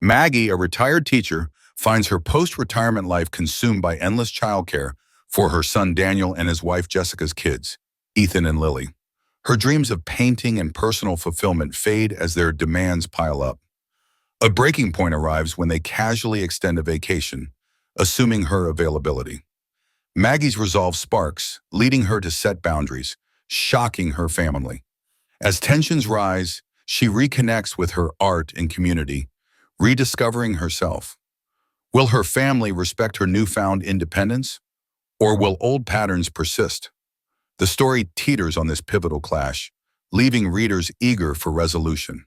Maggie, a retired teacher, finds her post-retirement life consumed by endless childcare for her son Daniel and his wife Jessica's kids, Ethan and Lily. Her dreams of painting and personal fulfillment fade as their demands pile up. A breaking point arrives when they casually extend a vacation, assuming her availability. Maggie's resolve sparks, leading her to set boundaries, shocking her family. As tensions rise, she reconnects with her art and community, rediscovering herself. Will her family respect her newfound independence, or will old patterns persist? The story teeters on this pivotal clash, leaving readers eager for resolution.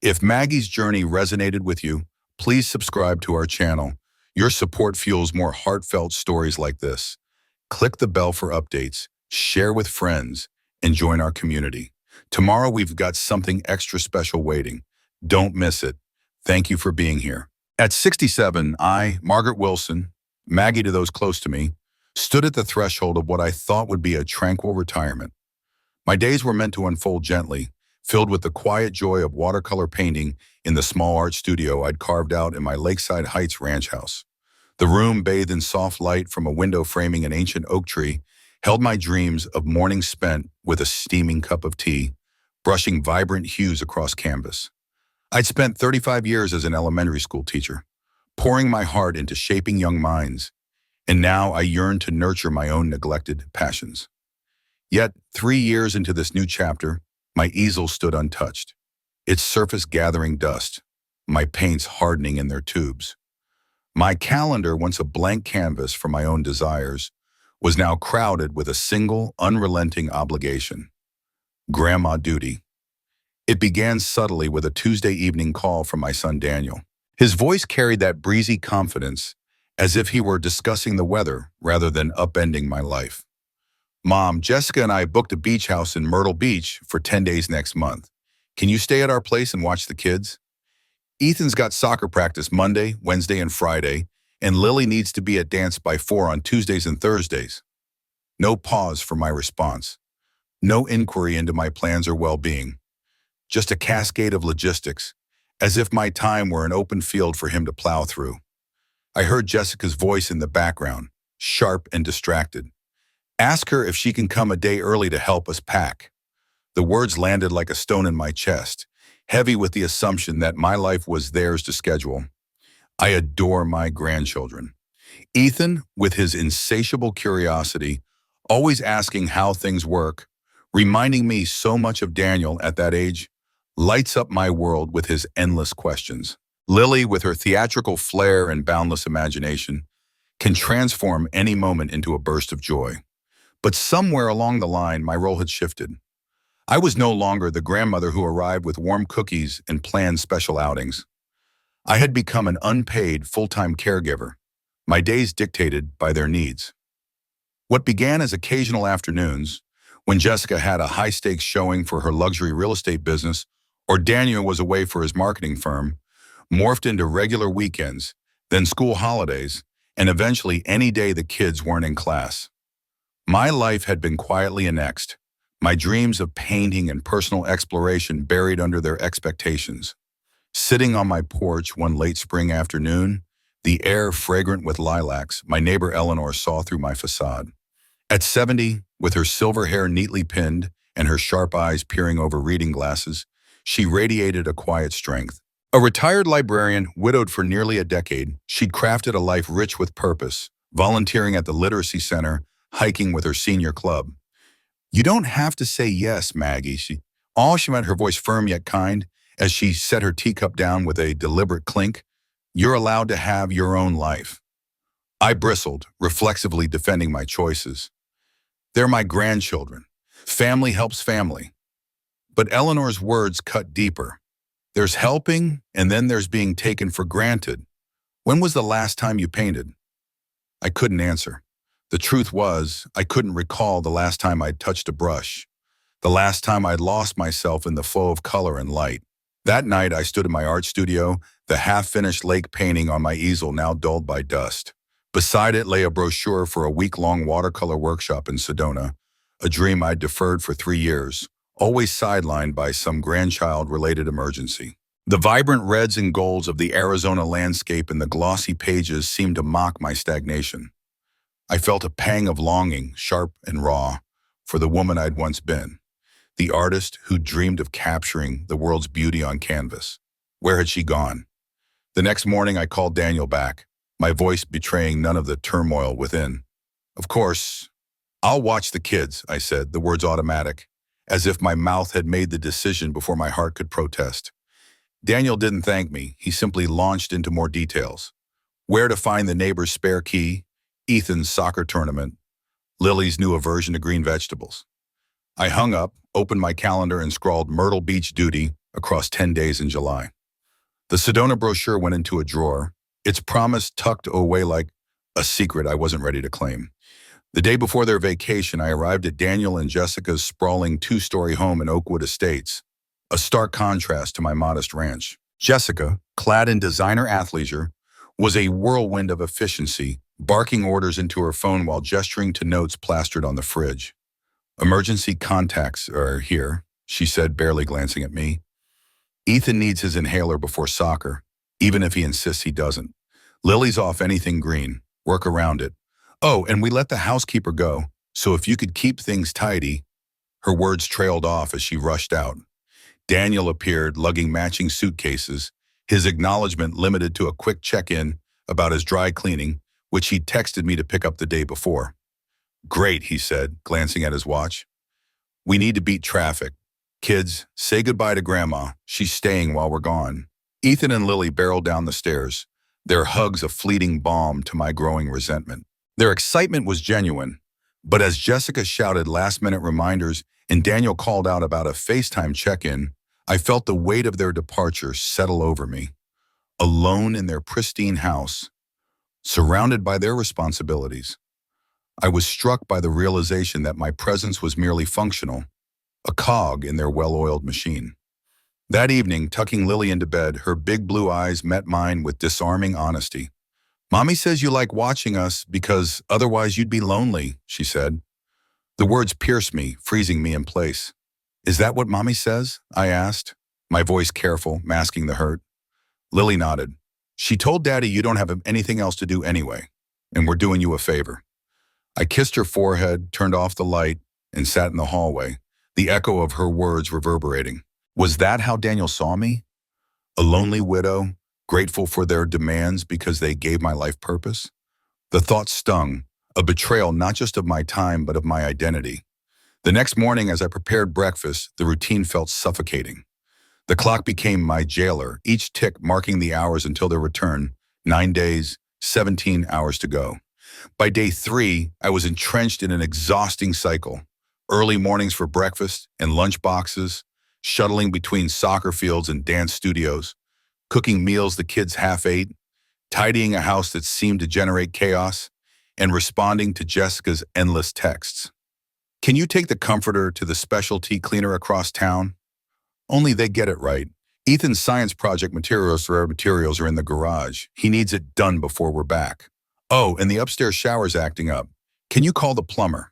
If Maggie's journey resonated with you, please subscribe to our channel. Your support fuels more heartfelt stories like this. Click the bell for updates, share with friends, and join our community. Tomorrow we've got something extra special waiting. Don't miss it. Thank you for being here. At 67, I, Maggie Wilson, Maggie to those close to me, stood at the threshold of what I thought would be a tranquil retirement. My days were meant to unfold gently, filled with the quiet joy of watercolor painting in the small art studio I'd carved out in my Lakeside Heights ranch house. The room, bathed in soft light from a window framing an ancient oak tree, held my dreams of mornings spent with a steaming cup of tea, brushing vibrant hues across canvas. I'd spent 35 years as an elementary school teacher, pouring my heart into shaping young minds, and now I yearned to nurture my own neglected passions. Yet, 3 years into this new chapter, my easel stood untouched, its surface gathering dust, my paints hardening in their tubes. My calendar, once a blank canvas for my own desires, was now crowded with a single, unrelenting obligation: grandma duty. It began subtly with a Tuesday evening call from my son Daniel. His voice carried that breezy confidence, as if he were discussing the weather rather than upending my life. "Mom, Jessica and I booked a beach house in Myrtle Beach for 10 days next month. Can you stay at our place and watch the kids? Ethan's got soccer practice Monday, Wednesday, and Friday, and Lily needs to be at dance by 4 on Tuesdays and Thursdays." No pause for my response. No inquiry into my plans or well-being. Just a cascade of logistics, as if my time were an open field for him to plow through. I heard Jessica's voice in the background, sharp and distracted. "Ask her if she can come a day early to help us pack." The words landed like a stone in my chest, heavy with the assumption that my life was theirs to schedule. I adore my grandchildren. Ethan, with his insatiable curiosity, always asking how things work, reminding me so much of Daniel at that age, lights up my world with his endless questions. Lily, with her theatrical flair and boundless imagination, can transform any moment into a burst of joy. But somewhere along the line, my role had shifted. I was no longer the grandmother who arrived with warm cookies and planned special outings. I had become an unpaid, full-time caregiver, my days dictated by their needs. What began as occasional afternoons, when Jessica had a high-stakes showing for her luxury real estate business or Daniel was away for his marketing firm, morphed into regular weekends, then school holidays, and eventually any day the kids weren't in class. My life had been quietly annexed, my dreams of painting and personal exploration buried under their expectations. Sitting on my porch one late spring afternoon, the air fragrant with lilacs, my neighbor Eleanor saw through my facade. At 70, with her silver hair neatly pinned and her sharp eyes peering over reading glasses, she radiated a quiet strength. A retired librarian, widowed for nearly a decade, she'd crafted a life rich with purpose, volunteering at the literacy center, hiking with her senior club. "You don't have to say yes, Maggie," she meant, her voice firm yet kind, as she set her teacup down with a deliberate clink. "You're allowed to have your own life." I bristled, reflexively defending my choices. "They're my grandchildren. Family helps family." But Eleanor's words cut deeper. "There's helping, and then there's being taken for granted. When was the last time you painted?" I couldn't answer. The truth was, I couldn't recall the last time I'd touched a brush, the last time I'd lost myself in the flow of color and light. That night, I stood in my art studio, the half-finished lake painting on my easel now dulled by dust. Beside it lay a brochure for a week-long watercolor workshop in Sedona, a dream I'd deferred for 3 years, always sidelined by some grandchild-related emergency. The vibrant reds and golds of the Arizona landscape and the glossy pages seemed to mock my stagnation. I felt a pang of longing, sharp and raw, for the woman I'd once been, the artist who dreamed of capturing the world's beauty on canvas. Where had she gone? The next morning I called Daniel back, my voice betraying none of the turmoil within. Of course, I'll watch the kids, I said, the words automatic, as if my mouth had made the decision before my heart could protest. Daniel didn't thank me. He simply launched into more details. Where to find the neighbor's spare key, Ethan's soccer tournament, Lily's new aversion to green vegetables. I hung up, opened my calendar, and scrawled Myrtle Beach duty across 10 days in July. The Sedona brochure went into a drawer, its promise tucked away like a secret I wasn't ready to claim. The day before their vacation, I arrived at Daniel and Jessica's sprawling two-story home in Oakwood Estates, a stark contrast to my modest ranch. Jessica, clad in designer athleisure, was a whirlwind of efficiency, barking orders into her phone while gesturing to notes plastered on the fridge. "Emergency contacts are here," she said, barely glancing at me. "Ethan needs his inhaler before soccer, even if he insists he doesn't. Lily's off anything green. Work around it. Oh, and we let the housekeeper go, so if you could keep things tidy." Her words trailed off as she rushed out. Daniel appeared, lugging matching suitcases, his acknowledgement limited to a quick check-in about his dry cleaning, which he'd texted me to pick up the day before. "Great," he said, glancing at his watch. "We need to beat traffic. Kids, say goodbye to Grandma. She's staying while we're gone." Ethan and Lily barreled down the stairs, their hugs a fleeting balm to my growing resentment. Their excitement was genuine, but as Jessica shouted last-minute reminders and Daniel called out about a FaceTime check-in, I felt the weight of their departure settle over me. Alone in their pristine house, surrounded by their responsibilities, I was struck by the realization that my presence was merely functional, a cog in their well-oiled machine. That evening, tucking Lily into bed, her big blue eyes met mine with disarming honesty. "Mommy says you like watching us because otherwise you'd be lonely," she said. The words pierced me, freezing me in place. "Is that what Mommy says?" I asked, my voice careful, masking the hurt. Lily nodded. "She told Daddy you don't have anything else to do anyway, and we're doing you a favor." I kissed her forehead, turned off the light, and sat in the hallway, the echo of her words reverberating. Was that how Daniel saw me? A lonely widow, grateful for their demands because they gave my life purpose? The thought stung, a betrayal not just of my time but of my identity. The next morning, as I prepared breakfast, the routine felt suffocating. The clock became my jailer, each tick marking the hours until their return, 9 days, 17 hours to go. By day 3, I was entrenched in an exhausting cycle. Early mornings for breakfast and lunch boxes, shuttling between soccer fields and dance studios, cooking meals the kids half ate, tidying a house that seemed to generate chaos, and responding to Jessica's endless texts. "Can you take the comforter to the specialty cleaner across town?" Only they get it right. "Ethan's science project materials are in the garage. He needs it done before we're back." "Oh, and the upstairs shower's acting up. Can you call the plumber?"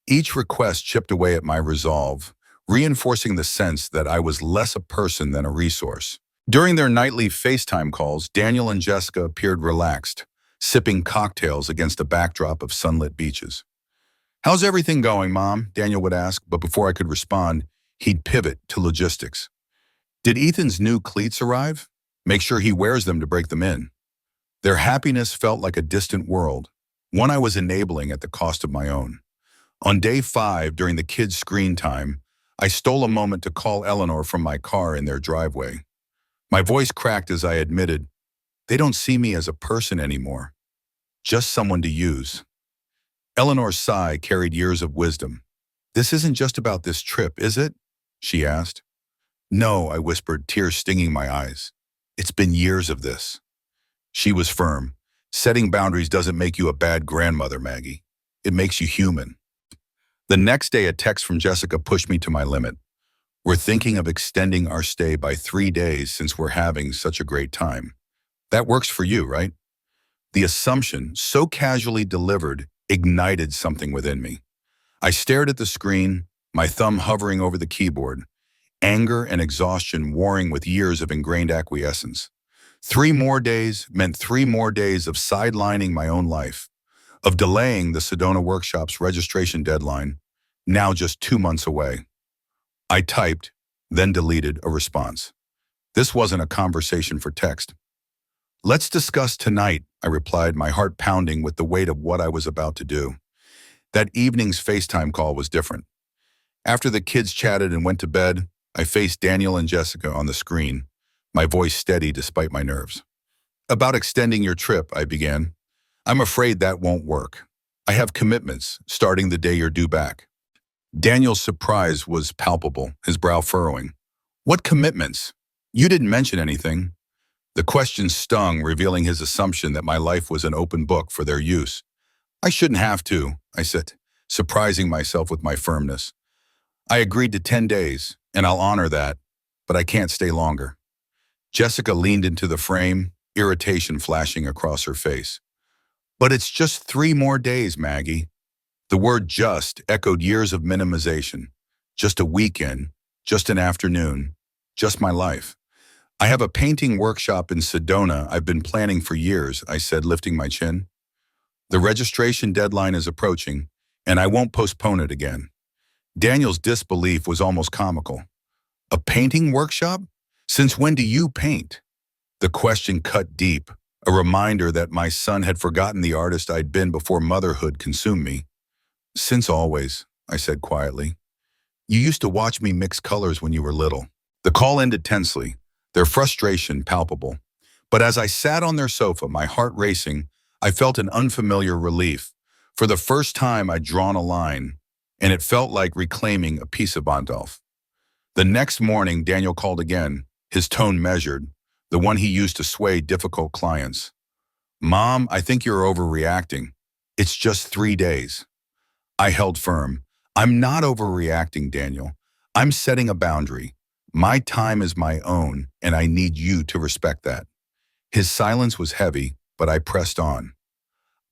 Each request chipped away at my resolve, reinforcing the sense that I was less a person than a resource. During their nightly FaceTime calls, Daniel and Jessica appeared relaxed, sipping cocktails against a backdrop of sunlit beaches. "How's everything going, Mom?" Daniel would ask, but before I could respond, he'd pivot to logistics. "Did Ethan's new cleats arrive? Make sure he wears them to break them in." Their happiness felt like a distant world, one I was enabling at the cost of my own. On day 5, during the kids' screen time, I stole a moment to call Eleanor from my car in their driveway. My voice cracked as I admitted, "They don't see me as a person anymore, just someone to use." Eleanor's sigh carried years of wisdom. "This isn't just about this trip, is it?" she asked. "No," I whispered, tears stinging my eyes. "It's been years of this." She was firm. "Setting boundaries doesn't make you a bad grandmother, Maggie. It makes you human." The next day, a text from Jessica pushed me to my limit. "We're thinking of extending our stay by 3 days since we're having such a great time. That works for you, right?" The assumption, so casually delivered, ignited something within me. I stared at the screen, my thumb hovering over the keyboard. anger and exhaustion warring with years of ingrained acquiescence. 3 more days meant 3 more days of sidelining my own life, of delaying the Sedona workshop's registration deadline, now just 2 months away. I typed, then deleted a response. This wasn't a conversation for text. "Let's discuss tonight," I replied, my heart pounding with the weight of what I was about to do. That evening's FaceTime call was different. After the kids chatted and went to bed, I faced Daniel and Jessica on the screen, my voice steady despite my nerves. "About extending your trip," I began. "I'm afraid that won't work. I have commitments starting the day you're due back." Daniel's surprise was palpable, his brow furrowing. "What commitments? You didn't mention anything." The question stung, revealing his assumption that my life was an open book for their use. "I shouldn't have to," I said, surprising myself with my firmness. "I agreed to 10 days, and I'll honor that, but I can't stay longer." Jessica leaned into the frame, irritation flashing across her face. "But it's just 3 more days, Maggie." The word "just" echoed years of minimization. Just a weekend, just an afternoon, just my life. "I have a painting workshop in Sedona I've been planning for years," I said, lifting my chin. "The registration deadline is approaching, and I won't postpone it again." Daniel's disbelief was almost comical. "A painting workshop? Since when do you paint?" The question cut deep, a reminder that my son had forgotten the artist I'd been before motherhood consumed me. "Since always," I said quietly. "You used to watch me mix colors when you were little." The call ended tensely, their frustration palpable. But as I sat on their sofa, my heart racing, I felt an unfamiliar relief. For the first time, I'd drawn a line, and it felt like reclaiming a piece of myself. The next morning, Daniel called again, his tone measured, the one he used to sway difficult clients. "Mom, I think you're overreacting. It's just 3 days." I held firm. "I'm not overreacting, Daniel. I'm setting a boundary. My time is my own, and I need you to respect that." His silence was heavy, but I pressed on.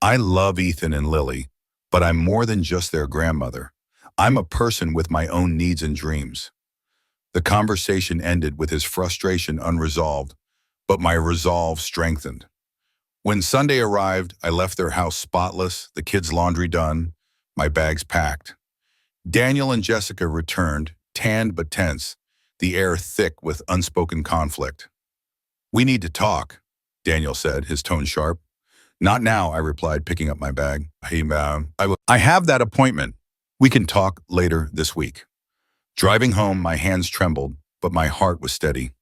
"I love Ethan and Lily, but I'm more than just their grandmother. I'm a person with my own needs and dreams." The conversation ended with his frustration unresolved, but my resolve strengthened. When Sunday arrived, I left their house spotless, the kids' laundry done, my bags packed. Daniel and Jessica returned, tanned but tense, the air thick with unspoken conflict. "We need to talk," Daniel said, his tone sharp. "Not now," I replied, picking up my bag. I have that appointment. We can talk later this week." Driving home, my hands trembled, but my heart was steady.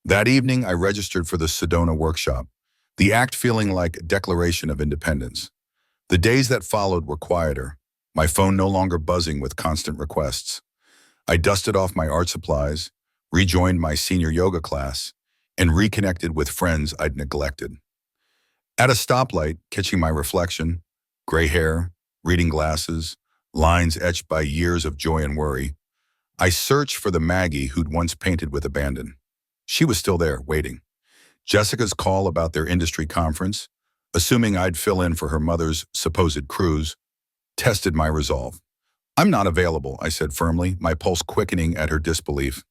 That evening, I registered for the Sedona workshop, the act feeling like a declaration of independence. The days that followed were quieter, my phone no longer buzzing with constant requests. I dusted off my art supplies, rejoined my senior yoga class, and reconnected with friends I'd neglected. At a stoplight, catching my reflection, gray hair, reading glasses, lines etched by years of joy and worry, I searched for the Maggie who'd once painted with abandon. She was still there, waiting. Jessica's call about their industry conference, assuming I'd fill in for her mother's supposed cruise, tested my resolve. "I'm not available," I said firmly, my pulse quickening at her disbelief.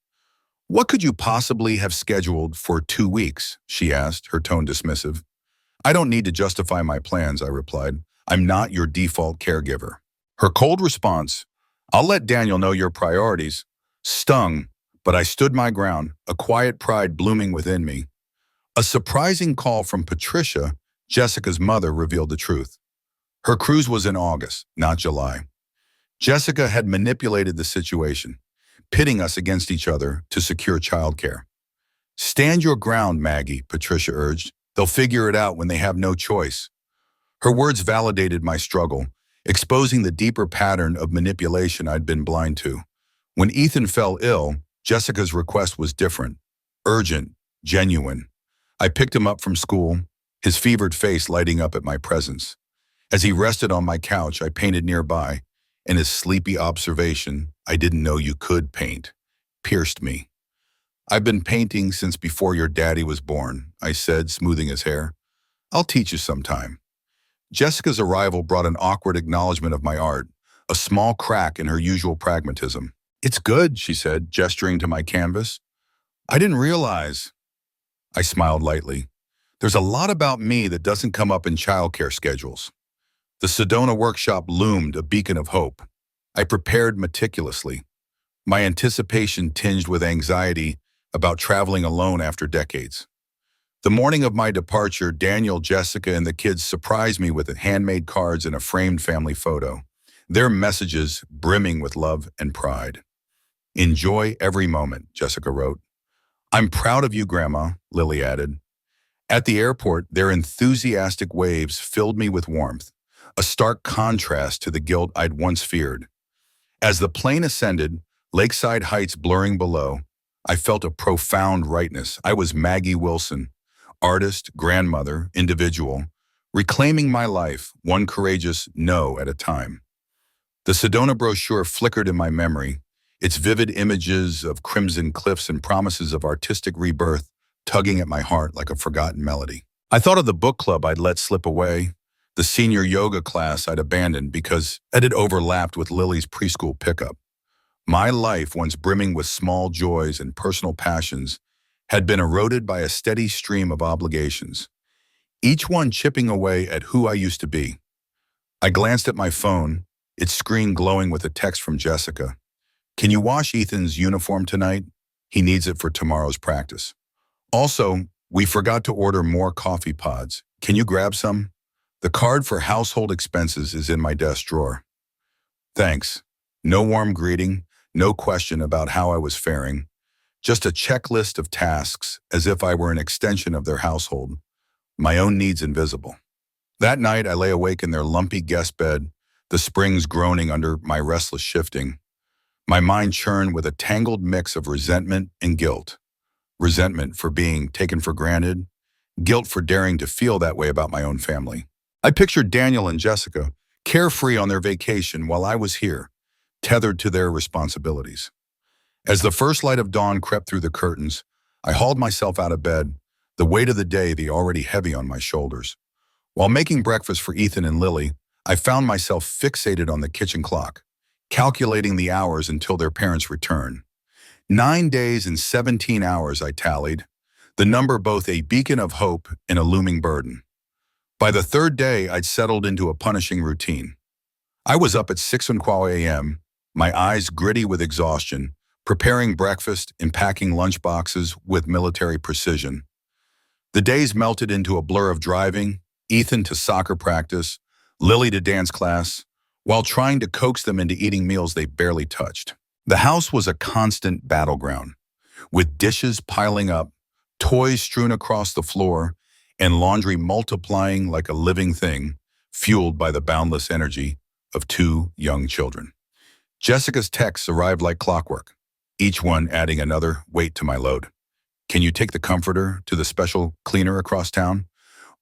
"What could you possibly have scheduled for 2 weeks?" she asked, her tone dismissive. "I don't need to justify my plans," I replied. "I'm not your default caregiver." Her cold response, "I'll let Daniel know your priorities," stung, but I stood my ground, a quiet pride blooming within me. A surprising call from Patricia, Jessica's mother, revealed the truth. Her cruise was in August, not July. Jessica had manipulated the situation, pitting us against each other to secure childcare. "Stand your ground, Maggie," Patricia urged. "They'll figure it out when they have no choice." Her words validated my struggle, exposing the deeper pattern of manipulation I'd been blind to. When Ethan fell ill, Jessica's request was different, urgent, genuine. I picked him up from school, his fevered face lighting up at my presence. As he rested on my couch, I painted nearby, and his sleepy observation, "I didn't know you could paint," pierced me. "I've been painting since before your daddy was born," I said, smoothing his hair. "I'll teach you sometime." Jessica's arrival brought an awkward acknowledgement of my art, a small crack in her usual pragmatism. It's good, she said, gesturing to my canvas. I didn't realize. I smiled lightly. There's a lot about me that doesn't come up in childcare schedules. The Sedona workshop loomed, a beacon of hope. I prepared meticulously, my anticipation tinged with anxiety about traveling alone after decades. The morning of my departure, Daniel, Jessica, and the kids surprised me with handmade cards and a framed family photo, their messages brimming with love and pride. Enjoy every moment, Jessica wrote. I'm proud of you, Grandma, Lily added. At the airport, their enthusiastic waves filled me with warmth, a stark contrast to the guilt I'd once feared. As the plane ascended, lakeside heights blurring below, I felt a profound rightness. I was Maggie Wilson, artist, grandmother, individual, reclaiming my life, one courageous no at a time. The Sedona brochure flickered in my memory, its vivid images of crimson cliffs and promises of artistic rebirth tugging at my heart like a forgotten melody. I thought of the book club I'd let slip away, the senior yoga class I'd abandoned because it had overlapped with Lily's preschool pickup. My life, once brimming with small joys and personal passions, had been eroded by a steady stream of obligations, each one chipping away at who I used to be. I glanced at my phone, its screen glowing with a text from Jessica. Can you wash Ethan's uniform tonight? He needs it for tomorrow's practice. Also, we forgot to order more coffee pods. Can you grab some? The card for household expenses is in my desk drawer. Thanks. No warm greeting, no question about how I was faring. Just a checklist of tasks as if I were an extension of their household, my own needs invisible. That night, I lay awake in their lumpy guest bed, the springs groaning under my restless shifting. My mind churned with a tangled mix of resentment and guilt. Resentment for being taken for granted, guilt for daring to feel that way about my own family. I pictured Daniel and Jessica, carefree on their vacation while I was here, tethered to their responsibilities. As the first light of dawn crept through the curtains, I hauled myself out of bed, the weight of the day already heavy on my shoulders. While making breakfast for Ethan and Lily, I found myself fixated on the kitchen clock, calculating the hours until their parents' return. 9 days and 17 hours, I tallied, the number both a beacon of hope and a looming burden. By the third day, I'd settled into a punishing routine. I was up at 6:15 a.m., my eyes gritty with exhaustion, preparing breakfast and packing lunchboxes with military precision. The days melted into a blur of driving, Ethan to soccer practice, Lily to dance class, while trying to coax them into eating meals they barely touched. The house was a constant battleground, with dishes piling up, toys strewn across the floor, and laundry multiplying like a living thing, fueled by the boundless energy of 2 young children. Jessica's texts arrived like clockwork, each one adding another weight to my load. Can you take the comforter to the special cleaner across town?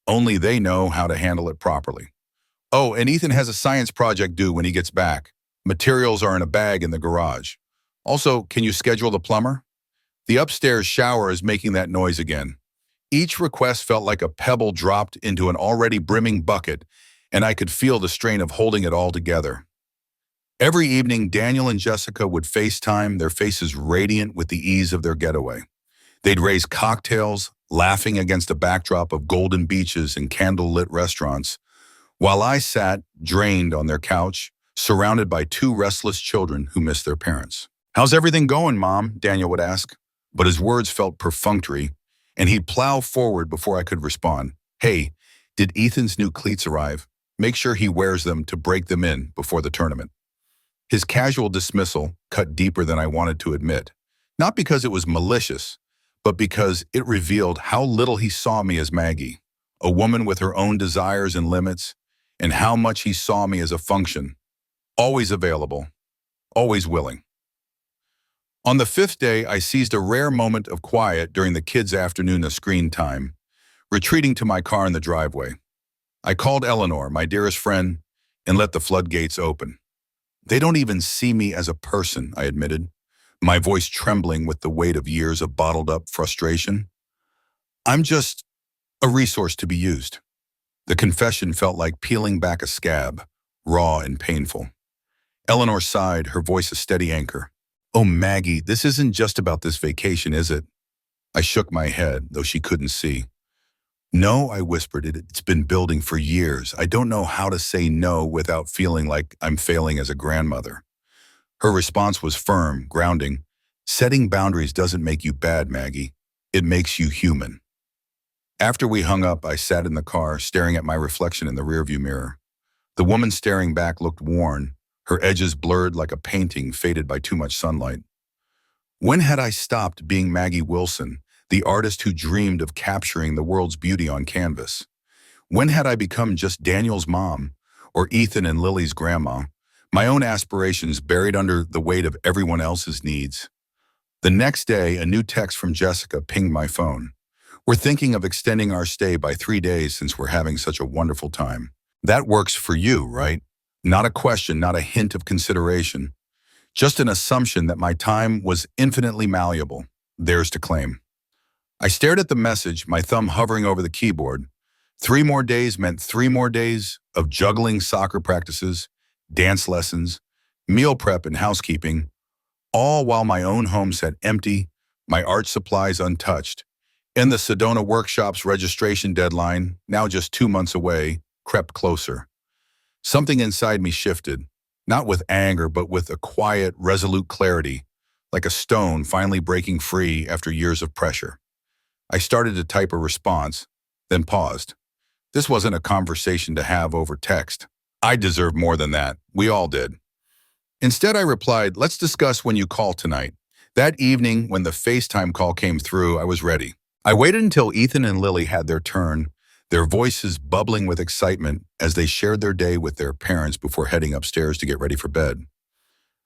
Only they know how to handle it properly. Oh, and Ethan has a science project due when he gets back. Materials are in a bag in the garage. Also, can you schedule the plumber? The upstairs shower is making that noise again. Each request felt like a pebble dropped into an already brimming bucket, and I could feel the strain of holding it all together. Every evening, Daniel and Jessica would FaceTime, their faces radiant with the ease of their getaway. They'd raise cocktails, laughing against a backdrop of golden beaches and candle-lit restaurants, while I sat, drained on their couch, surrounded by 2 restless children who missed their parents. How's everything going, Mom? Daniel would ask, but his words felt perfunctory, and he'd plow forward before I could respond. Hey, did Ethan's new cleats arrive? Make sure he wears them to break them in before the tournament. His casual dismissal cut deeper than I wanted to admit, not because it was malicious, but because it revealed how little he saw me as Maggie, a woman with her own desires and limits, and how much he saw me as a function, always available, always willing. On the 5th day, I seized a rare moment of quiet during the kids' afternoon of screen time, retreating to my car in the driveway. I called Eleanor, my dearest friend, and let the floodgates open. They don't even see me as a person, I admitted, my voice trembling with the weight of years of bottled-up frustration. I'm just a resource to be used. The confession felt like peeling back a scab, raw and painful. Eleanor sighed, her voice a steady anchor. Oh, Maggie, this isn't just about this vacation, is it? I shook my head, though she couldn't see. No, I whispered it. It's been building for years. I don't know how to say no without feeling like I'm failing as a grandmother. Her response was firm, grounding. Setting boundaries doesn't make you bad, Maggie. It makes you human. After we hung up, I sat in the car, staring at my reflection in the rearview mirror. The woman staring back looked worn, her edges blurred like a painting faded by too much sunlight. When had I stopped being Maggie Wilson, the artist who dreamed of capturing the world's beauty on canvas? When had I become just Daniel's mom, or Ethan and Lily's grandma, my own aspirations buried under the weight of everyone else's needs? The next day, a new text from Jessica pinged my phone. We're thinking of extending our stay by 3 days since we're having such a wonderful time. That works for you, right? Not a question, not a hint of consideration. Just an assumption that my time was infinitely malleable, theirs to claim. I stared at the message, my thumb hovering over the keyboard. 3 more days meant 3 more days of juggling soccer practices, dance lessons, meal prep and housekeeping, all while my own home sat empty, my art supplies untouched. And the Sedona workshop's registration deadline, now just 2 months away, crept closer. Something inside me shifted, not with anger, but with a quiet, resolute clarity, like a stone finally breaking free after years of pressure. I started to type a response, then paused. This wasn't a conversation to have over text. I deserved more than that. We all did. Instead, I replied, let's discuss when you call tonight. That evening, when the FaceTime call came through, I was ready. I waited until Ethan and Lily had their turn, their voices bubbling with excitement as they shared their day with their parents before heading upstairs to get ready for bed.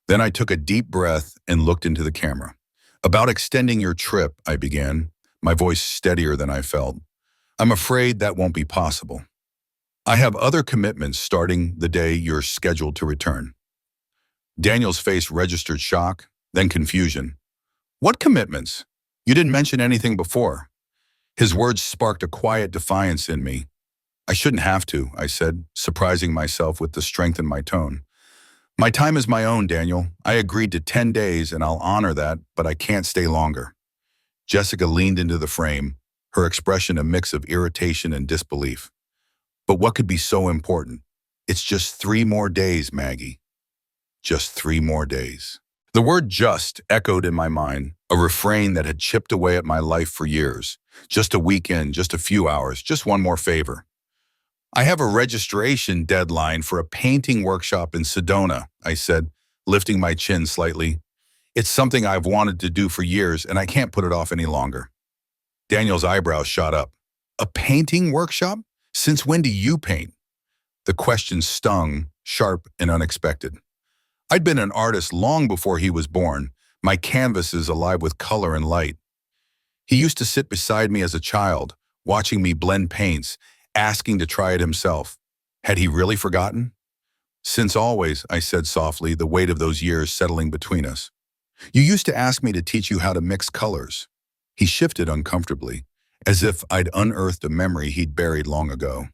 Then I took a deep breath and looked into the camera. About extending your trip, I began, my voice steadier than I felt. I'm afraid that won't be possible. I have other commitments starting the day you're scheduled to return. Daniel's face registered shock, then confusion. What commitments? You didn't mention anything before. His words sparked a quiet defiance in me. I shouldn't have to, I said, surprising myself with the strength in my tone. My time is my own, Daniel. I agreed to 10 days and I'll honor that, but I can't stay longer. Jessica leaned into the frame, her expression a mix of irritation and disbelief. But what could be so important? It's just 3 more days, Maggie. Just 3 more days. The word just echoed in my mind, a refrain that had chipped away at my life for years. Just a weekend, just a few hours, just one more favor. I have a registration deadline for a painting workshop in Sedona, I said, lifting my chin slightly. It's something I've wanted to do for years, and I can't put it off any longer. Daniel's eyebrows shot up. A painting workshop? Since when do you paint? The question stung, sharp and unexpected. I'd been an artist long before he was born, my canvases alive with color and light. He used to sit beside me as a child, watching me blend paints, asking to try it himself. Had he really forgotten? Since always, I said softly, the weight of those years settling between us. You used to ask me to teach you how to mix colors. He shifted uncomfortably, as if I'd unearthed a memory he'd buried long ago.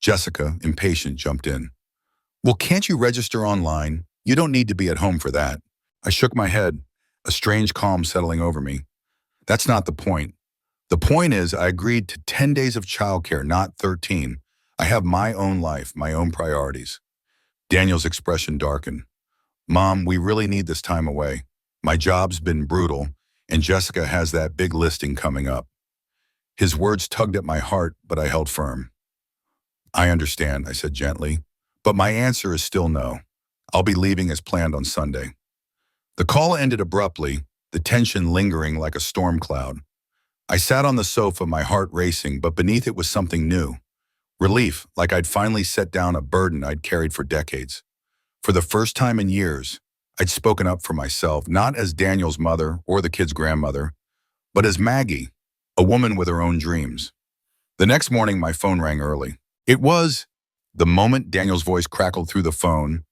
Jessica, impatient, jumped in. Well, can't you register online? You don't need to be at home for that. I shook my head, a strange calm settling over me. That's not the point. The point is I agreed to 10 days of childcare, not 13. I have my own life, my own priorities. Daniel's expression darkened. Mom, we really need this time away. My job's been brutal, and Jessica has that big listing coming up. His words tugged at my heart, but I held firm. I understand, I said gently, but my answer is still no. I'll be leaving as planned on Sunday. The call ended abruptly, the tension lingering like a storm cloud. I sat on the sofa, my heart racing, but beneath it was something new. Relief, like I'd finally set down a burden I'd carried for decades. For the first time in years, I'd spoken up for myself, not as Daniel's mother or the kid's grandmother, but as Maggie, a woman with her own dreams. The next morning, my phone rang early. It was the moment Daniel's voice crackled through the phone,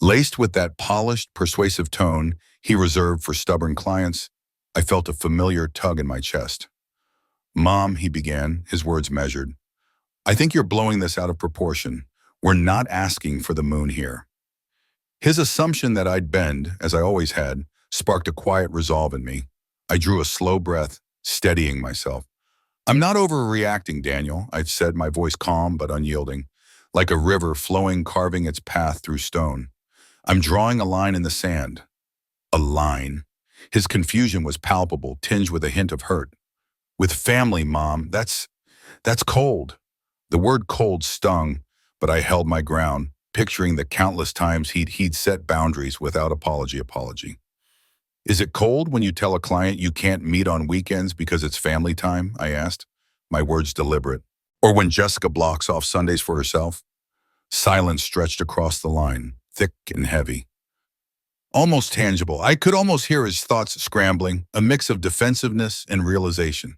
laced with that polished, persuasive tone he reserved for stubborn clients. I felt a familiar tug in my chest. Mom, he began, his words measured. I think you're blowing this out of proportion. We're not asking for the moon here. His assumption that I'd bend, as I always had, sparked a quiet resolve in me. I drew a slow breath, steadying myself. "I'm not overreacting, Daniel," I said, my voice calm but unyielding, like a river flowing, carving its path through stone. "I'm drawing a line in the sand." A line. His confusion was palpable, tinged with a hint of hurt. "With family, Mom, that's cold." The word cold stung, but I held my ground, picturing the countless times he'd set boundaries without apology. "Is it cold when you tell a client you can't meet on weekends because it's family time?" I asked, my words deliberate. "Or when Jessica blocks off Sundays for herself?" Silence stretched across the line, thick and heavy. Almost tangible. I could almost hear his thoughts scrambling, a mix of defensiveness and realization.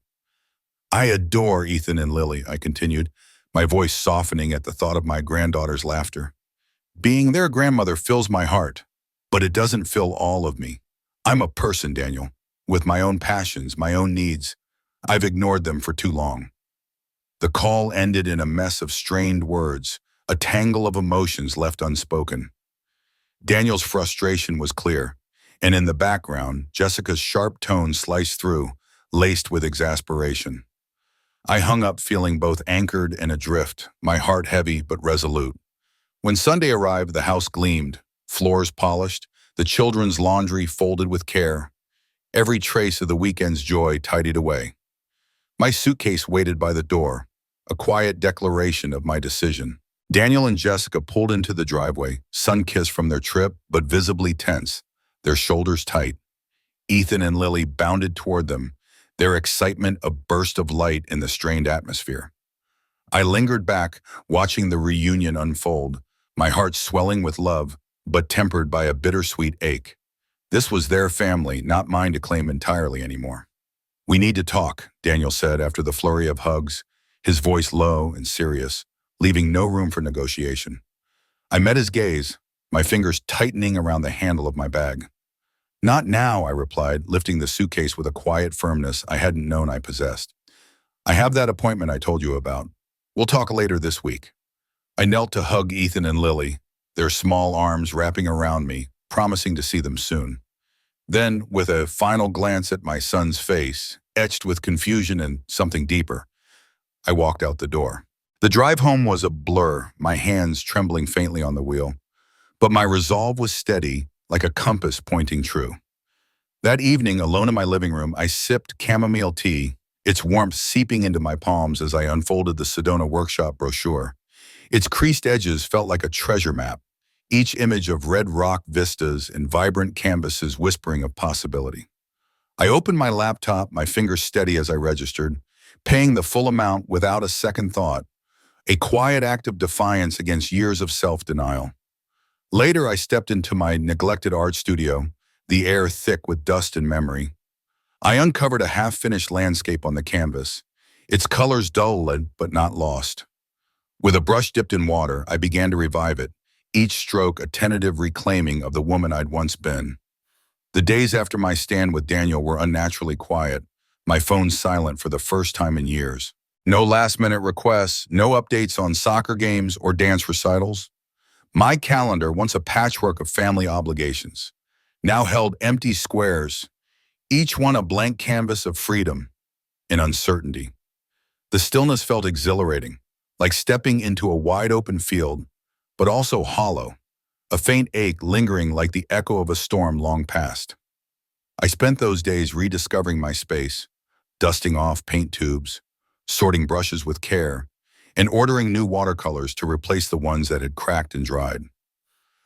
"I adore Ethan and Lily," I continued, my voice softening at the thought of my granddaughter's laughter. "Being their grandmother fills my heart, but it doesn't fill all of me. I'm a person, Daniel, with my own passions, my own needs. I've ignored them for too long." The call ended in a mess of strained words, a tangle of emotions left unspoken. Daniel's frustration was clear, and in the background, Jessica's sharp tone sliced through, laced with exasperation. I hung up feeling both anchored and adrift, my heart heavy but resolute. When Sunday arrived, the house gleamed, floors polished, the children's laundry folded with care, every trace of the weekend's joy tidied away. My suitcase waited by the door, a quiet declaration of my decision. Daniel and Jessica pulled into the driveway, sun-kissed from their trip, but visibly tense, their shoulders tight. Ethan and Lily bounded toward them, their excitement a burst of light in the strained atmosphere. I lingered back, watching the reunion unfold, my heart swelling with love, but tempered by a bittersweet ache. This was their family, not mine to claim entirely anymore. "We need to talk," Daniel said after the flurry of hugs, his voice low and serious, leaving no room for negotiation. I met his gaze, my fingers tightening around the handle of my bag. "Not now," I replied, lifting the suitcase with a quiet firmness I hadn't known I possessed. "I have that appointment I told you about. We'll talk later this week." I knelt to hug Ethan and Lily, their small arms wrapping around me, promising to see them soon. Then, with a final glance at my son's face, etched with confusion and something deeper, I walked out the door. The drive home was a blur, my hands trembling faintly on the wheel, but my resolve was steady, like a compass pointing true. That evening, alone in my living room, I sipped chamomile tea, its warmth seeping into my palms as I unfolded the Sedona workshop brochure. Its creased edges felt like a treasure map, each image of red rock vistas and vibrant canvases whispering of possibility. I opened my laptop, my fingers steady as I registered, paying the full amount without a second thought, a quiet act of defiance against years of self-denial. Later, I stepped into my neglected art studio, the air thick with dust and memory. I uncovered a half-finished landscape on the canvas, its colors dulled but not lost. With a brush dipped in water, I began to revive it, each stroke a tentative reclaiming of the woman I'd once been. The days after my stand with Daniel were unnaturally quiet, my phone silent for the first time in years. No last-minute requests, no updates on soccer games or dance recitals. My calendar, once a patchwork of family obligations, now held empty squares, each one a blank canvas of freedom and uncertainty. The stillness felt exhilarating, like stepping into a wide-open field, but also hollow, a faint ache lingering like the echo of a storm long past. I spent those days rediscovering my space, dusting off paint tubes, sorting brushes with care, and ordering new watercolors to replace the ones that had cracked and dried.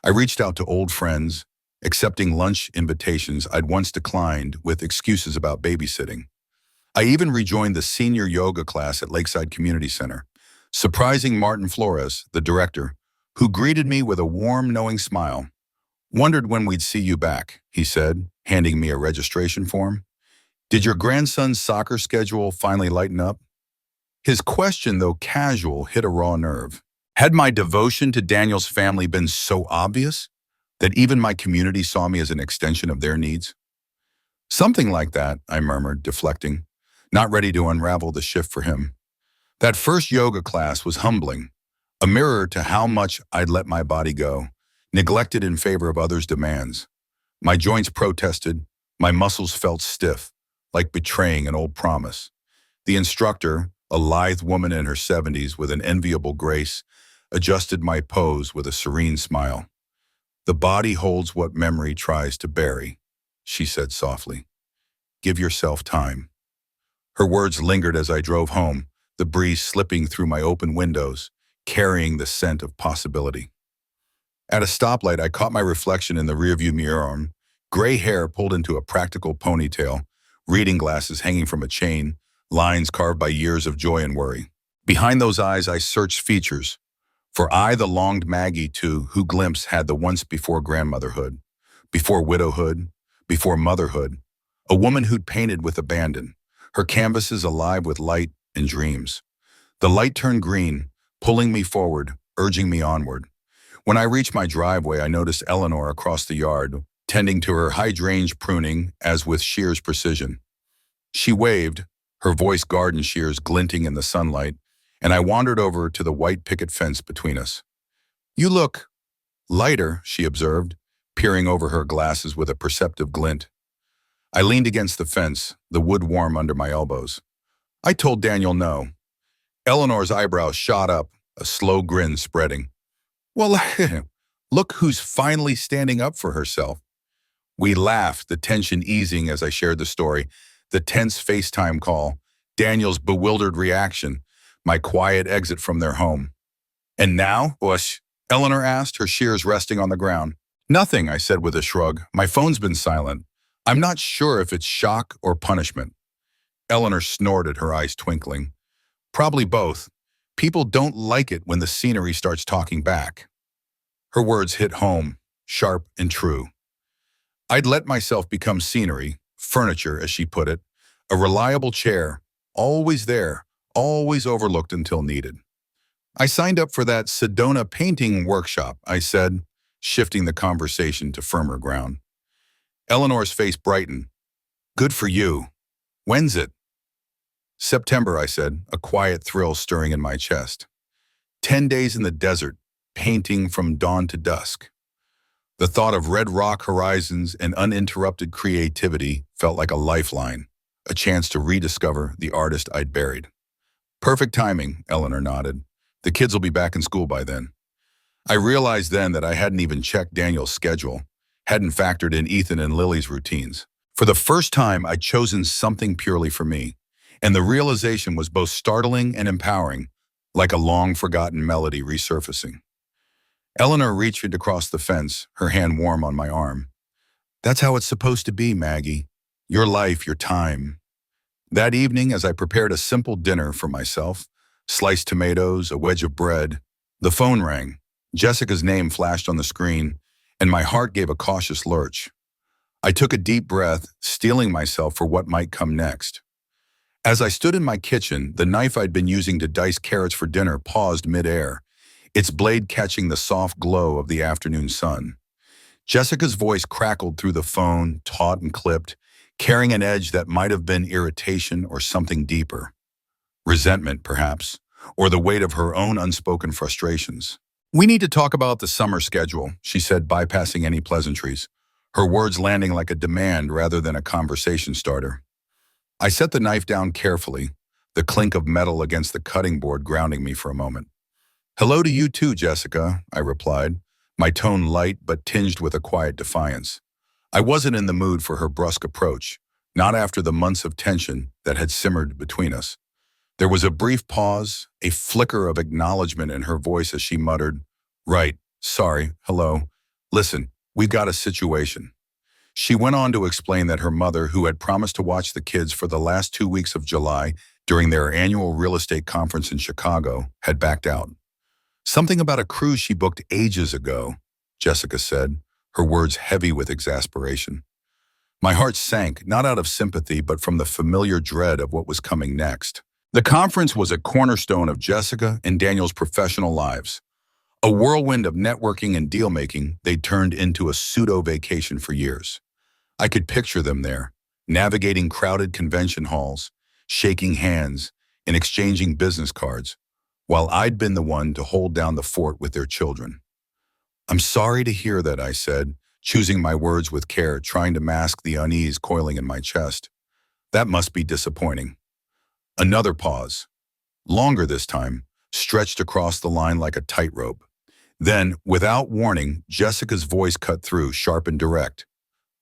I reached out to old friends, accepting lunch invitations I'd once declined with excuses about babysitting. I even rejoined the senior yoga class at Lakeside Community Center, surprising Martin Flores, the director, who greeted me with a warm, knowing smile. "Wondered when we'd see you back," he said, handing me a registration form. "Did your grandson's soccer schedule finally lighten up?" His question, though casual, hit a raw nerve. Had my devotion to Daniel's family been so obvious that even my community saw me as an extension of their needs? "Something like that," I murmured, deflecting, not ready to unravel the shift for him. That first yoga class was humbling, a mirror to how much I'd let my body go, neglected in favor of others' demands. My joints protested, my muscles felt stiff, like betraying an old promise. The instructor, a lithe woman in her 70s with an enviable grace, adjusted my pose with a serene smile. The body holds what memory tries to bury, she said softly. Give yourself time. Her words lingered as I drove home, the breeze slipping through my open windows, carrying the scent of possibility. At a stoplight, I caught my reflection in the rearview mirror, gray hair pulled into a practical ponytail, reading glasses hanging from a chain, lines carved by years of joy and worry. Behind those eyes, I searched features. For I, the longed Maggie, too, who glimpse had the once before grandmotherhood, before widowhood, before motherhood, a woman who'd painted with abandon, her canvases alive with light and dreams. The light turned green, pulling me forward, urging me onward. When I reached my driveway, I noticed Eleanor across the yard, tending to her hydrangea pruning as with shears precision. She waved, her voice garden shears glinting in the sunlight, and I wandered over to the white picket fence between us. You look lighter, she observed, peering over her glasses with a perceptive glint. I leaned against the fence, the wood warm under my elbows. I told Daniel no. Eleanor's eyebrows shot up, a slow grin spreading. Well, look who's finally standing up for herself. We laughed, the tension easing as I shared the story, the tense FaceTime call, Daniel's bewildered reaction, my quiet exit from their home. And now, Bush? Eleanor asked, her shears resting on the ground. Nothing, I said with a shrug. My phone's been silent. I'm not sure if it's shock or punishment. Eleanor snorted, her eyes twinkling. Probably both. People don't like it when the scenery starts talking back. Her words hit home, sharp and true. I'd let myself become scenery, furniture, as she put it, a reliable chair, always there, always overlooked until needed. I signed up for that Sedona painting workshop, I said, shifting the conversation to firmer ground. Eleanor's face brightened. Good for you. When's it? September, I said, a quiet thrill stirring in my chest. 10 days in the desert, painting from dawn to dusk. The thought of red rock horizons and uninterrupted creativity felt like a lifeline, a chance to rediscover the artist I'd buried. Perfect timing, Eleanor nodded. The kids will be back in school by then. I realized then that I hadn't even checked Daniel's schedule, hadn't factored in Ethan and Lily's routines. For the first time, I'd chosen something purely for me, and the realization was both startling and empowering, like a long-forgotten melody resurfacing. Eleanor reached across the fence, her hand warm on my arm. That's how it's supposed to be, Maggie. Your life, your time. That evening, as I prepared a simple dinner for myself, sliced tomatoes, a wedge of bread, the phone rang. Jessica's name flashed on the screen, and my heart gave a cautious lurch. I took a deep breath, steeling myself for what might come next. As I stood in my kitchen, the knife I'd been using to dice carrots for dinner paused midair, its blade catching the soft glow of the afternoon sun. Jessica's voice crackled through the phone, taut and clipped, carrying an edge that might have been irritation or something deeper. Resentment, perhaps, or the weight of her own unspoken frustrations. We need to talk about the summer schedule, she said, bypassing any pleasantries, her words landing like a demand rather than a conversation starter. I set the knife down carefully, the clink of metal against the cutting board grounding me for a moment. Hello to you too, Jessica, I replied, my tone light but tinged with a quiet defiance. I wasn't in the mood for her brusque approach, not after the months of tension that had simmered between us. There was a brief pause, a flicker of acknowledgement in her voice as she muttered, Right, sorry, hello. Listen, we've got a situation. She went on to explain that her mother, who had promised to watch the kids for the last 2 weeks of July during their annual real estate conference in Chicago, had backed out. Something about a cruise she booked ages ago, Jessica said, her words heavy with exasperation. My heart sank, not out of sympathy, but from the familiar dread of what was coming next. The conference was a cornerstone of Jessica and Daniel's professional lives. A whirlwind of networking and deal-making they'd turned into a pseudo-vacation for years. I could picture them there, navigating crowded convention halls, shaking hands, and exchanging business cards, while I'd been the one to hold down the fort with their children. I'm sorry to hear that, I said, choosing my words with care, trying to mask the unease coiling in my chest. That must be disappointing. Another pause, longer this time, stretched across the line like a tightrope. Then, without warning, Jessica's voice cut through, sharp and direct.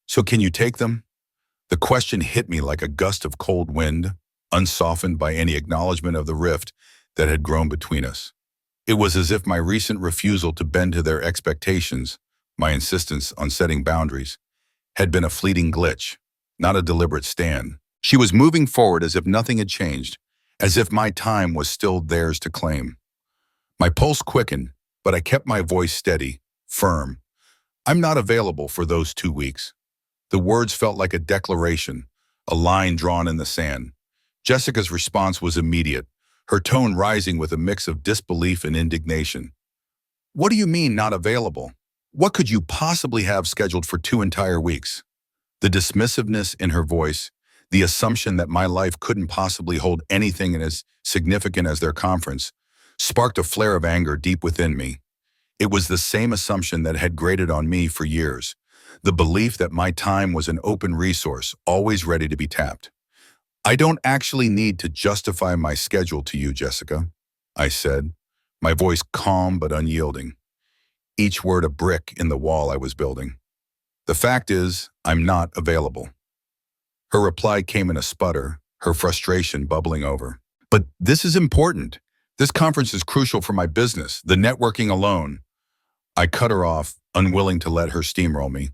So can you take them? The question hit me like a gust of cold wind, unsoftened by any acknowledgement of the rift that had grown between us. It was as if my recent refusal to bend to their expectations, my insistence on setting boundaries, had been a fleeting glitch, not a deliberate stand. She was moving forward as if nothing had changed, as if my time was still theirs to claim. My pulse quickened, but I kept my voice steady, firm. I'm not available for those 2 weeks. The words felt like a declaration, a line drawn in the sand. Jessica's response was immediate, her tone rising with a mix of disbelief and indignation. What do you mean, not available? What could you possibly have scheduled for 2 entire weeks? The dismissiveness in her voice, the assumption that my life couldn't possibly hold anything as significant as their conference, sparked a flare of anger deep within me. It was the same assumption that had grated on me for years, the belief that my time was an open resource, always ready to be tapped. I don't actually need to justify my schedule to you, Jessica, I said, my voice calm but unyielding, each word a brick in the wall I was building. The fact is, I'm not available. Her reply came in a sputter, her frustration bubbling over. But this is important. This conference is crucial for my business, the networking alone. I cut her off, unwilling to let her steamroll me.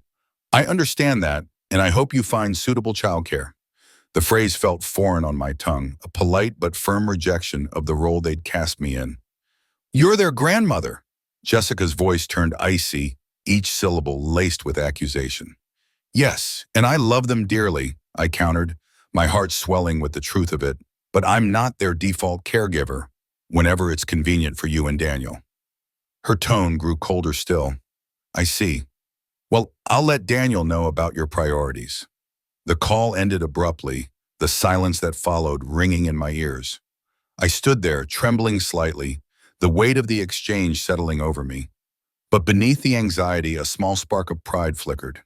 I understand that, and I hope you find suitable childcare. The phrase felt foreign on my tongue, a polite but firm rejection of the role they'd cast me in. You're their grandmother. Jessica's voice turned icy, each syllable laced with accusation. Yes, and I love them dearly, I countered, my heart swelling with the truth of it, but I'm not their default caregiver, whenever it's convenient for you and Daniel. Her tone grew colder still. I see. Well, I'll let Daniel know about your priorities. The call ended abruptly, the silence that followed ringing in my ears. I stood there, trembling slightly, the weight of the exchange settling over me. But beneath the anxiety, a small spark of pride flickered.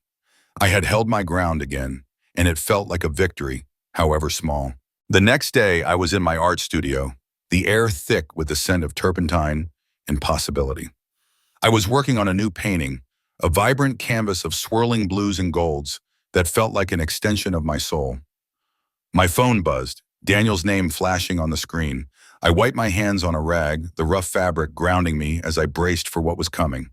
I had held my ground again, and it felt like a victory, however small. The next day, I was in my art studio, the air thick with the scent of turpentine and possibility. I was working on a new painting, a vibrant canvas of swirling blues and golds that felt like an extension of my soul. My phone buzzed, Daniel's name flashing on the screen. I wiped my hands on a rag, the rough fabric grounding me as I braced for what was coming.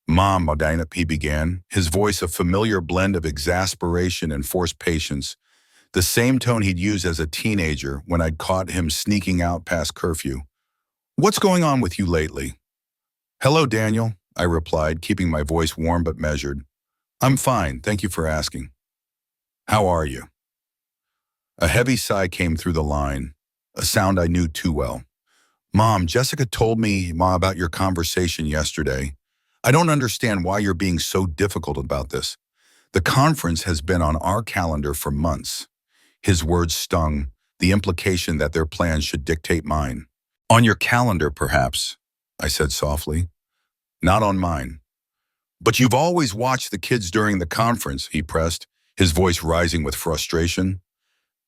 Mom, he began, his voice a familiar blend of exasperation and forced patience, the same tone he'd used as a teenager when I'd caught him sneaking out past curfew. What's going on with you lately? Hello, Daniel, I replied, keeping my voice warm but measured. I'm fine, thank you for asking. How are you? A heavy sigh came through the line, a sound I knew too well. Mom, Jessica told me about your conversation yesterday. I don't understand why you're being so difficult about this. The conference has been on our calendar for months. His words stung, the implication that their plans should dictate mine. On your calendar, perhaps, I said softly. Not on mine. But you've always watched the kids during the conference, he pressed, his voice rising with frustration.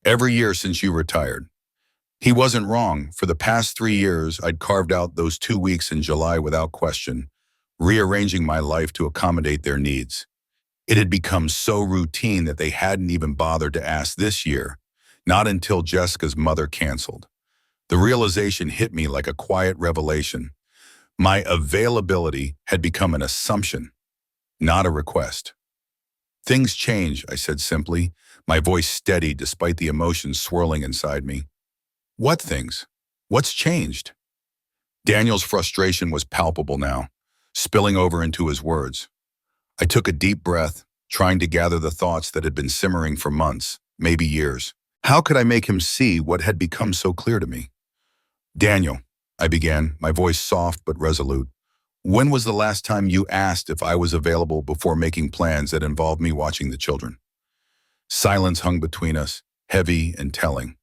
Every year since you retired. He wasn't wrong. For the past 3 years, I'd carved out those 2 weeks in July without question, rearranging my life to accommodate their needs. It had become so routine that they hadn't even bothered to ask this year, not until Jessica's mother canceled. The realization hit me like a quiet revelation. My availability had become an assumption, not a request. Things change, I said simply, my voice steady despite the emotions swirling inside me. What things? What's changed? Daniel's frustration was palpable now, spilling over into his words. I took a deep breath, trying to gather the thoughts that had been simmering for months, maybe years. How could I make him see what had become so clear to me? Daniel, I began, my voice soft but resolute. When was the last time you asked if I was available before making plans that involved me watching the children? Silence hung between us, heavy and telling.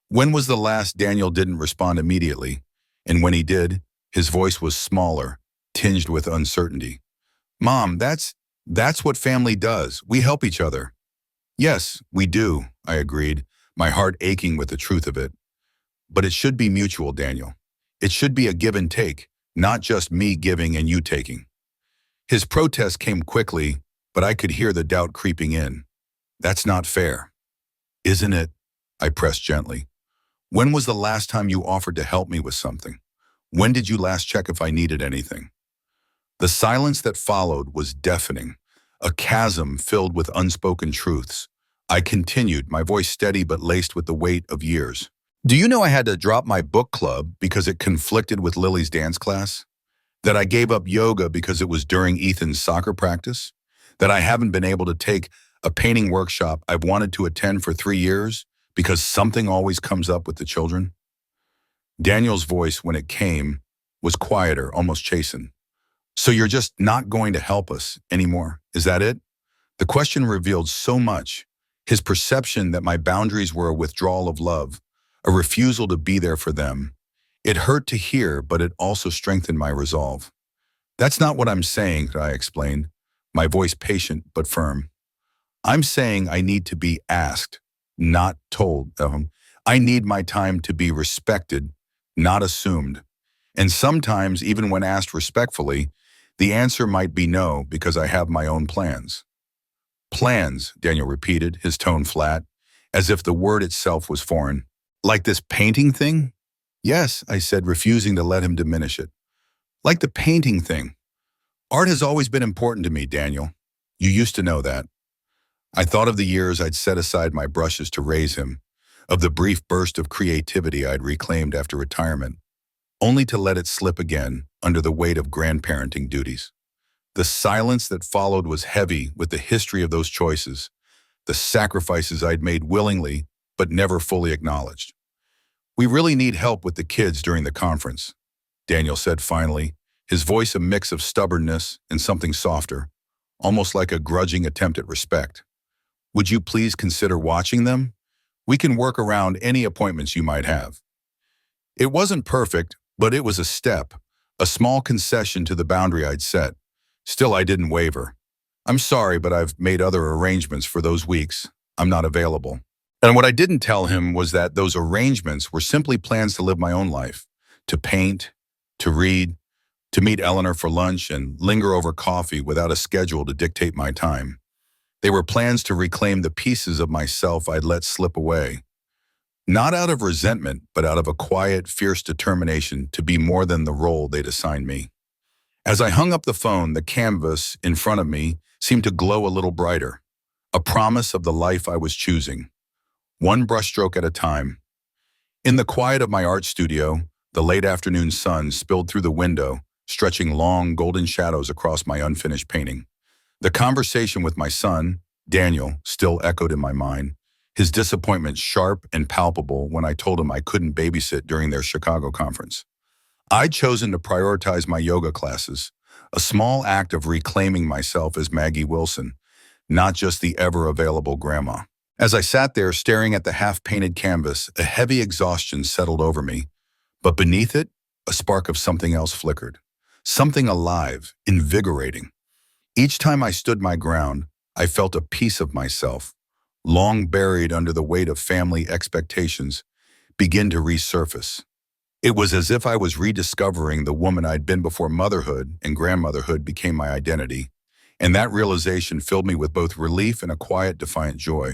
When was the last Daniel didn't respond immediately, and when he did, his voice was smaller, tinged with uncertainty. Mom, that's That's what family does. We help each other. Yes, we do, I agreed, my heart aching with the truth of it. But it should be mutual, Daniel. It should be a give and take, not just me giving and you taking. His protest came quickly, but I could hear the doubt creeping in. That's not fair. Isn't it? I pressed gently. When was the last time you offered to help me with something? When did you last check if I needed anything? The silence that followed was deafening, a chasm filled with unspoken truths. I continued, my voice steady but laced with the weight of years. Do you know I had to drop my book club because it conflicted with Lily's dance class? That I gave up yoga because it was during Ethan's soccer practice? That I haven't been able to take a painting workshop I've wanted to attend for 3 years because something always comes up with the children? Daniel's voice, when it came, was quieter, almost chastened. So you're just not going to help us anymore, is that it? The question revealed so much. His perception that my boundaries were a withdrawal of love, a refusal to be there for them. It hurt to hear, but it also strengthened my resolve. That's not what I'm saying, I explained, my voice patient but firm. I'm saying I need to be asked, not told. I need my time to be respected, not assumed. And sometimes, even when asked respectfully, the answer might be no because I have my own plans. Plans, Daniel repeated, his tone flat, as if the word itself was foreign. Like this painting thing? Yes, I said, refusing to let him diminish it. Like the painting thing. Art has always been important to me, Daniel. You used to know that. I thought of the years I'd set aside my brushes to raise him, of the brief burst of creativity I'd reclaimed after retirement, only to let it slip again under the weight of grandparenting duties. The silence that followed was heavy with the history of those choices, the sacrifices I'd made willingly but never fully acknowledged. We really need help with the kids during the conference, Daniel said finally, his voice a mix of stubbornness and something softer, almost like a grudging attempt at respect. Would you please consider watching them? We can work around any appointments you might have. It wasn't perfect, but it was a step, a small concession to the boundary I'd set. Still, I didn't waver. I'm sorry, but I've made other arrangements for those weeks. I'm not available. And what I didn't tell him was that those arrangements were simply plans to live my own life, to paint, to read, to meet Eleanor for lunch and linger over coffee without a schedule to dictate my time. They were plans to reclaim the pieces of myself I'd let slip away. Not out of resentment, but out of a quiet, fierce determination to be more than the role they'd assigned me. As I hung up the phone, the canvas in front of me seemed to glow a little brighter, a promise of the life I was choosing, one brushstroke at a time. In the quiet of my art studio, the late afternoon sun spilled through the window, stretching long, golden shadows across my unfinished painting. The conversation with my son, Daniel, still echoed in my mind, his disappointment sharp and palpable when I told him I couldn't babysit during their Chicago conference. I'd chosen to prioritize my yoga classes, a small act of reclaiming myself as Maggie Wilson, not just the ever-available grandma. As I sat there staring at the half-painted canvas, a heavy exhaustion settled over me, but beneath it, a spark of something else flickered, something alive, invigorating. Each time I stood my ground, I felt a piece of myself, long buried under the weight of family expectations, begin to resurface. It was as if I was rediscovering the woman I'd been before motherhood and grandmotherhood became my identity, and that realization filled me with both relief and a quiet, defiant joy.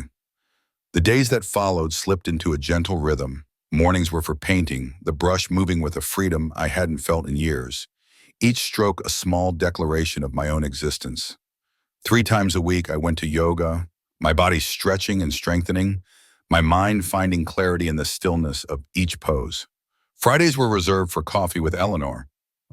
The days that followed slipped into a gentle rhythm. Mornings were for painting, the brush moving with a freedom I hadn't felt in years, each stroke a small declaration of my own existence. 3 times a week I went to yoga, my body stretching and strengthening, my mind finding clarity in the stillness of each pose. Fridays were reserved for coffee with Eleanor,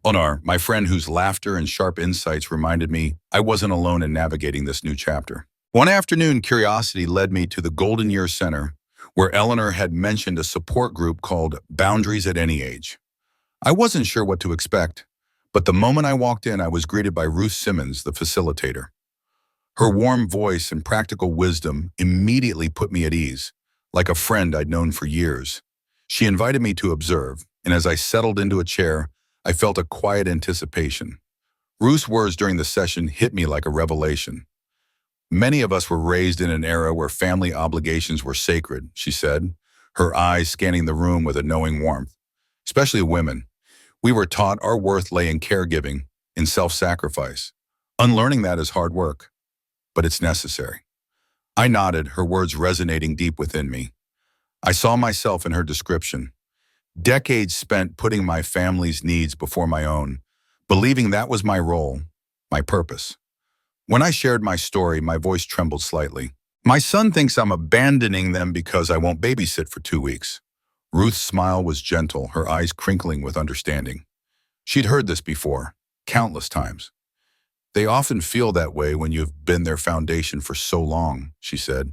my friend whose laughter and sharp insights reminded me I wasn't alone in navigating this new chapter. One afternoon, curiosity led me to the Golden Year Center, where Eleanor had mentioned a support group called Boundaries at Any Age. I wasn't sure what to expect, but the moment I walked in, I was greeted by Ruth Simmons, the facilitator. Her warm voice and practical wisdom immediately put me at ease, like a friend I'd known for years. She invited me to observe, and as I settled into a chair, I felt a quiet anticipation. Ruth's words during the session hit me like a revelation. Many of us were raised in an era where family obligations were sacred, she said, her eyes scanning the room with a knowing warmth. Especially women. We were taught our worth lay in caregiving, in self-sacrifice. Unlearning that is hard work, but it's necessary. I nodded, her words resonating deep within me. I saw myself in her description. Decades spent putting my family's needs before my own, believing that was my role, my purpose. When I shared my story, my voice trembled slightly. My son thinks I'm abandoning them because I won't babysit for 2 weeks. Ruth's smile was gentle, her eyes crinkling with understanding. She'd heard this before, countless times. They often feel that way when you've been their foundation for so long, she said.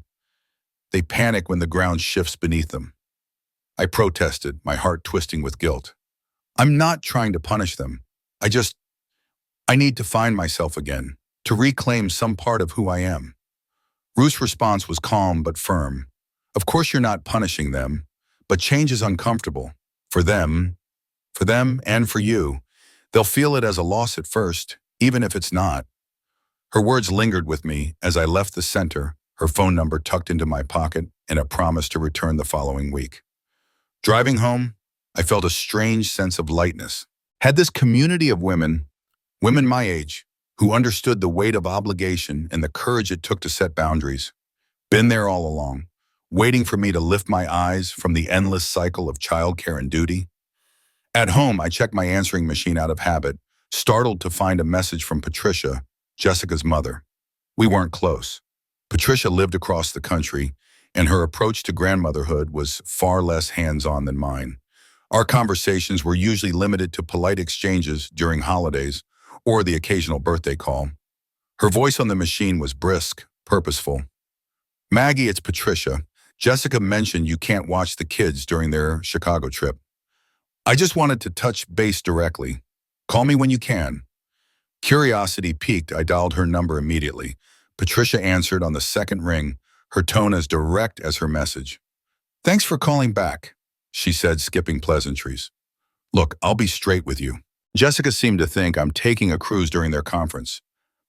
They panic when the ground shifts beneath them. I protested, my heart twisting with guilt. I'm not trying to punish them. I need to find myself again, to reclaim some part of who I am. Ruth's response was calm but firm. Of course you're not punishing them, but change is uncomfortable. For them, and for you. They'll feel it as a loss at first, even if it's not. Her words lingered with me as I left the center, her phone number tucked into my pocket and a promise to return the following week. Driving home, I felt a strange sense of lightness. Had this community of women my age, who understood the weight of obligation and the courage it took to set boundaries, been there all along, waiting for me to lift my eyes from the endless cycle of childcare and duty? At home, I checked my answering machine out of habit, startled to find a message from Patricia, Jessica's mother. We weren't close. Patricia lived across the country, and her approach to grandmotherhood was far less hands-on than mine. Our conversations were usually limited to polite exchanges during holidays or the occasional birthday call. Her voice on the machine was brisk, purposeful. Maggie, it's Patricia. Jessica mentioned you can't watch the kids during their Chicago trip. I just wanted to touch base directly. Call me when you can. Curiosity piqued, I dialed her number immediately. Patricia answered on the second ring, her tone as direct as her message. Thanks for calling back, she said, skipping pleasantries. Look, I'll be straight with you. Jessica seemed to think I'm taking a cruise during their conference.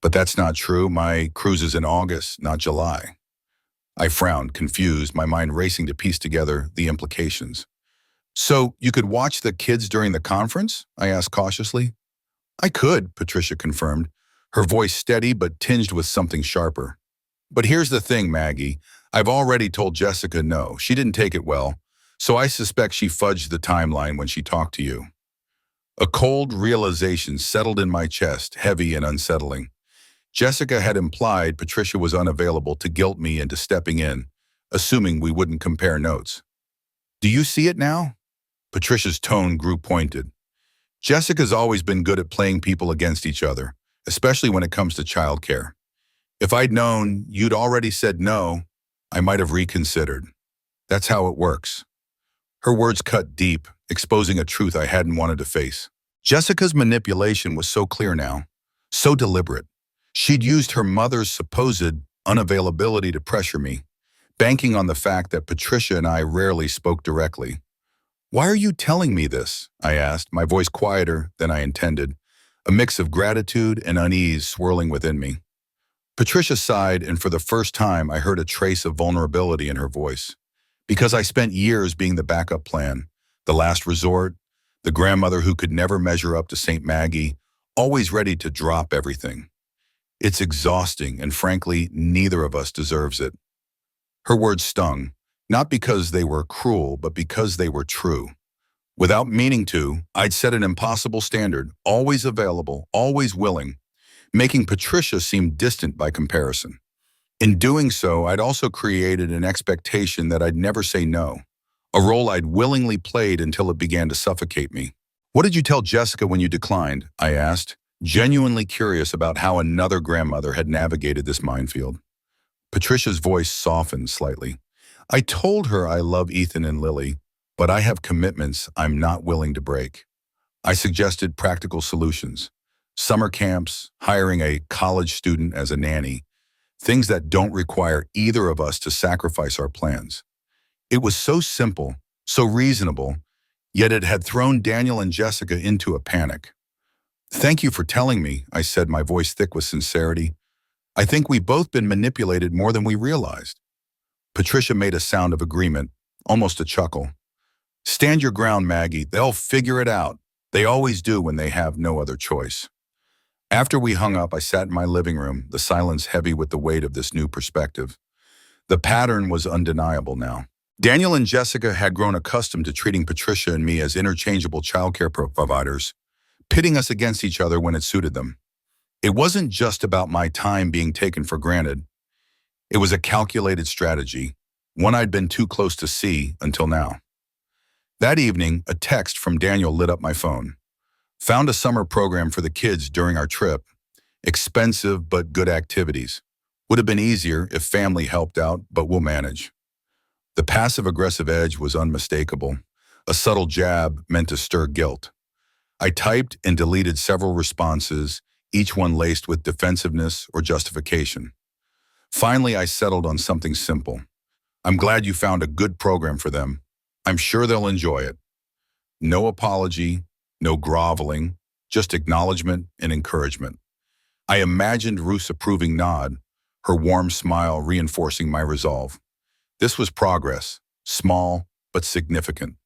But that's not true. My cruise is in August, not July. I frowned, confused, my mind racing to piece together the implications. So you could watch the kids during the conference? I asked cautiously. I could, Patricia confirmed, her voice steady but tinged with something sharper. But here's the thing, Maggie. I've already told Jessica no. She didn't take it well, so I suspect she fudged the timeline when she talked to you. A cold realization settled in my chest, heavy and unsettling. Jessica had implied Patricia was unavailable to guilt me into stepping in, assuming we wouldn't compare notes. Do you see it now? Patricia's tone grew pointed. Jessica's always been good at playing people against each other, especially when it comes to childcare. If I'd known you'd already said no, I might have reconsidered. That's how it works. Her words cut deep, exposing a truth I hadn't wanted to face. Jessica's manipulation was so clear now, so deliberate. She'd used her mother's supposed unavailability to pressure me, banking on the fact that Patricia and I rarely spoke directly. Why are you telling me this? I asked, my voice quieter than I intended, a mix of gratitude and unease swirling within me. Patricia sighed, and for the first time I heard a trace of vulnerability in her voice. Because I spent years being the backup plan, the last resort, the grandmother who could never measure up to St. Maggie, always ready to drop everything. It's exhausting, and frankly, neither of us deserves it. Her words stung, not because they were cruel, but because they were true. Without meaning to, I'd set an impossible standard, always available, always willing, making Patricia seem distant by comparison. In doing so, I'd also created an expectation that I'd never say no, a role I'd willingly played until it began to suffocate me. What did you tell Jessica when you declined? I asked, genuinely curious about how another grandmother had navigated this minefield. Patricia's voice softened slightly. I told her I love Ethan and Lily, but I have commitments I'm not willing to break. I suggested practical solutions. Summer camps, hiring a college student as a nanny, things that don't require either of us to sacrifice our plans. It was so simple, so reasonable, yet it had thrown Daniel and Jessica into a panic. Thank you for telling me, I said, my voice thick with sincerity. I think we've both been manipulated more than we realized. Patricia made a sound of agreement, almost a chuckle. Stand your ground, Maggie. They'll figure it out. They always do when they have no other choice. After we hung up, I sat in my living room, the silence heavy with the weight of this new perspective. The pattern was undeniable now. Daniel and Jessica had grown accustomed to treating Patricia and me as interchangeable childcare providers, pitting us against each other when it suited them. It wasn't just about my time being taken for granted. It was a calculated strategy, one I'd been too close to see until now. That evening, a text from Daniel lit up my phone. Found a summer program for the kids during our trip. Expensive but good activities. Would have been easier if family helped out, but we'll manage. The passive-aggressive edge was unmistakable. A subtle jab meant to stir guilt. I typed and deleted several responses, each one laced with defensiveness or justification. Finally, I settled on something simple. I'm glad you found a good program for them. I'm sure they'll enjoy it. No apology, no groveling, just acknowledgement and encouragement. I imagined Ruth's approving nod, her warm smile reinforcing my resolve. This was progress, small but significant.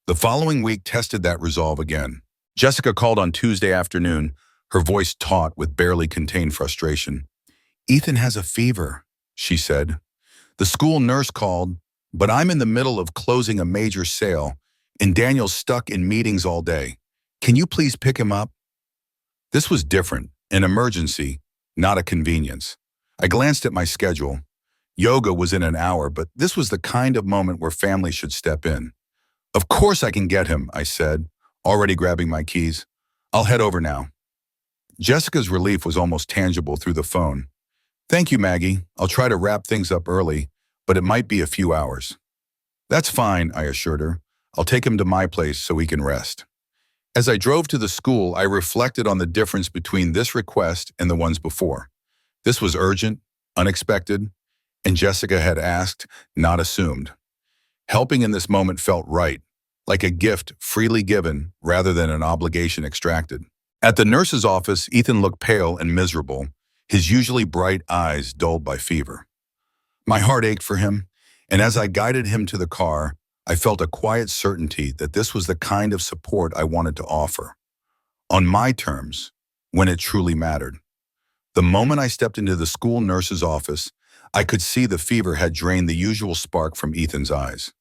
The following week tested that resolve again. Jessica called on Tuesday afternoon, her voice taut with barely contained frustration. Ethan has a fever, she said. The school nurse called, but I'm in the middle of closing a major sale, and Daniel's stuck in meetings all day. Can you please pick him up? This was different, an emergency, not a convenience. I glanced at my schedule. Yoga was in an hour, but this was the kind of moment where family should step in. Of course I can get him, I said, already grabbing my keys. I'll head over now. Jessica's relief was almost tangible through the phone. Thank you, Maggie. I'll try to wrap things up early, but it might be a few hours. That's fine, I assured her. I'll take him to my place so he can rest. As I drove to the school, I reflected on the difference between this request and the ones before. This was urgent, unexpected, and Jessica had asked, not assumed. Helping in this moment felt right, like a gift freely given rather than an obligation extracted. At the nurse's office, Ethan looked pale and miserable, his usually bright eyes dulled by fever. My heart ached for him, and as I guided him to the car, I felt a quiet certainty that this was the kind of support I wanted to offer. On my terms, when it truly mattered. The moment I stepped into the school nurse's office, I could see the fever had drained the usual spark from Ethan's eyes.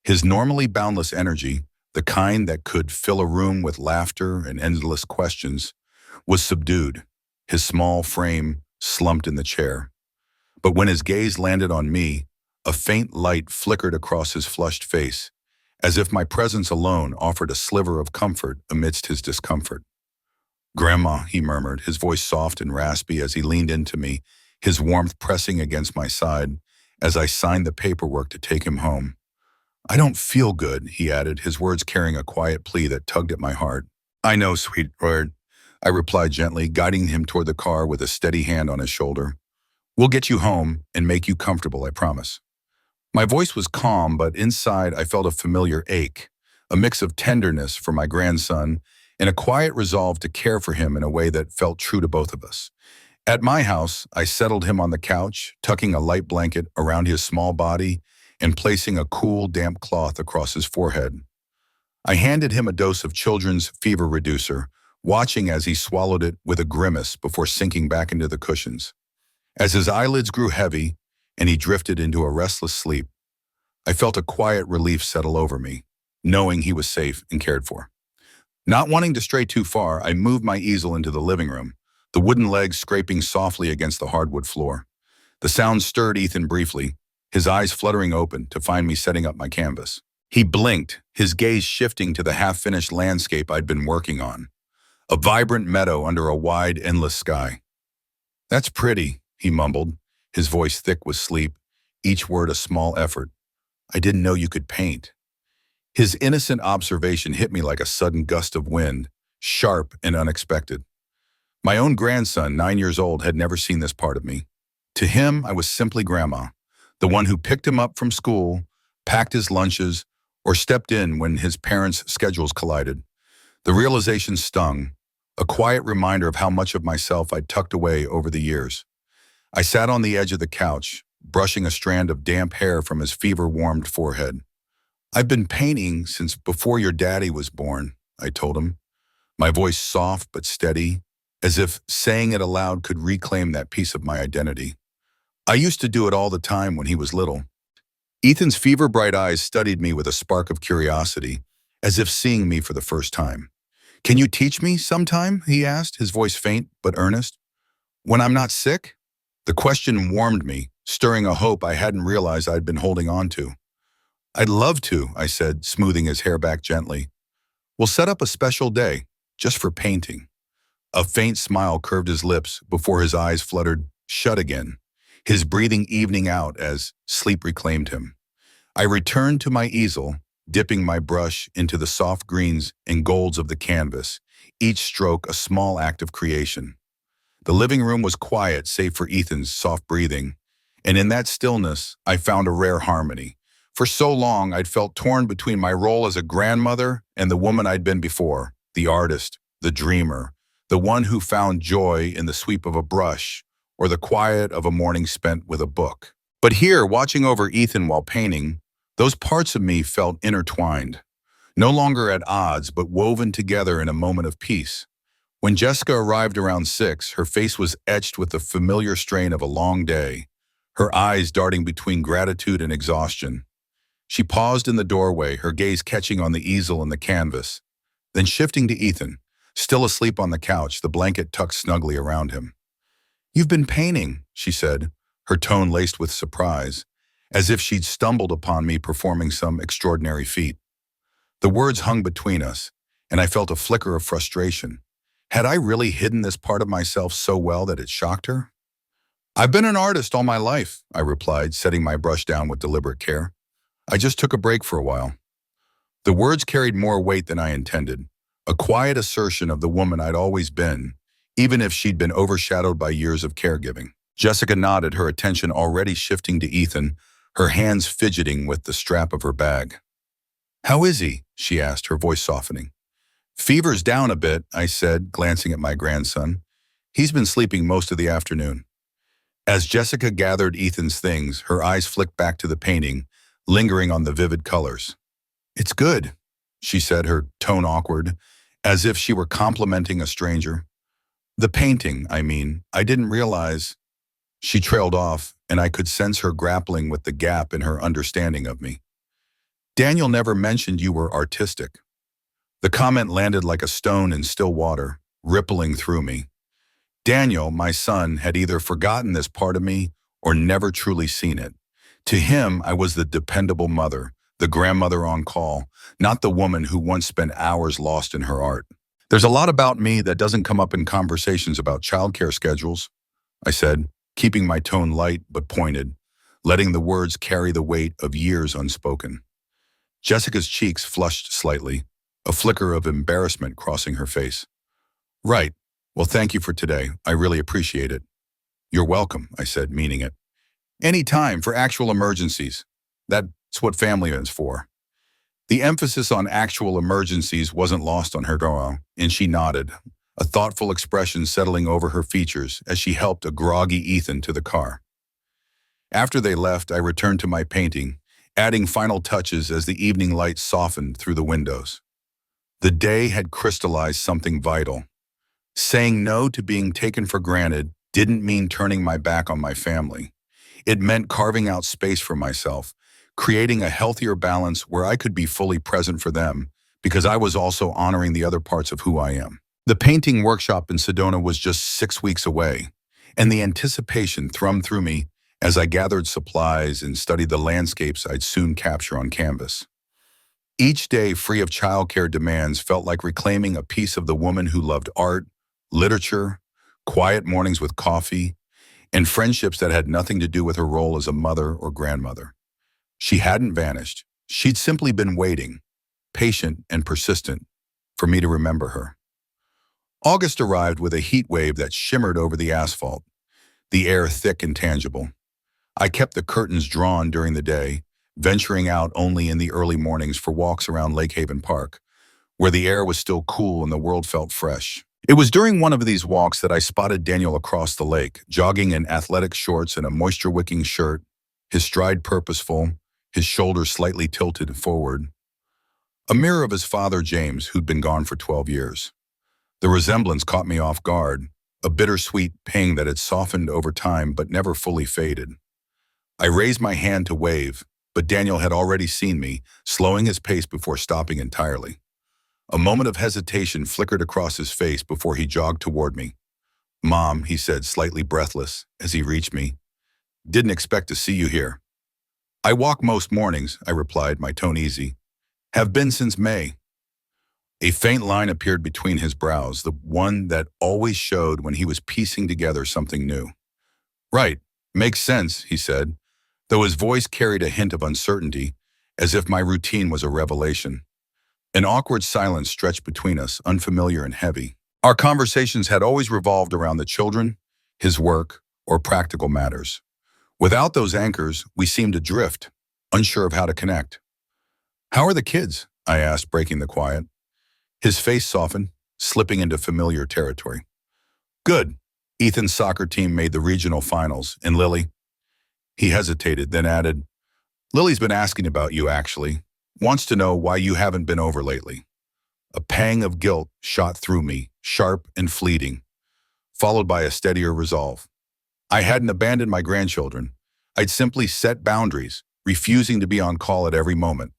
His normally boundless energy, the kind that could fill a room with laughter and endless questions, was subdued, his small frame slumped in the chair. But when his gaze landed on me, a faint light flickered across his flushed face, as if my presence alone offered a sliver of comfort amidst his discomfort. Grandma, he murmured, his voice soft and raspy as he leaned into me, his warmth pressing against my side as I signed the paperwork to take him home. I don't feel good, he added, his words carrying a quiet plea that tugged at my heart. I know, sweetheart, I replied gently, guiding him toward the car with a steady hand on his shoulder. We'll get you home and make you comfortable, I promise. My voice was calm, but inside I felt a familiar ache, a mix of tenderness for my grandson and a quiet resolve to care for him in a way that felt true to both of us. At my house, I settled him on the couch, tucking a light blanket around his small body and placing a cool, damp cloth across his forehead. I handed him a dose of children's fever reducer, watching as he swallowed it with a grimace before sinking back into the cushions. As his eyelids grew heavy and he drifted into a restless sleep, I felt a quiet relief settle over me, knowing he was safe and cared for. Not wanting to stray too far, I moved my easel into the living room, the wooden legs scraping softly against the hardwood floor. The sound stirred Ethan briefly, his eyes fluttering open to find me setting up my canvas. He blinked, his gaze shifting to the half-finished landscape I'd been working on, a vibrant meadow under a wide, endless sky. That's pretty, he mumbled, his voice thick with sleep, each word a small effort. I didn't know you could paint. His innocent observation hit me like a sudden gust of wind, sharp and unexpected. My own grandson, 9 years old, had never seen this part of me. To him, I was simply Grandma, the one who picked him up from school, packed his lunches, or stepped in when his parents' schedules collided. The realization stung, a quiet reminder of how much of myself I'd tucked away over the years. I sat on the edge of the couch, brushing a strand of damp hair from his fever-warmed forehead. "I've been painting since before your daddy was born," I told him, my voice soft but steady, as if saying it aloud could reclaim that piece of my identity. "I used to do it all the time when he was little." Ethan's fever-bright eyes studied me with a spark of curiosity, as if seeing me for the first time. "Can you teach me sometime?" he asked, his voice faint but earnest. "When I'm not sick?" The question warmed me, stirring a hope I hadn't realized I'd been holding on to. "I'd love to," I said, smoothing his hair back gently. "We'll set up a special day, just for painting." A faint smile curved his lips before his eyes fluttered shut again, his breathing evening out as sleep reclaimed him. I returned to my easel, dipping my brush into the soft greens and golds of the canvas, each stroke a small act of creation. The living room was quiet save for Ethan's soft breathing, and in that stillness I found a rare harmony. For so long I'd felt torn between my role as a grandmother and the woman I'd been before, the artist, the dreamer, the one who found joy in the sweep of a brush or the quiet of a morning spent with a book. But here, watching over Ethan while painting, those parts of me felt intertwined, no longer at odds but woven together in a moment of peace. When Jessica arrived around 6, her face was etched with the familiar strain of a long day, her eyes darting between gratitude and exhaustion. She paused in the doorway, her gaze catching on the easel and the canvas, then shifting to Ethan, still asleep on the couch, the blanket tucked snugly around him. "You've been painting," she said, her tone laced with surprise, as if she'd stumbled upon me performing some extraordinary feat. The words hung between us, and I felt a flicker of frustration. Had I really hidden this part of myself so well that it shocked her? "I've been an artist all my life," I replied, setting my brush down with deliberate care. "I just took a break for a while." The words carried more weight than I intended, a quiet assertion of the woman I'd always been, even if she'd been overshadowed by years of caregiving. Jessica nodded, her attention already shifting to Ethan, her hands fidgeting with the strap of her bag. "How is he?" she asked, her voice softening. "Fever's down a bit," I said, glancing at my grandson. "He's been sleeping most of the afternoon." As Jessica gathered Ethan's things, her eyes flicked back to the painting, lingering on the vivid colors. "It's good," she said, her tone awkward, as if she were complimenting a stranger. "The painting, I mean. I didn't realize—" She trailed off, and I could sense her grappling with the gap in her understanding of me. "Daniel never mentioned you were artistic." The comment landed like a stone in still water, rippling through me. Daniel, my son, had either forgotten this part of me or never truly seen it. To him, I was the dependable mother, the grandmother on call, not the woman who once spent hours lost in her art. "There's a lot about me that doesn't come up in conversations about childcare schedules," I said, keeping my tone light but pointed, letting the words carry the weight of years unspoken. Jessica's cheeks flushed slightly, a flicker of embarrassment crossing her face. "Right. Well, thank you for today. I really appreciate it." "You're welcome," I said, meaning it. "Any time for actual emergencies. That's what family is for." The emphasis on actual emergencies wasn't lost on her, and she nodded, a thoughtful expression settling over her features as she helped a groggy Ethan to the car. After they left, I returned to my painting, adding final touches as the evening light softened through the windows. The day had crystallized something vital. Saying no to being taken for granted didn't mean turning my back on my family. It meant carving out space for myself, creating a healthier balance where I could be fully present for them, because I was also honoring the other parts of who I am. The painting workshop in Sedona was just 6 weeks away, and the anticipation thrummed through me as I gathered supplies and studied the landscapes I'd soon capture on canvas. Each day free of childcare demands felt like reclaiming a piece of the woman who loved art, literature, quiet mornings with coffee, and friendships that had nothing to do with her role as a mother or grandmother. She hadn't vanished. She'd simply been waiting, patient and persistent, for me to remember her. August arrived with a heat wave that shimmered over the asphalt, the air thick and tangible. I kept the curtains drawn during the day, venturing out only in the early mornings for walks around Lake Haven Park, where the air was still cool and the world felt fresh. It was during one of these walks that I spotted Daniel across the lake, jogging in athletic shorts and a moisture-wicking shirt, his stride purposeful, his shoulders slightly tilted forward. A mirror of his father, James, who'd been gone for 12 years. The resemblance caught me off guard, a bittersweet pang that had softened over time but never fully faded. I raised my hand to wave, but Daniel had already seen me, slowing his pace before stopping entirely. A moment of hesitation flickered across his face before he jogged toward me. "Mom," he said, slightly breathless, as he reached me. "Didn't expect to see you here." "I walk most mornings," I replied, my tone easy. "Have been since May." A faint line appeared between his brows, the one that always showed when he was piecing together something new. "Right, makes sense," he said, though his voice carried a hint of uncertainty, as if my routine was a revelation. An awkward silence stretched between us, unfamiliar and heavy. Our conversations had always revolved around the children, his work, or practical matters. Without those anchors, we seemed adrift, unsure of how to connect. "How are the kids?" I asked, breaking the quiet. His face softened, slipping into familiar territory. "Good. Ethan's soccer team made the regional finals, and Lily—" He hesitated, then added, "Lily's been asking about you, actually. Wants to know why you haven't been over lately." A pang of guilt shot through me, sharp and fleeting, followed by a steadier resolve. I hadn't abandoned my grandchildren. I'd simply set boundaries, refusing to be on call at every moment.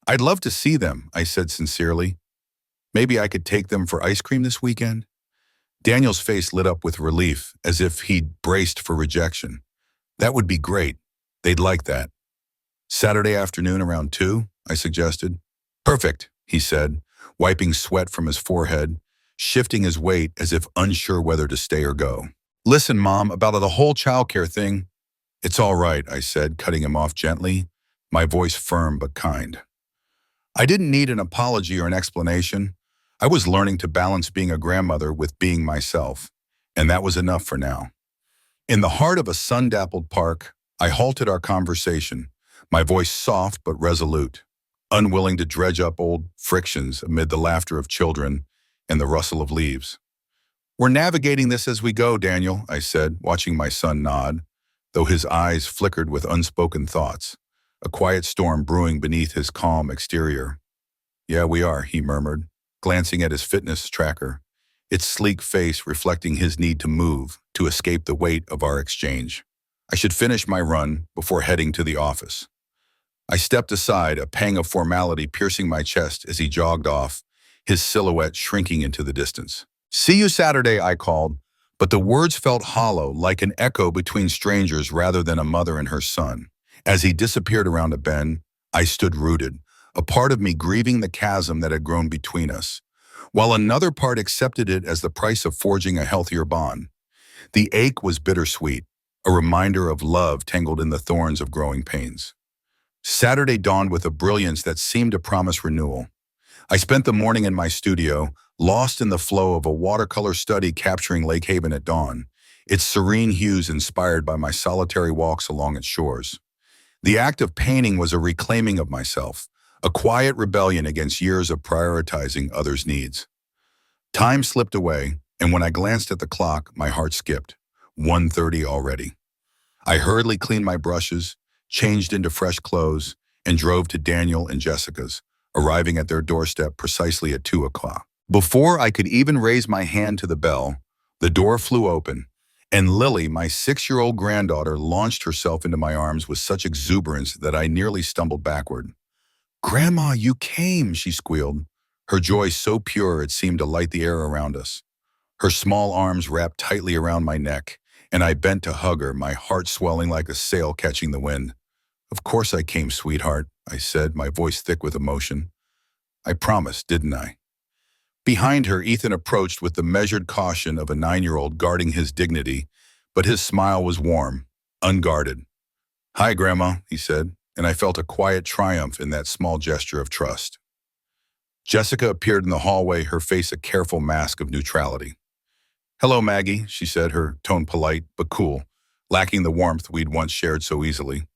"I'd love to see them," I said sincerely. "Maybe I could take them for ice cream this weekend?" Daniel's face lit up with relief, as if he'd braced for rejection. "That would be great. They'd like that." "Saturday afternoon around 2, I suggested. "Perfect," he said, wiping sweat from his forehead, shifting his weight as if unsure whether to stay or go. "Listen, Mom, about the whole childcare thing—" "It's all right," I said, cutting him off gently, my voice firm but kind. I didn't need an apology or an explanation. I was learning to balance being a grandmother with being myself, and that was enough for now. In the heart of a sun-dappled park, I halted our conversation, my voice soft but resolute, unwilling to dredge up old frictions amid the laughter of children and the rustle of leaves. "We're navigating this as we go, Daniel," I said, watching my son nod, though his eyes flickered with unspoken thoughts, a quiet storm brewing beneath his calm exterior. "Yeah, we are," he murmured, glancing at his fitness tracker, its sleek face reflecting his need to move, to escape the weight of our exchange. I should finish my run before heading to the office. I stepped aside, a pang of formality piercing my chest as he jogged off, his silhouette shrinking into the distance. "See you Saturday," I called, but the words felt hollow, like an echo between strangers rather than a mother and her son. As he disappeared around a bend, I stood rooted, a part of me grieving the chasm that had grown between us, while another part accepted it as the price of forging a healthier bond. The ache was bittersweet, a reminder of love tangled in the thorns of growing pains. Saturday dawned with a brilliance that seemed to promise renewal. I spent the morning in my studio, lost in the flow of a watercolor study capturing Lake Haven at dawn, its serene hues inspired by my solitary walks along its shores. The act of painting was a reclaiming of myself, a quiet rebellion against years of prioritizing others' needs. Time slipped away, and when I glanced at the clock, my heart skipped. 1:30 already. I hurriedly cleaned my brushes, changed into fresh clothes, and drove to Daniel and Jessica's, arriving at their doorstep precisely at 2 o'clock. Before I could even raise my hand to the bell, the door flew open, and Lily, my 6-year-old granddaughter, launched herself into my arms with such exuberance that I nearly stumbled backward. "Grandma, you came," she squealed, her joy so pure it seemed to light the air around us. Her small arms wrapped tightly around my neck, and I bent to hug her, my heart swelling like a sail catching the wind. "Of course I came, sweetheart," I said, my voice thick with emotion. "I promised, didn't I?" Behind her, Ethan approached with the measured caution of a 9-year-old guarding his dignity, but his smile was warm, unguarded. "Hi, Grandma," he said, and I felt a quiet triumph in that small gesture of trust. Jessica appeared in the hallway, her face a careful mask of neutrality. "Hello, Maggie," she said, her tone polite but cool, lacking the warmth we'd once shared so easily.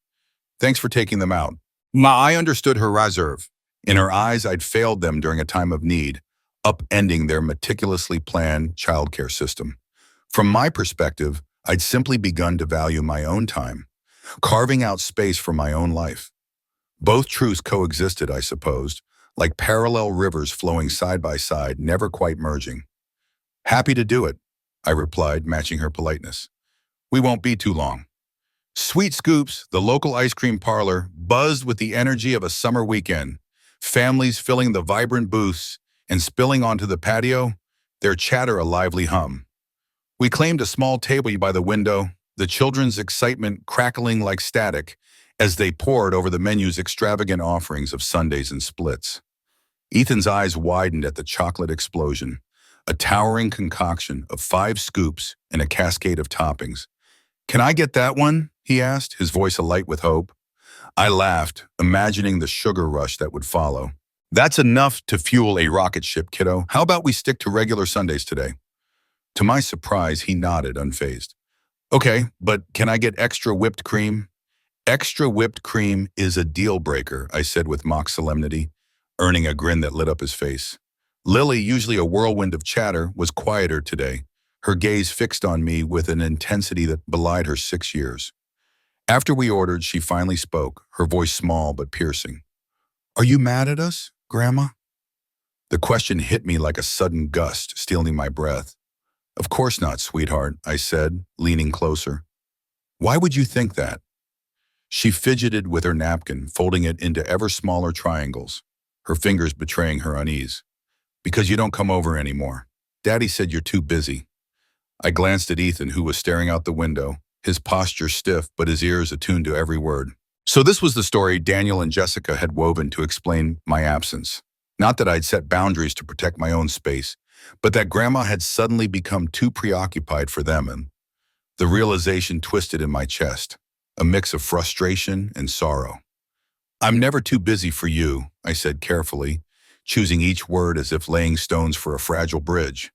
"Thanks for taking them out." I understood her reserve. In her eyes, I'd failed them during a time of need, upending their meticulously planned childcare system. From my perspective, I'd simply begun to value my own time, carving out space for my own life. Both truths coexisted, I supposed, like parallel rivers flowing side by side, never quite merging. Happy to do it, I replied, matching her politeness. We won't be too long. Sweet Scoops, the local ice cream parlor, buzzed with the energy of a summer weekend. Families filling the vibrant booths and spilling onto the patio, their chatter a lively hum. We claimed a small table by the window, the children's excitement crackling like static as they pored over the menu's extravagant offerings of sundaes and splits. Ethan's eyes widened at the chocolate explosion, a towering concoction of 5 scoops and a cascade of toppings. Can I get that one? He asked, his voice alight with hope. I laughed, imagining the sugar rush that would follow. That's enough to fuel a rocket ship, kiddo. How about we stick to regular Sundays today? To my surprise, he nodded, unfazed. Okay, but can I get extra whipped cream? Extra whipped cream is a deal breaker, I said with mock solemnity, earning a grin that lit up his face. Lily, usually a whirlwind of chatter, was quieter today, her gaze fixed on me with an intensity that belied her 6 years. After we ordered, she finally spoke, her voice small but piercing. Are you mad at us, Grandma? The question hit me like a sudden gust, stealing my breath. Of course not, sweetheart, I said, leaning closer. Why would you think that? She fidgeted with her napkin, folding it into ever smaller triangles, her fingers betraying her unease. Because you don't come over anymore. Daddy said you're too busy. I glanced at Ethan, who was staring out the window, his posture stiff but his ears attuned to every word. So this was the story Daniel and Jessica had woven to explain my absence. Not that I'd set boundaries to protect my own space, but that Grandma had suddenly become too preoccupied for them, and the realization twisted in my chest, a mix of frustration and sorrow. I'm never too busy for you, I said carefully, choosing each word as if laying stones for a fragile bridge.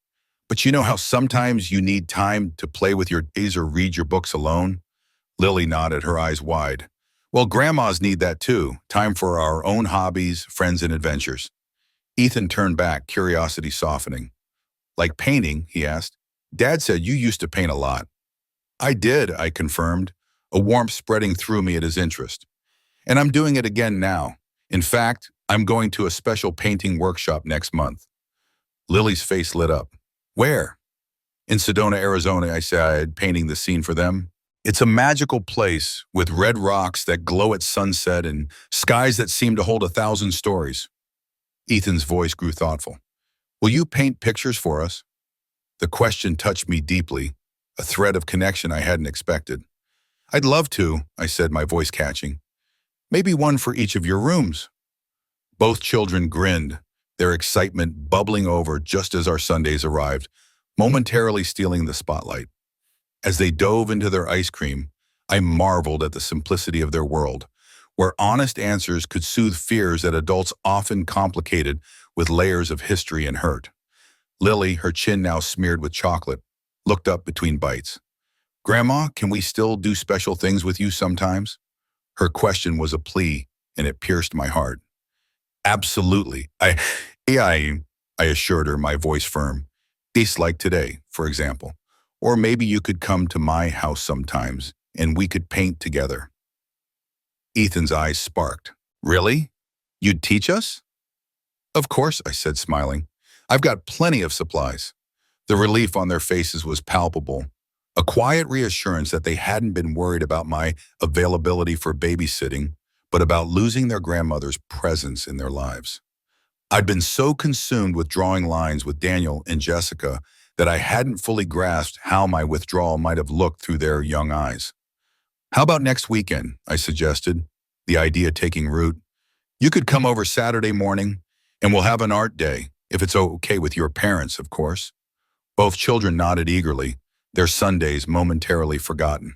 But you know how sometimes you need time to play with your days or read your books alone? Lily nodded, her eyes wide. Well, grandmas need that too, time for our own hobbies, friends, and adventures. Ethan turned back, curiosity softening. Like painting, he asked. Dad said you used to paint a lot. I did, I confirmed, a warmth spreading through me at his interest. And I'm doing it again now. In fact, I'm going to a special painting workshop next month. Lily's face lit up. Where? In Sedona, Arizona, I said, painting the scene for them. It's a magical place with red rocks that glow at sunset and skies that seem to hold 1,000 stories. Ethan's voice grew thoughtful. Will you paint pictures for us? The question touched me deeply, a thread of connection I hadn't expected. I'd love to, I said, my voice catching. Maybe one for each of your rooms. Both children grinned, their excitement bubbling over just as our Sundays arrived, momentarily stealing the spotlight. As they dove into their ice cream, I marveled at the simplicity of their world, where honest answers could soothe fears that adults often complicated with layers of history and hurt. Lily, her chin now smeared with chocolate, looked up between bites. Grandma, can we still do special things with you sometimes? Her question was a plea, and it pierced my heart. Absolutely. I assured her, my voice firm. Days like today, for example. Or maybe you could come to my house sometimes, and we could paint together. Ethan's eyes sparked. Really? You'd teach us? Of course, I said, smiling. I've got plenty of supplies. The relief on their faces was palpable, a quiet reassurance that they hadn't been worried about my availability for babysitting, but about losing their grandmother's presence in their lives. I'd been so consumed with drawing lines with Daniel and Jessica that I hadn't fully grasped how my withdrawal might have looked through their young eyes. How about next weekend, I suggested, the idea taking root. You could come over Saturday morning, and we'll have an art day, if it's okay with your parents, of course. Both children nodded eagerly, their Sundays momentarily forgotten.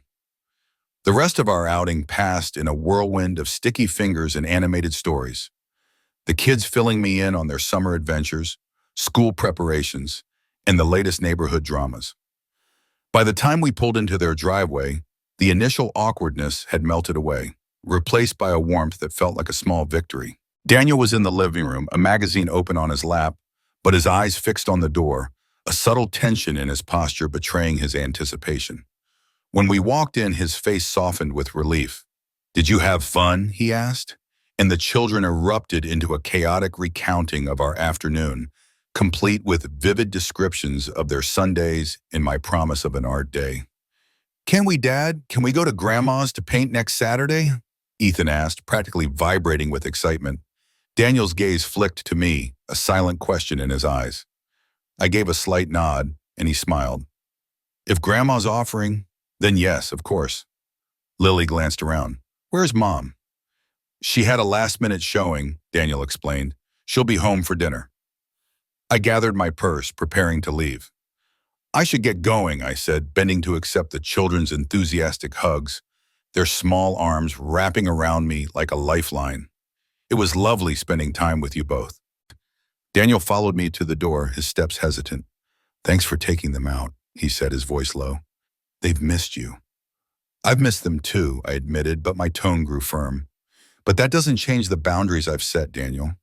The rest of our outing passed in a whirlwind of sticky fingers and animated stories. The kids filling me in on their summer adventures, school preparations, and the latest neighborhood dramas. By the time we pulled into their driveway, the initial awkwardness had melted away, replaced by a warmth that felt like a small victory. Daniel was in the living room, a magazine open on his lap, but his eyes fixed on the door, a subtle tension in his posture betraying his anticipation. When we walked in, his face softened with relief. "Did you have fun?" he asked, and the children erupted into a chaotic recounting of our afternoon, complete with vivid descriptions of their Sundays and my promise of an art day. "Can we, Dad? Can we go to Grandma's to paint next Saturday?" Ethan asked, practically vibrating with excitement. Daniel's gaze flicked to me, a silent question in his eyes. I gave a slight nod, and he smiled. "If Grandma's offering, then yes, of course." Lily glanced around. "Where's Mom?" "She had a last-minute showing," Daniel explained. "She'll be home for dinner." I gathered my purse, preparing to leave. "I should get going," I said, bending to accept the children's enthusiastic hugs, their small arms wrapping around me like a lifeline. It was lovely spending time with you both. Daniel followed me to the door, his steps hesitant. "Thanks for taking them out," he said, his voice low. "They've missed you." "I've missed them too," I admitted, but my tone grew firm. "But that doesn't change the boundaries I've set, Daniel."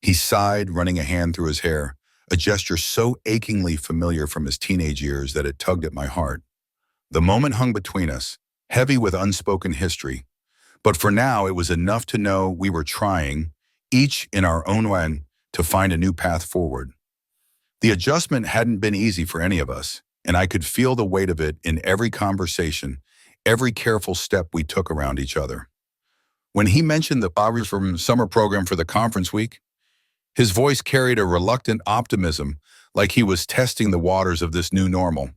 He sighed, running a hand through his hair, a gesture so achingly familiar from his teenage years that it tugged at my heart. The moment hung between us, heavy with unspoken history. But for now, it was enough to know we were trying, each in our own way, to find a new path forward. The adjustment hadn't been easy for any of us, and I could feel the weight of it in every conversation, every careful step we took around each other. When he mentioned the hours from summer program for the conference week, his voice carried a reluctant optimism, like he was testing the waters of this new normal.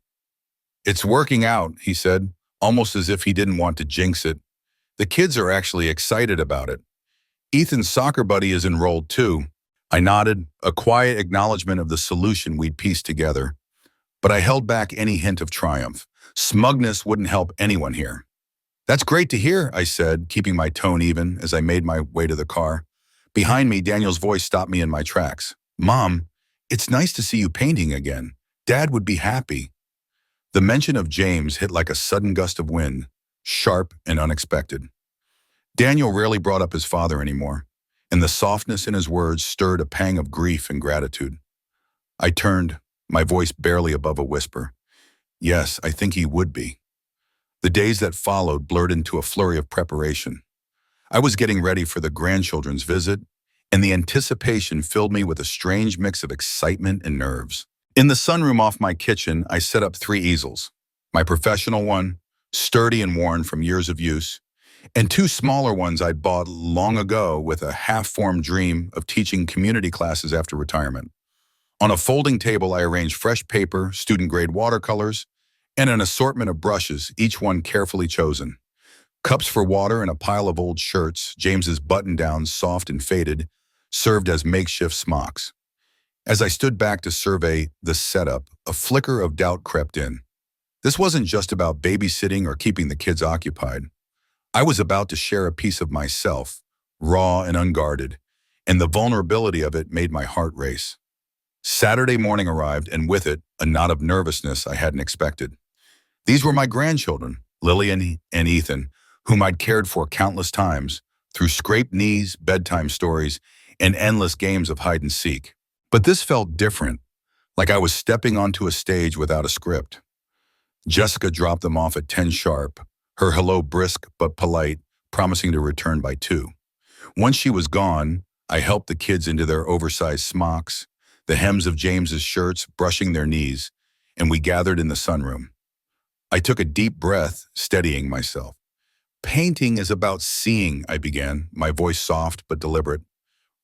"It's working out," he said, almost as if he didn't want to jinx it. "The kids are actually excited about it. Ethan's soccer buddy is enrolled too." I nodded, a quiet acknowledgement of the solution we'd pieced together. But I held back any hint of triumph. Smugness wouldn't help anyone here. "That's great to hear," I said, keeping my tone even as I made my way to the car. Behind me, Daniel's voice stopped me in my tracks. "Mom, it's nice to see you painting again. Dad would be happy." The mention of James hit like a sudden gust of wind, sharp and unexpected. Daniel rarely brought up his father anymore, and the softness in his words stirred a pang of grief and gratitude. I turned, my voice barely above a whisper. "Yes, I think he would be." The days that followed blurred into a flurry of preparation. I was getting ready for the grandchildren's visit, and the anticipation filled me with a strange mix of excitement and nerves. In the sunroom off my kitchen, I set up 3 easels. My professional one, sturdy and worn from years of use, and 2 smaller ones I'd bought long ago with a half-formed dream of teaching community classes after retirement. On a folding table, I arranged fresh paper, student-grade watercolors, and an assortment of brushes, each one carefully chosen. Cups for water and a pile of old shirts, James's button-downs, soft and faded, served as makeshift smocks. As I stood back to survey the setup, a flicker of doubt crept in. This wasn't just about babysitting or keeping the kids occupied. I was about to share a piece of myself, raw and unguarded, and the vulnerability of it made my heart race. Saturday morning arrived, and with it, a knot of nervousness I hadn't expected. These were my grandchildren, Lily and Ethan, whom I'd cared for countless times, through scraped knees, bedtime stories, and endless games of hide and seek. But this felt different, like I was stepping onto a stage without a script. Jessica dropped them off at 10 sharp, her hello brisk but polite, promising to return by 2. Once she was gone, I helped the kids into their oversized smocks, the hems of James's shirts brushing their knees, and we gathered in the sunroom. I took a deep breath, steadying myself. "Painting is about seeing," I began, my voice soft but deliberate.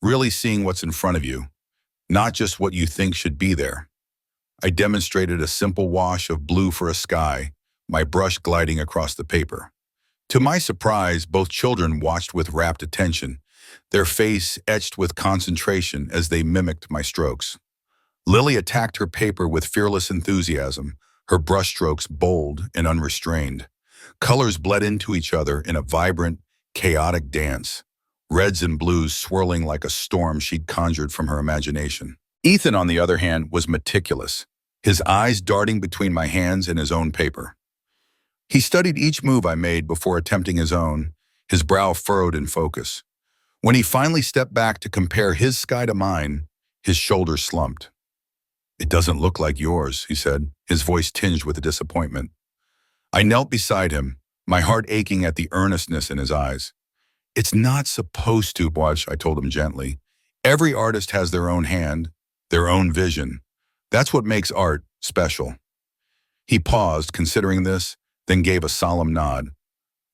"Really seeing what's in front of you, not just what you think should be there." I demonstrated a simple wash of blue for a sky, my brush gliding across the paper. To my surprise, both children watched with rapt attention, their face etched with concentration as they mimicked my strokes. Lily attacked her paper with fearless enthusiasm, her brushstrokes bold and unrestrained. Colors bled into each other in a vibrant, chaotic dance, reds and blues swirling like a storm she'd conjured from her imagination. Ethan, on the other hand, was meticulous, his eyes darting between my hands and his own paper. He studied each move I made before attempting his own, his brow furrowed in focus. When he finally stepped back to compare his sky to mine, His shoulders slumped. "It doesn't look like yours," he said, his voice tinged with disappointment. I knelt beside him, my heart aching at the earnestness in his eyes. "It's not supposed to, Watch," I told him gently. "Every artist has their own hand, their own vision. That's what makes art special." He paused, considering this, then gave a solemn nod.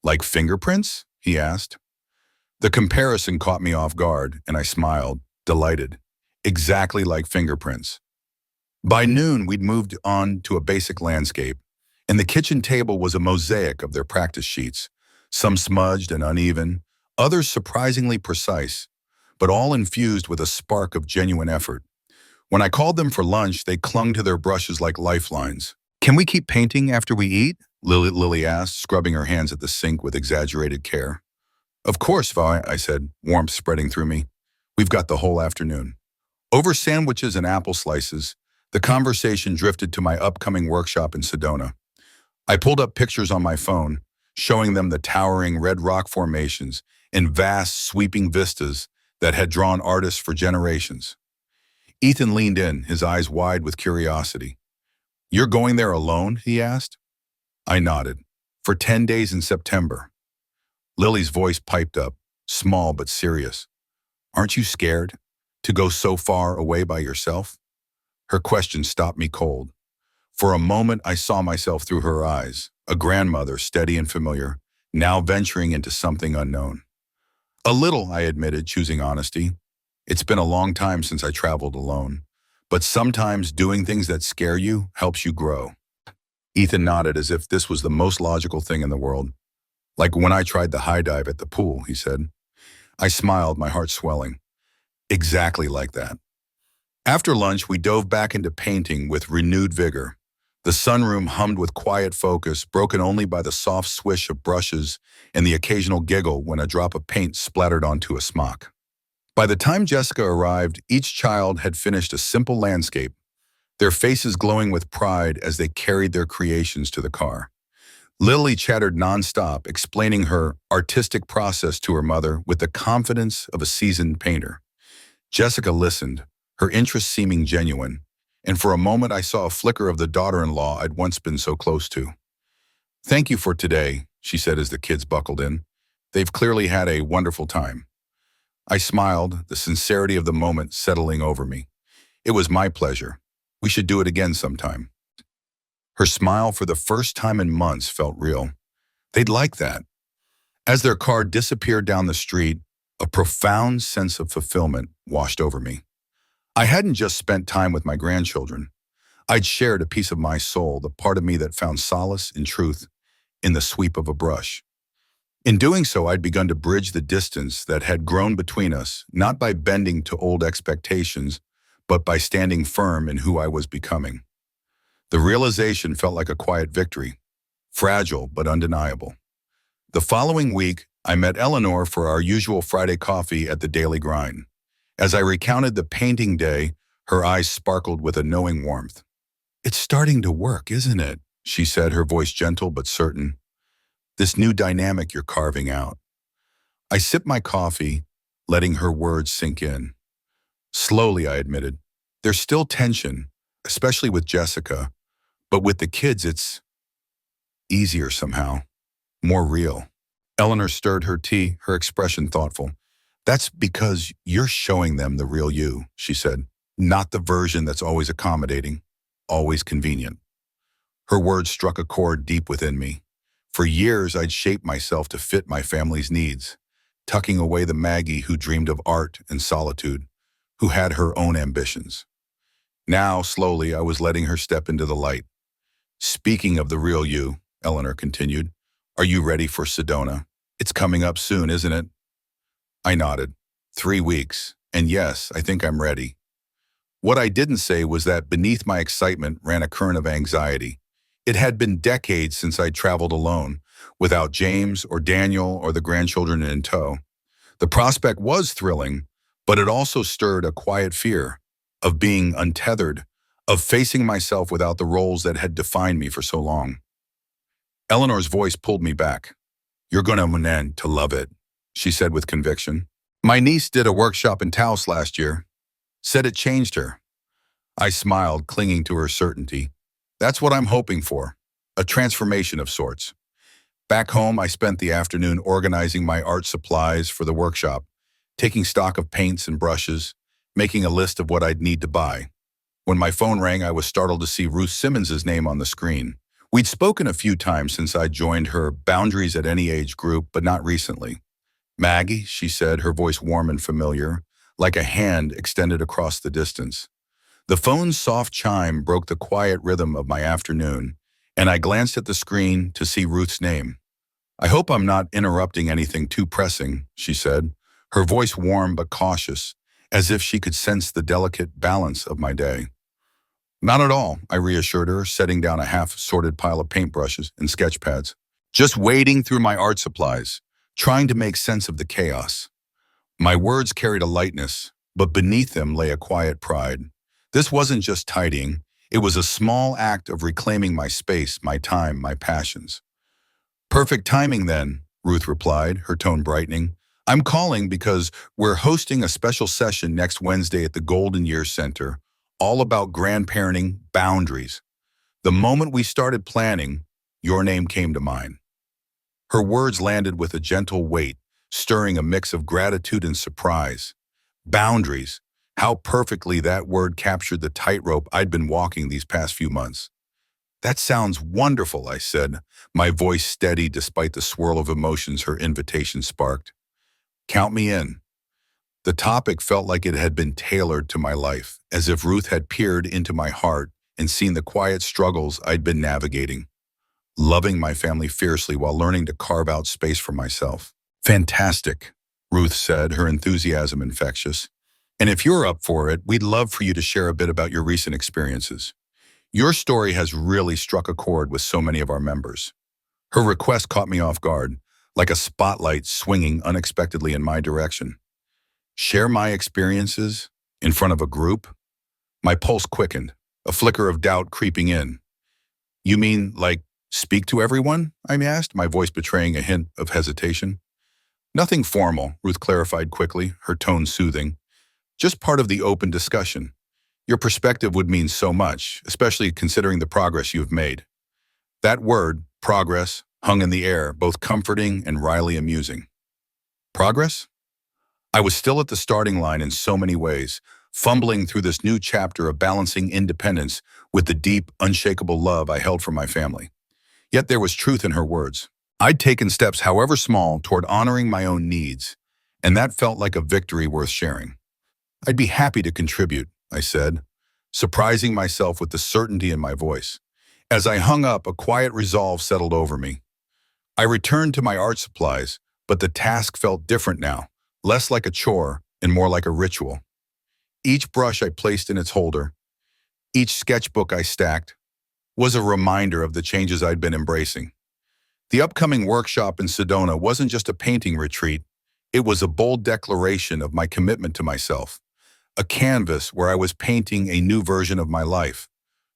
"Like fingerprints?" he asked. The comparison caught me off guard, and I smiled, delighted. Exactly like fingerprints. By noon, we'd moved on to a basic landscape, and the kitchen table was a mosaic of their practice sheets, some smudged and uneven, others surprisingly precise, but all infused with a spark of genuine effort. When I called them for lunch, they clung to their brushes like lifelines. "Can we keep painting after we eat?" Lily asked, scrubbing her hands at the sink with exaggerated care. "Of course, Vi," I said, warmth spreading through me. "We've got the whole afternoon." Over sandwiches and apple slices, the conversation drifted to my upcoming workshop in Sedona. I pulled up pictures on my phone, showing them the towering red rock formations and vast, sweeping vistas that had drawn artists for generations. Ethan leaned in, his eyes wide with curiosity. "You're going there alone?" he asked. I nodded. "For 10 days in September." Lily's voice piped up, small but serious. "Aren't you scared to go so far away by yourself?" Her question stopped me cold. For a moment, I saw myself through her eyes, a grandmother steady and familiar, now venturing into something unknown. "A little," I admitted, choosing honesty. "It's been a long time since I traveled alone, but sometimes doing things that scare you helps you grow." Ethan nodded as if this was the most logical thing in the world. "Like when I tried the high dive at the pool," he said. I smiled, my heart swelling. Exactly like that. After lunch, we dove back into painting with renewed vigor. The sunroom hummed with quiet focus, broken only by the soft swish of brushes and the occasional giggle when a drop of paint splattered onto a smock. By the time Jessica arrived, each child had finished a simple landscape, their faces glowing with pride as they carried their creations to the car. Lily chattered nonstop, explaining her artistic process to her mother with the confidence of a seasoned painter. Jessica listened, her interest seeming genuine, and for a moment I saw a flicker of the daughter-in-law I'd once been so close to. "Thank you for today," she said as the kids buckled in. "They've clearly had a wonderful time." I smiled, the sincerity of the moment settling over me. "It was my pleasure. We should do it again sometime." Her smile for the first time in months felt real. They'd like that. As their car disappeared down the street, a profound sense of fulfillment washed over me. I hadn't just spent time with my grandchildren. I'd shared a piece of my soul, the part of me that found solace in truth in the sweep of a brush. In doing so, I'd begun to bridge the distance that had grown between us, not by bending to old expectations, but by standing firm in who I was becoming. The realization felt like a quiet victory, fragile but undeniable. The following week, I met Eleanor for our usual Friday coffee at the Daily Grind. As I recounted the painting day, her eyes sparkled with a knowing warmth. "It's starting to work, isn't it?" she said, her voice gentle but certain. "This new dynamic you're carving out." I sipped my coffee, letting her words sink in. Slowly, I admitted, "There's still tension, especially with Jessica, but with the kids it's easier somehow, more real." Eleanor stirred her tea, her expression thoughtful. "That's because you're showing them the real you," she said, "not the version that's always accommodating, always convenient." Her words struck a chord deep within me. For years, I'd shaped myself to fit my family's needs, tucking away the Maggie who dreamed of art and solitude, who had her own ambitions. Now, slowly, I was letting her step into the light. "Speaking of the real you," Eleanor continued, "are you ready for Sedona? It's coming up soon, isn't it?" I nodded. 3 weeks. And yes, I think I'm ready. What I didn't say was that beneath my excitement ran a current of anxiety. It had been decades since I'd traveled alone, without James or Daniel or the grandchildren in tow. The prospect was thrilling, but it also stirred a quiet fear of being untethered, of facing myself without the roles that had defined me for so long. Eleanor's voice pulled me back. "You're going to love it," she said with conviction. "My niece did a workshop in Taos last year. said it changed her. I smiled, clinging to her certainty. That's what I'm hoping for. A transformation of sorts. Back home, I spent the afternoon organizing my art supplies for the workshop, taking stock of paints and brushes, making a list of what I'd need to buy. When my phone rang, I was startled to see Ruth Simmons's name on the screen. We'd spoken a few times since I joined her Boundaries at Any Age group, but not recently. Maggie, she said, her voice warm and familiar, like a hand extended across the distance. The phone's soft chime broke the quiet rhythm of my afternoon, and I glanced at the screen to see Ruth's name. I hope I'm not interrupting anything too pressing, she said, her voice warm but cautious, as if she could sense the delicate balance of my day. Not at all, I reassured her, setting down a half-sorted pile of paintbrushes and sketch pads. Just wading through my art supplies, trying to make sense of the chaos. My words carried a lightness, but beneath them lay a quiet pride. This wasn't just tidying, it was a small act of reclaiming my space, my time, my passions. Perfect timing then, Ruth replied, her tone brightening. I'm calling because we're hosting a special session next Wednesday at the Golden Years Center, all about grandparenting boundaries. The moment we started planning, your name came to mind. Her words landed with a gentle weight, stirring a mix of gratitude and surprise. Boundaries. How perfectly that word captured the tightrope I'd been walking these past few months. That sounds wonderful, I said, my voice steady despite the swirl of emotions her invitation sparked. Count me in. The topic felt like it had been tailored to my life, as if Ruth had peered into my heart and seen the quiet struggles I'd been navigating. Loving my family fiercely while learning to carve out space for myself. Fantastic, Ruth said, her enthusiasm infectious. And if you're up for it, we'd love for you to share a bit about your recent experiences. Your story has really struck a chord with so many of our members. Her request caught me off guard, like a spotlight swinging unexpectedly in my direction. Share my experiences in front of a group? My pulse quickened, a flicker of doubt creeping in. You mean, like, speak to everyone? I asked, my voice betraying a hint of hesitation. Nothing formal, Ruth clarified quickly, her tone soothing. Just part of the open discussion. Your perspective would mean so much, especially considering the progress you've made. That word, progress, hung in the air, both comforting and wryly amusing. Progress? I was still at the starting line in so many ways, fumbling through this new chapter of balancing independence with the deep, unshakable love I held for my family. Yet there was truth in her words. I'd taken steps, however small, toward honoring my own needs, and that felt like a victory worth sharing. I'd be happy to contribute, I said, surprising myself with the certainty in my voice. As I hung up, a quiet resolve settled over me. I returned to my art supplies, but the task felt different now, less like a chore and more like a ritual. Each brush I placed in its holder, each sketchbook I stacked, was a reminder of the changes I'd been embracing. The upcoming workshop in Sedona wasn't just a painting retreat, it was a bold declaration of my commitment to myself. A canvas where I was painting a new version of my life,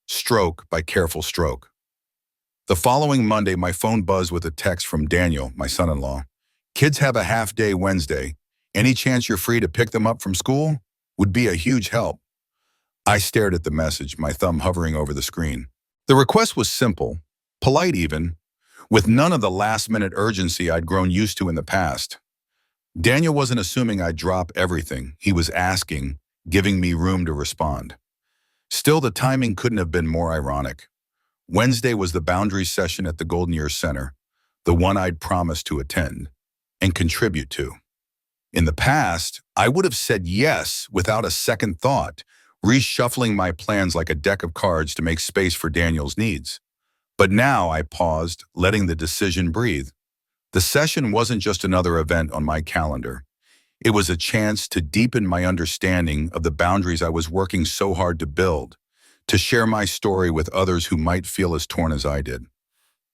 stroke by careful stroke. The following Monday, my phone buzzed with a text from Daniel, my son-in-law. Kids have a half-day Wednesday. Any chance you're free to pick them up from school? Would be a huge help. I stared at the message, my thumb hovering over the screen. The request was simple, polite even, with none of the last-minute urgency I'd grown used to in the past. Daniel wasn't assuming I'd drop everything. He was asking, giving me room to respond. Still, the timing couldn't have been more ironic. Wednesday was the Boundaries session at the Golden Years Center, the one I'd promised to attend and contribute to. In the past, I would have said yes without a second thought, reshuffling my plans like a deck of cards to make space for Daniel's needs. But now I paused, letting the decision breathe. The session wasn't just another event on my calendar. It was a chance to deepen my understanding of the boundaries I was working so hard to build, to share my story with others who might feel as torn as I did.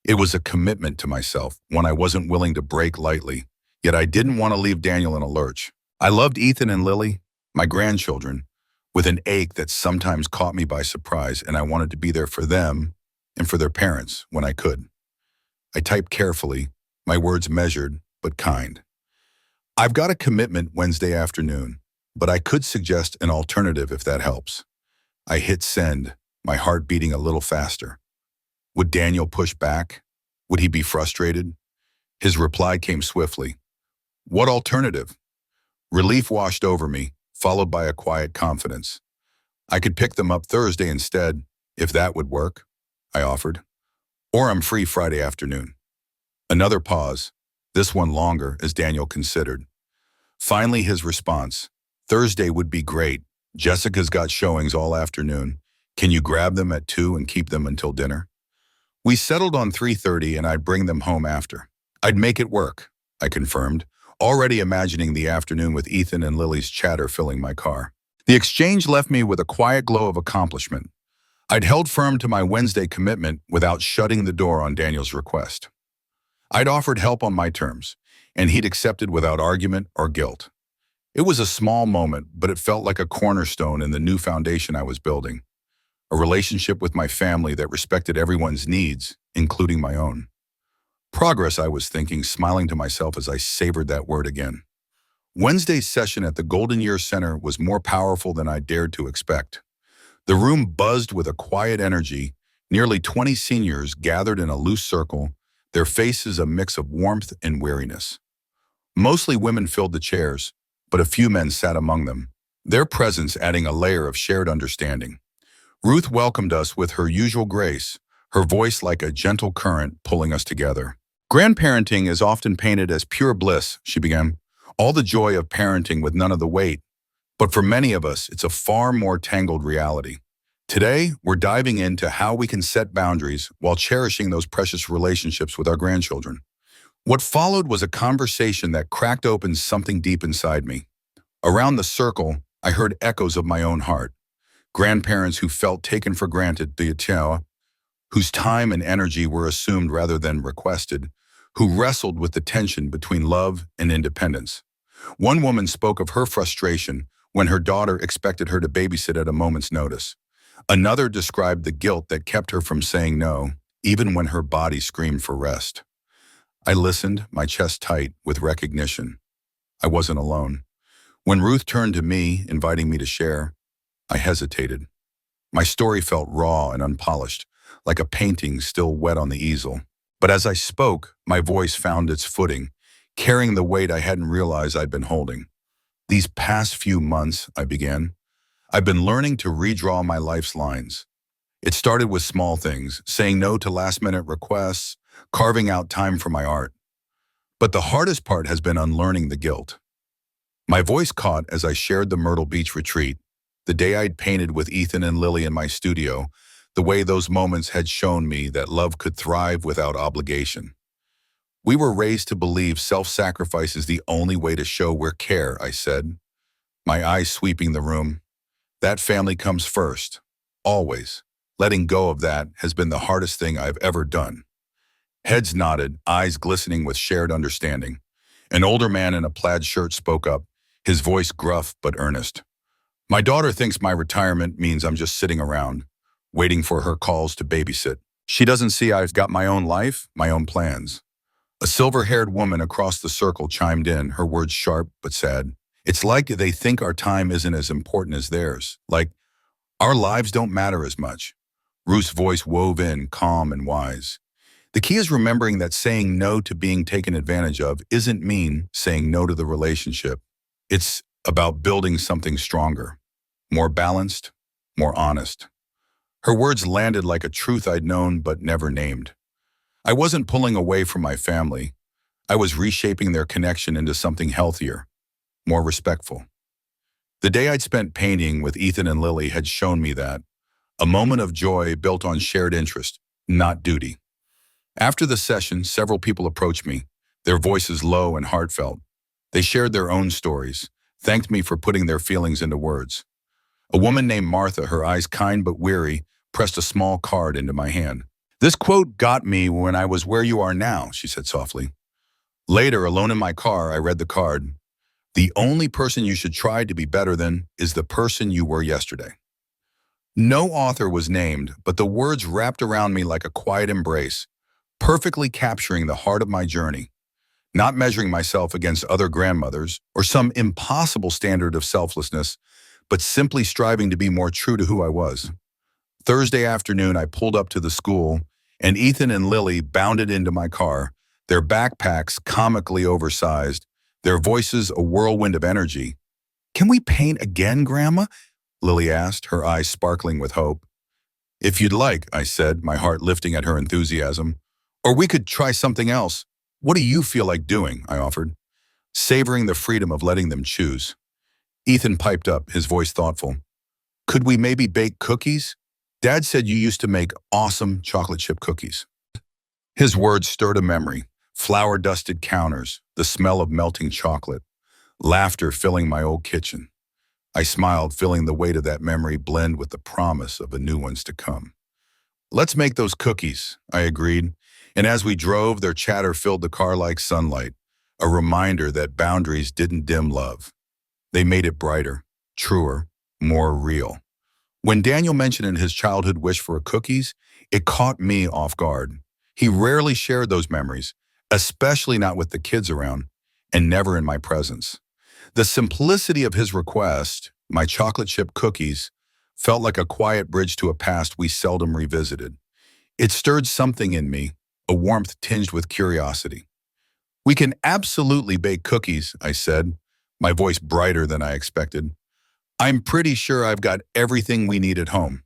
It was a commitment to myself, one I wasn't willing to break lightly, yet I didn't want to leave Daniel in a lurch. I loved Ethan and Lily, my grandchildren, with an ache that sometimes caught me by surprise, and I wanted to be there for them and for their parents when I could. I typed carefully, my words measured but kind. I've got a commitment Wednesday afternoon. but I could suggest an alternative if that helps. I hit send, my heart beating a little faster. Would Daniel push back? Would he be frustrated? His reply came swiftly. What alternative? Relief washed over me, followed by a quiet confidence. I could pick them up Thursday instead, if that would work, I offered. Or I'm free Friday afternoon. Another pause, this one longer as Daniel considered. Finally, his response. Thursday would be great. Jessica's got showings all afternoon. Can you grab them at 2 and keep them until dinner? We settled on 3:30 and I'd bring them home after. I'd make it work, I confirmed, already imagining the afternoon with Ethan and Lily's chatter filling my car. The exchange left me with a quiet glow of accomplishment. I'd held firm to my Wednesday commitment without shutting the door on Daniel's request. I'd offered help on my terms, and he'd accepted without argument or guilt. It was a small moment, but it felt like a cornerstone in the new foundation I was building. A relationship with my family that respected everyone's needs, including my own. Progress, I was thinking, smiling to myself as I savored that word again. Wednesday's session at the Golden Year Center was more powerful than I dared to expect. The room buzzed with a quiet energy. Nearly 20 seniors gathered in a loose circle, their faces a mix of warmth and weariness. Mostly women filled the chairs, but a few men sat among them, their presence adding a layer of shared understanding. Ruth welcomed us with her usual grace, her voice like a gentle current pulling us together. Grandparenting is often painted as pure bliss, she began, all the joy of parenting with none of the weight. But for many of us, it's a far more tangled reality. Today, we're diving into how we can set boundaries while cherishing those precious relationships with our grandchildren. What followed was a conversation that cracked open something deep inside me. Around the circle, I heard echoes of my own heart. Grandparents who felt taken for granted, whose time and energy were assumed rather than requested, who wrestled with the tension between love and independence. One woman spoke of her frustration when her daughter expected her to babysit at a moment's notice. Another described the guilt that kept her from saying no, even when her body screamed for rest. I listened, my chest tight with recognition. I wasn't alone. When Ruth turned to me, inviting me to share, I hesitated. My story felt raw and unpolished, like a painting still wet on the easel. But as I spoke, my voice found its footing, carrying the weight I hadn't realized I'd been holding. These past few months, I began, I've been learning to redraw my life's lines. It started with small things, saying no to last-minute requests, carving out time for my art. But the hardest part has been unlearning the guilt. My voice caught as I shared the Myrtle Beach retreat, the day I'd painted with Ethan and Lily in my studio, the way those moments had shown me that love could thrive without obligation. We were raised to believe self-sacrifice is the only way to show we're care, I said, my eyes sweeping the room. That family comes first, always. Letting go of that has been the hardest thing I've ever done. Heads nodded, eyes glistening with shared understanding. An older man in a plaid shirt spoke up, his voice gruff but earnest. My daughter thinks my retirement means I'm just sitting around, waiting for her calls to babysit. She doesn't see I've got my own life, my own plans. A silver-haired woman across the circle chimed in, her words sharp but sad. It's like they think our time isn't as important as theirs, like our lives don't matter as much. Ruth's voice wove in, calm and wise. The key is remembering that saying no to being taken advantage of isn't mean saying no to the relationship. It's about building something stronger, more balanced, more honest. Her words landed like a truth I'd known but never named. I wasn't pulling away from my family. I was reshaping their connection into something healthier, more respectful. The day I'd spent painting with Ethan and Lily had shown me that, a moment of joy built on shared interest, not duty. After the session, several people approached me, their voices low and heartfelt. They shared their own stories, thanked me for putting their feelings into words. A woman named Martha, her eyes kind but weary, pressed a small card into my hand. This quote got me when I was where you are now, she said softly. Later, alone in my car, I read the card. The only person you should try to be better than is the person you were yesterday. No author was named, but the words wrapped around me like a quiet embrace, perfectly capturing the heart of my journey. not measuring myself against other grandmothers or some impossible standard of selflessness, but simply striving to be more true to who I was. Thursday afternoon, I pulled up to the school, and Ethan and Lily bounded into my car, their backpacks comically oversized, their voices a whirlwind of energy. "Can we paint again, Grandma?" Lily asked, her eyes sparkling with hope. "If you'd like," I said, my heart lifting at her enthusiasm. "Or we could try something else. What do you feel like doing?" I offered, savoring the freedom of letting them choose. Ethan piped up, his voice thoughtful. "Could we maybe bake cookies? Dad said you used to make awesome chocolate chip cookies." His words stirred a memory, flour-dusted counters, the smell of melting chocolate, laughter filling my old kitchen. I smiled, feeling the weight of that memory blend with the promise of the new ones to come. "Let's make those cookies," I agreed, and as we drove, their chatter filled the car like sunlight, a reminder that boundaries didn't dim love. They made it brighter, truer, more real. When Daniel mentioned his childhood wish for cookies, it caught me off guard. He rarely shared those memories, especially not with the kids around, and never in my presence. The simplicity of his request, my chocolate chip cookies, felt like a quiet bridge to a past we seldom revisited. It stirred something in me, a warmth tinged with curiosity. "We can absolutely bake cookies," I said, my voice brighter than I expected. "I'm pretty sure I've got everything we need at home."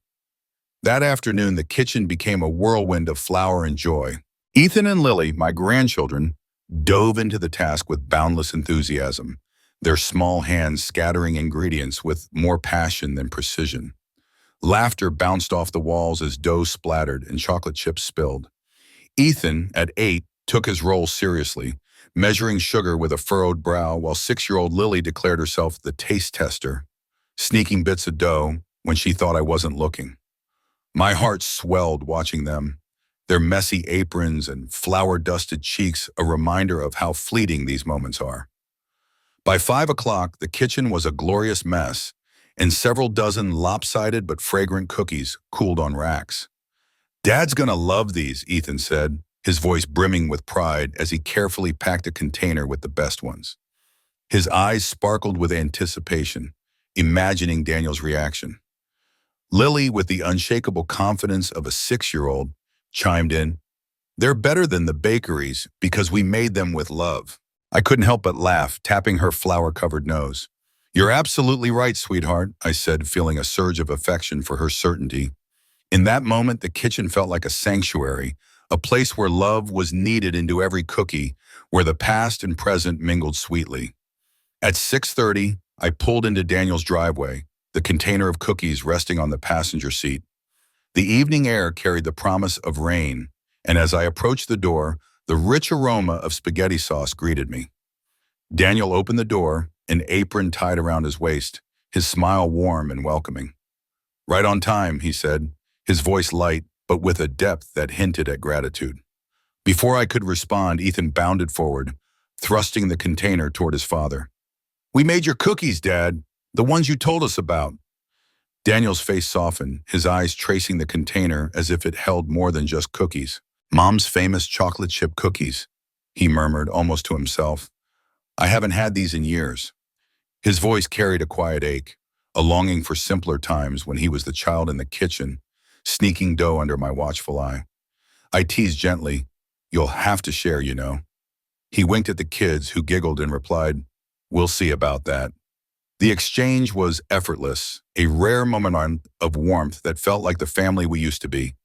That afternoon, the kitchen became a whirlwind of flour and joy. Ethan and Lily, my grandchildren, dove into the task with boundless enthusiasm, their small hands scattering ingredients with more passion than precision. Laughter bounced off the walls as dough splattered and chocolate chips spilled. Ethan, at 8, took his role seriously, measuring sugar with a furrowed brow, while 6-year-old Lily declared herself the taste tester, sneaking bits of dough when she thought I wasn't looking. My heart swelled watching them, their messy aprons and flour-dusted cheeks a reminder of how fleeting these moments are. By 5 o'clock, the kitchen was a glorious mess, and several dozen lopsided but fragrant cookies cooled on racks. "Dad's gonna love these," Ethan said, his voice brimming with pride as he carefully packed a container with the best ones. His eyes sparkled with anticipation, imagining Daniel's reaction. Lily, with the unshakable confidence of a 6-year-old, chimed in, "They're better than the bakeries because we made them with love." I couldn't help but laugh, tapping her flour-covered nose. "You're absolutely right, sweetheart," I said, feeling a surge of affection for her certainty. In that moment, the kitchen felt like a sanctuary, a place where love was kneaded into every cookie, where the past and present mingled sweetly. At 6:30, I pulled into Daniel's driveway, the container of cookies resting on the passenger seat. The evening air carried the promise of rain, and as I approached the door, the rich aroma of spaghetti sauce greeted me. Daniel opened the door, an apron tied around his waist, his smile warm and welcoming. "Right on time," he said, his voice light, but with a depth that hinted at gratitude. Before I could respond, Ethan bounded forward, thrusting the container toward his father. "We made your cookies, Dad, the ones you told us about." Daniel's face softened, his eyes tracing the container as if it held more than just cookies. "Mom's famous chocolate chip cookies," he murmured almost to himself. "I haven't had these in years." His voice carried a quiet ache, a longing for simpler times when he was the child in the kitchen, sneaking dough under my watchful eye. I teased gently, "You'll have to share, you know." He winked at the kids, who giggled and replied, "We'll see about that." The exchange was effortless, a rare moment of warmth that felt like the family we used to be,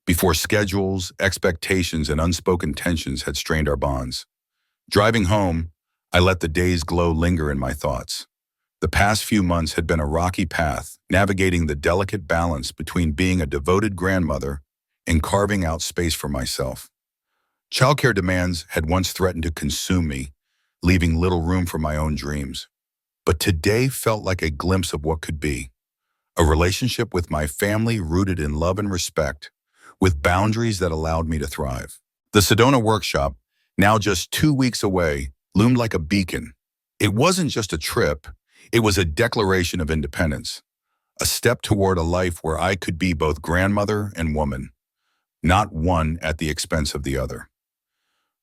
before schedules, expectations, and unspoken tensions had strained our bonds. Driving home, I let the day's glow linger in my thoughts. The past few months had been a rocky path, navigating the delicate balance between being a devoted grandmother and carving out space for myself. Childcare demands had once threatened to consume me, leaving little room for my own dreams. But today felt like a glimpse of what could be. A relationship with my family rooted in love and respect, with boundaries that allowed me to thrive. The Sedona workshop, now just 2 weeks away, loomed like a beacon. It wasn't just a trip, it was a declaration of independence, a step toward a life where I could be both grandmother and woman, not one at the expense of the other.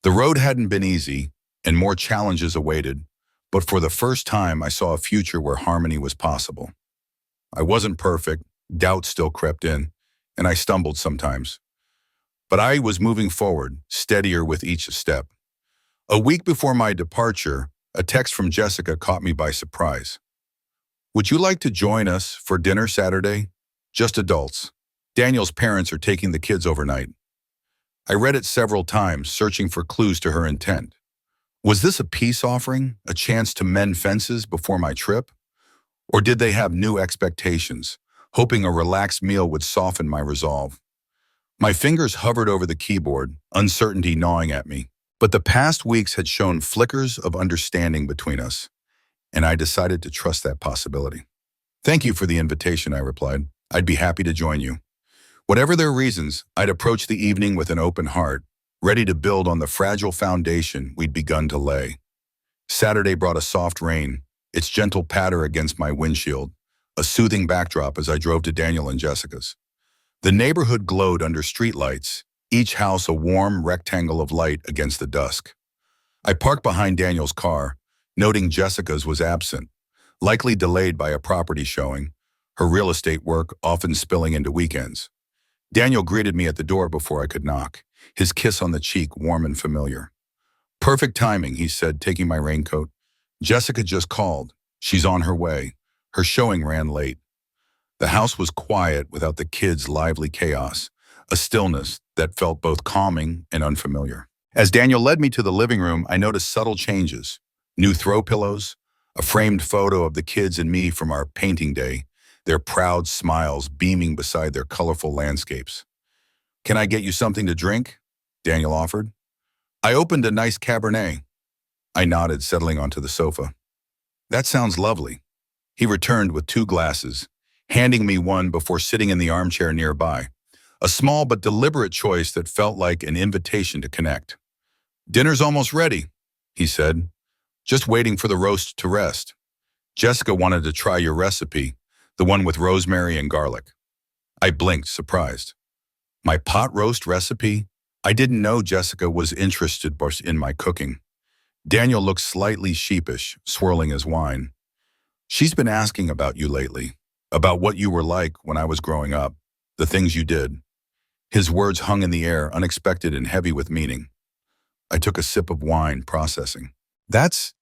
The road hadn't been easy, and more challenges awaited, but for the first time I saw a future where harmony was possible. I wasn't perfect, doubt still crept in, and I stumbled sometimes. But I was moving forward, steadier with each step. A week before my departure, a text from Jessica caught me by surprise. "Would you like to join us for dinner Saturday? Just adults. Daniel's parents are taking the kids overnight." I read it several times, searching for clues to her intent. Was this a peace offering, a chance to mend fences before my trip? Or did they have new expectations, hoping a relaxed meal would soften my resolve? My fingers hovered over the keyboard, uncertainty gnawing at me. But the past weeks had shown flickers of understanding between us, and I decided to trust that possibility. "Thank you for the invitation," I replied. "I'd be happy to join you." Whatever their reasons, I'd approach the evening with an open heart, ready to build on the fragile foundation we'd begun to lay. Saturday brought a soft rain, its gentle patter against my windshield, a soothing backdrop as I drove to Daniel and Jessica's. The neighborhood glowed under streetlights, each house a warm rectangle of light against the dusk. I parked behind Daniel's car, noting Jessica's was absent, likely delayed by a property showing, her real estate work often spilling into weekends. Daniel greeted me at the door before I could knock, his kiss on the cheek warm and familiar. "Perfect timing," he said, taking my raincoat. "Jessica just called. She's on her way." Her showing ran late. The house was quiet without the kids' lively chaos, a stillness that felt both calming and unfamiliar. As Daniel led me to the living room, I noticed subtle changes. New throw pillows, a framed photo of the kids and me from our painting day, their proud smiles beaming beside their colorful landscapes. "Can I get you something to drink?" Daniel offered. "I opened a nice Cabernet." I nodded, settling onto the sofa. "That sounds lovely." He returned with 2 glasses, handing me one before sitting in the armchair nearby, a small but deliberate choice that felt like an invitation to connect. "Dinner's almost ready," he said, "just waiting for the roast to rest. Jessica wanted to try your recipe, the one with rosemary and garlic." I blinked, surprised. My pot roast recipe? I didn't know Jessica was interested in my cooking. Daniel looked slightly sheepish, swirling his wine. "She's been asking about you lately, about what you were like when I was growing up, the things you did." His words hung in the air, unexpected and heavy with meaning. I took a sip of wine, processing. "That's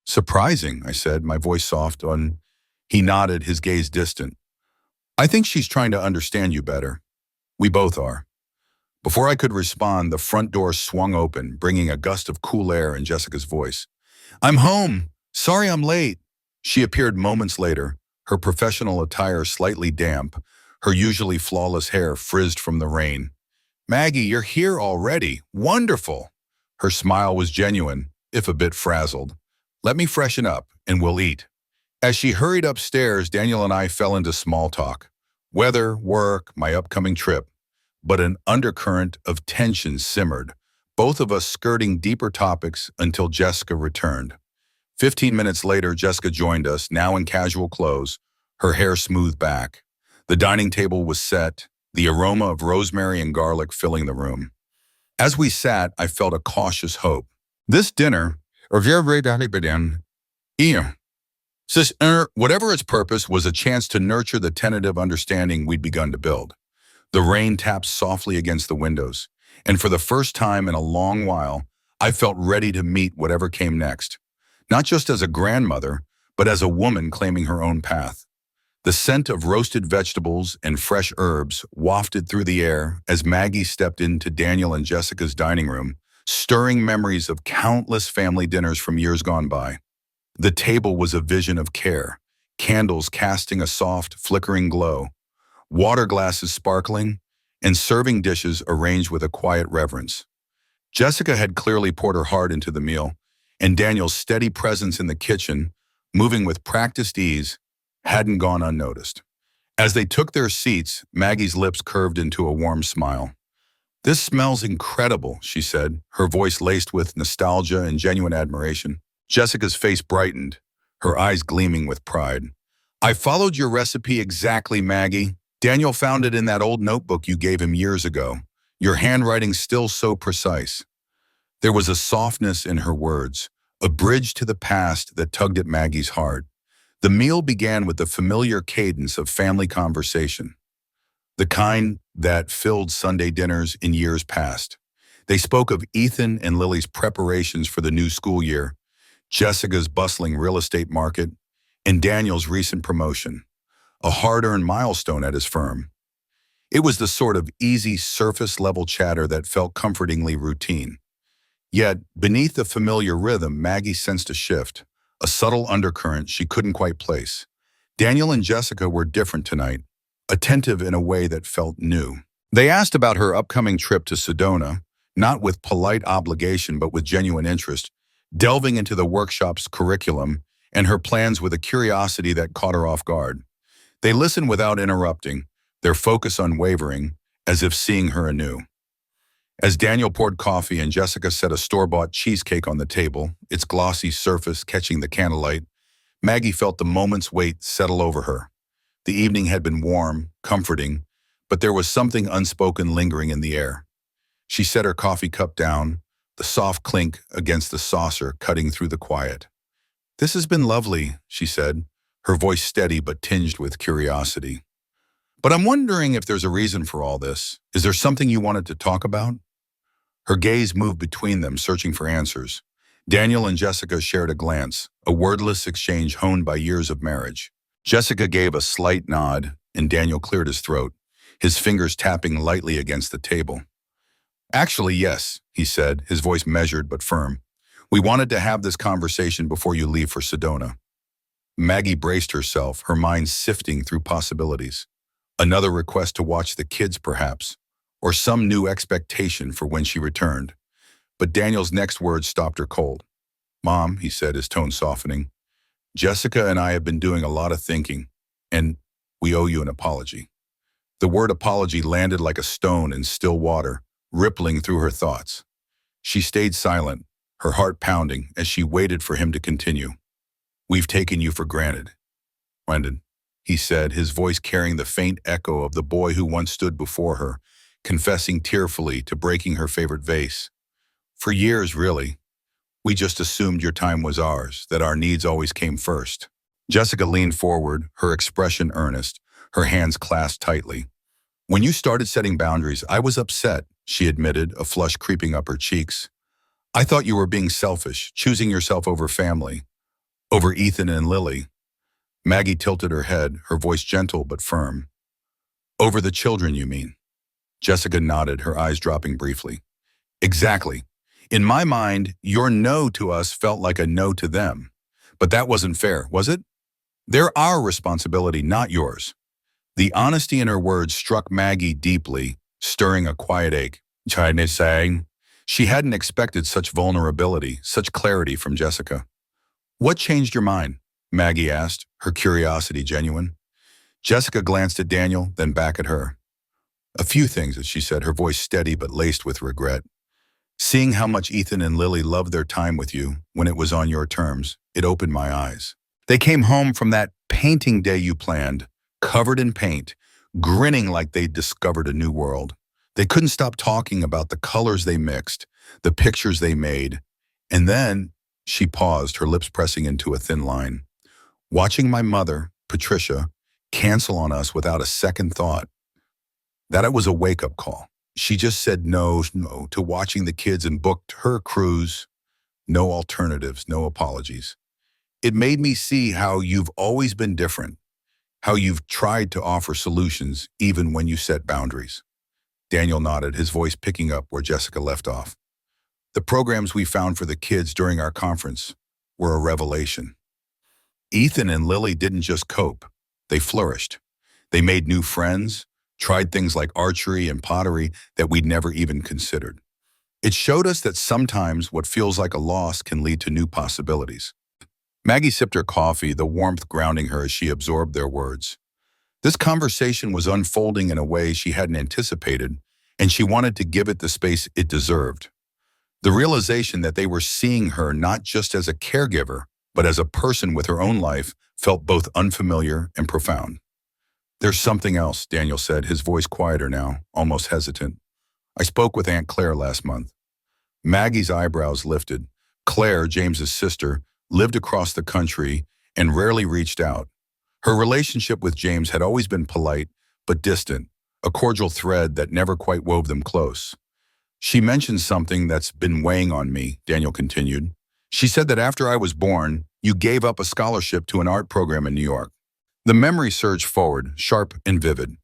surprising," I said, my voice soft. He nodded, his gaze distant. "I think she's trying to understand you better. We both are." Before I could respond, the front door swung open, bringing a gust of cool air in Jessica's voice. "I'm home. Sorry I'm late." She appeared moments later, her professional attire slightly damp, her usually flawless hair frizzed from the rain. "Maggie, you're here already. Wonderful." Her smile was genuine, if a bit frazzled. "Let me freshen up, and we'll eat." As she hurried upstairs, Daniel and I fell into small talk. Weather, work, my upcoming trip. But an undercurrent of tension simmered, both of us skirting deeper topics until Jessica returned. 15 minutes later, Jessica joined us, now in casual clothes, her hair smoothed back. The dining table was set, the aroma of rosemary and garlic filling the room. As we sat, I felt a cautious hope. This dinner, whatever its purpose, was a chance to nurture the tentative understanding we'd begun to build. The rain tapped softly against the windows, and for the first time in a long while, I felt ready to meet whatever came next. Not just as a grandmother, but as a woman claiming her own path. The scent of roasted vegetables and fresh herbs wafted through the air as Maggie stepped into Daniel and Jessica's dining room, stirring memories of countless family dinners from years gone by. The table was a vision of care, candles casting a soft, flickering glow, water glasses sparkling, and serving dishes arranged with a quiet reverence. Jessica had clearly poured her heart into the meal, and Daniel's steady presence in the kitchen, moving with practiced ease, hadn't gone unnoticed. As they took their seats, Maggie's lips curved into a warm smile. "This smells incredible," she said, her voice laced with nostalgia and genuine admiration. Jessica's face brightened, her eyes gleaming with pride. "I followed your recipe exactly, Maggie. Daniel found it in that old notebook you gave him years ago. Your handwriting's still so precise." There was a softness in her words, a bridge to the past that tugged at Maggie's heart. The meal began with the familiar cadence of family conversation, the kind that filled Sunday dinners in years past. They spoke of Ethan and Lily's preparations for the new school year, Jessica's bustling real estate market, and Daniel's recent promotion, a hard-earned milestone at his firm. It was the sort of easy, surface-level chatter that felt comfortingly routine. Yet, beneath the familiar rhythm, Maggie sensed a shift, a subtle undercurrent she couldn't quite place. Daniel and Jessica were different tonight, attentive in a way that felt new. They asked about her upcoming trip to Sedona, not with polite obligation but with genuine interest, delving into the workshop's curriculum and her plans with a curiosity that caught her off guard. They listened without interrupting, their focus unwavering, as if seeing her anew. As Daniel poured coffee and Jessica set a store-bought cheesecake on the table, its glossy surface catching the candlelight, Maggie felt the moment's weight settle over her. The evening had been warm, comforting, but there was something unspoken lingering in the air. She set her coffee cup down, the soft clink against the saucer cutting through the quiet. "This has been lovely," she said, her voice steady but tinged with curiosity. "But I'm wondering if there's a reason for all this. Is there something you wanted to talk about?" Her gaze moved between them, searching for answers. Daniel and Jessica shared a glance, a wordless exchange honed by years of marriage. Jessica gave a slight nod, and Daniel cleared his throat, his fingers tapping lightly against the table. "Actually, yes," he said, his voice measured but firm. "We wanted to have this conversation before you leave for Sedona." Maggie braced herself, her mind sifting through possibilities. Another request to watch the kids, perhaps, or some new expectation for when she returned. But Daniel's next words stopped her cold. "Mom," he said, his tone softening, "Jessica and I have been doing a lot of thinking, and we owe you an apology." The word apology landed like a stone in still water, rippling through her thoughts. She stayed silent, her heart pounding as she waited for him to continue. "We've taken you for granted, Brendan," he said, his voice carrying the faint echo of the boy who once stood before her, confessing tearfully to breaking her favorite vase. "For years, really. We just assumed your time was ours, that our needs always came first." Jessica leaned forward, her expression earnest, her hands clasped tightly. "When you started setting boundaries, I was upset," she admitted, a flush creeping up her cheeks. "I thought you were being selfish, choosing yourself over family, over Ethan and Lily." Maggie tilted her head, her voice gentle but firm. "Over the children, you mean?" Jessica nodded, her eyes dropping briefly. "Exactly. In my mind, your no to us felt like a no to them. But that wasn't fair, was it? They're our responsibility, not yours." The honesty in her words struck Maggie deeply, stirring a quiet ache. Chinese saying, she hadn't expected such vulnerability, such clarity from Jessica. "What changed your mind?" Maggie asked, her curiosity genuine. Jessica glanced at Daniel, then back at her. "A few things," she said, her voice steady but laced with regret. "Seeing how much Ethan and Lily loved their time with you when it was on your terms, it opened my eyes. They came home from that painting day you planned, covered in paint, grinning like they'd discovered a new world. They couldn't stop talking about the colors they mixed, the pictures they made. And then," she paused, her lips pressing into a thin line, "watching my mother, Patricia, cancel on us without a second thought. That it was a wake-up call. She just said no to watching the kids and booked her cruise. No alternatives, no apologies. It made me see how you've always been different, how you've tried to offer solutions even when you set boundaries." Daniel nodded, his voice picking up where Jessica left off. "The programs we found for the kids during our conference were a revelation. Ethan and Lily didn't just cope, they flourished. They made new friends, tried things like archery and pottery that we'd never even considered. It showed us that sometimes what feels like a loss can lead to new possibilities." Maggie sipped her coffee, the warmth grounding her as she absorbed their words. This conversation was unfolding in a way she hadn't anticipated, and she wanted to give it the space it deserved. The realization that they were seeing her not just as a caregiver, but as a person with her own life, felt both unfamiliar and profound. "There's something else," Daniel said, his voice quieter now, almost hesitant. "I spoke with Aunt Claire last month. Maggie's eyebrows lifted. Claire, James's sister, lived across the country and rarely reached out. Her relationship with James had always been polite but distant, a cordial thread that never quite wove them close. She mentioned something that's been weighing on me, Daniel continued. She said that after I was born, you gave up a scholarship to an art program in New York. The memory surged forward, sharp and vivid.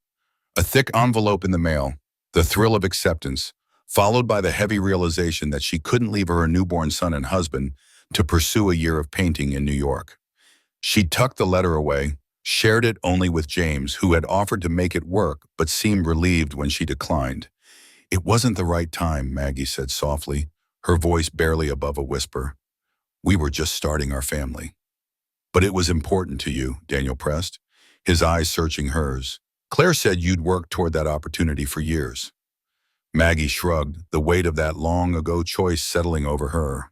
A thick envelope in the mail, the thrill of acceptance, followed by the heavy realization that she couldn't leave her newborn son and husband to pursue a year of painting in New York. She tucked the letter away, shared it only with James, who had offered to make it work but seemed relieved when she declined. It wasn't the right time, Maggie said softly, her voice barely above a whisper. We were just starting our family. But it was important to you, Daniel pressed, his eyes searching hers. Claire said you'd worked toward that opportunity for years. Maggie shrugged, the weight of that long-ago choice settling over her.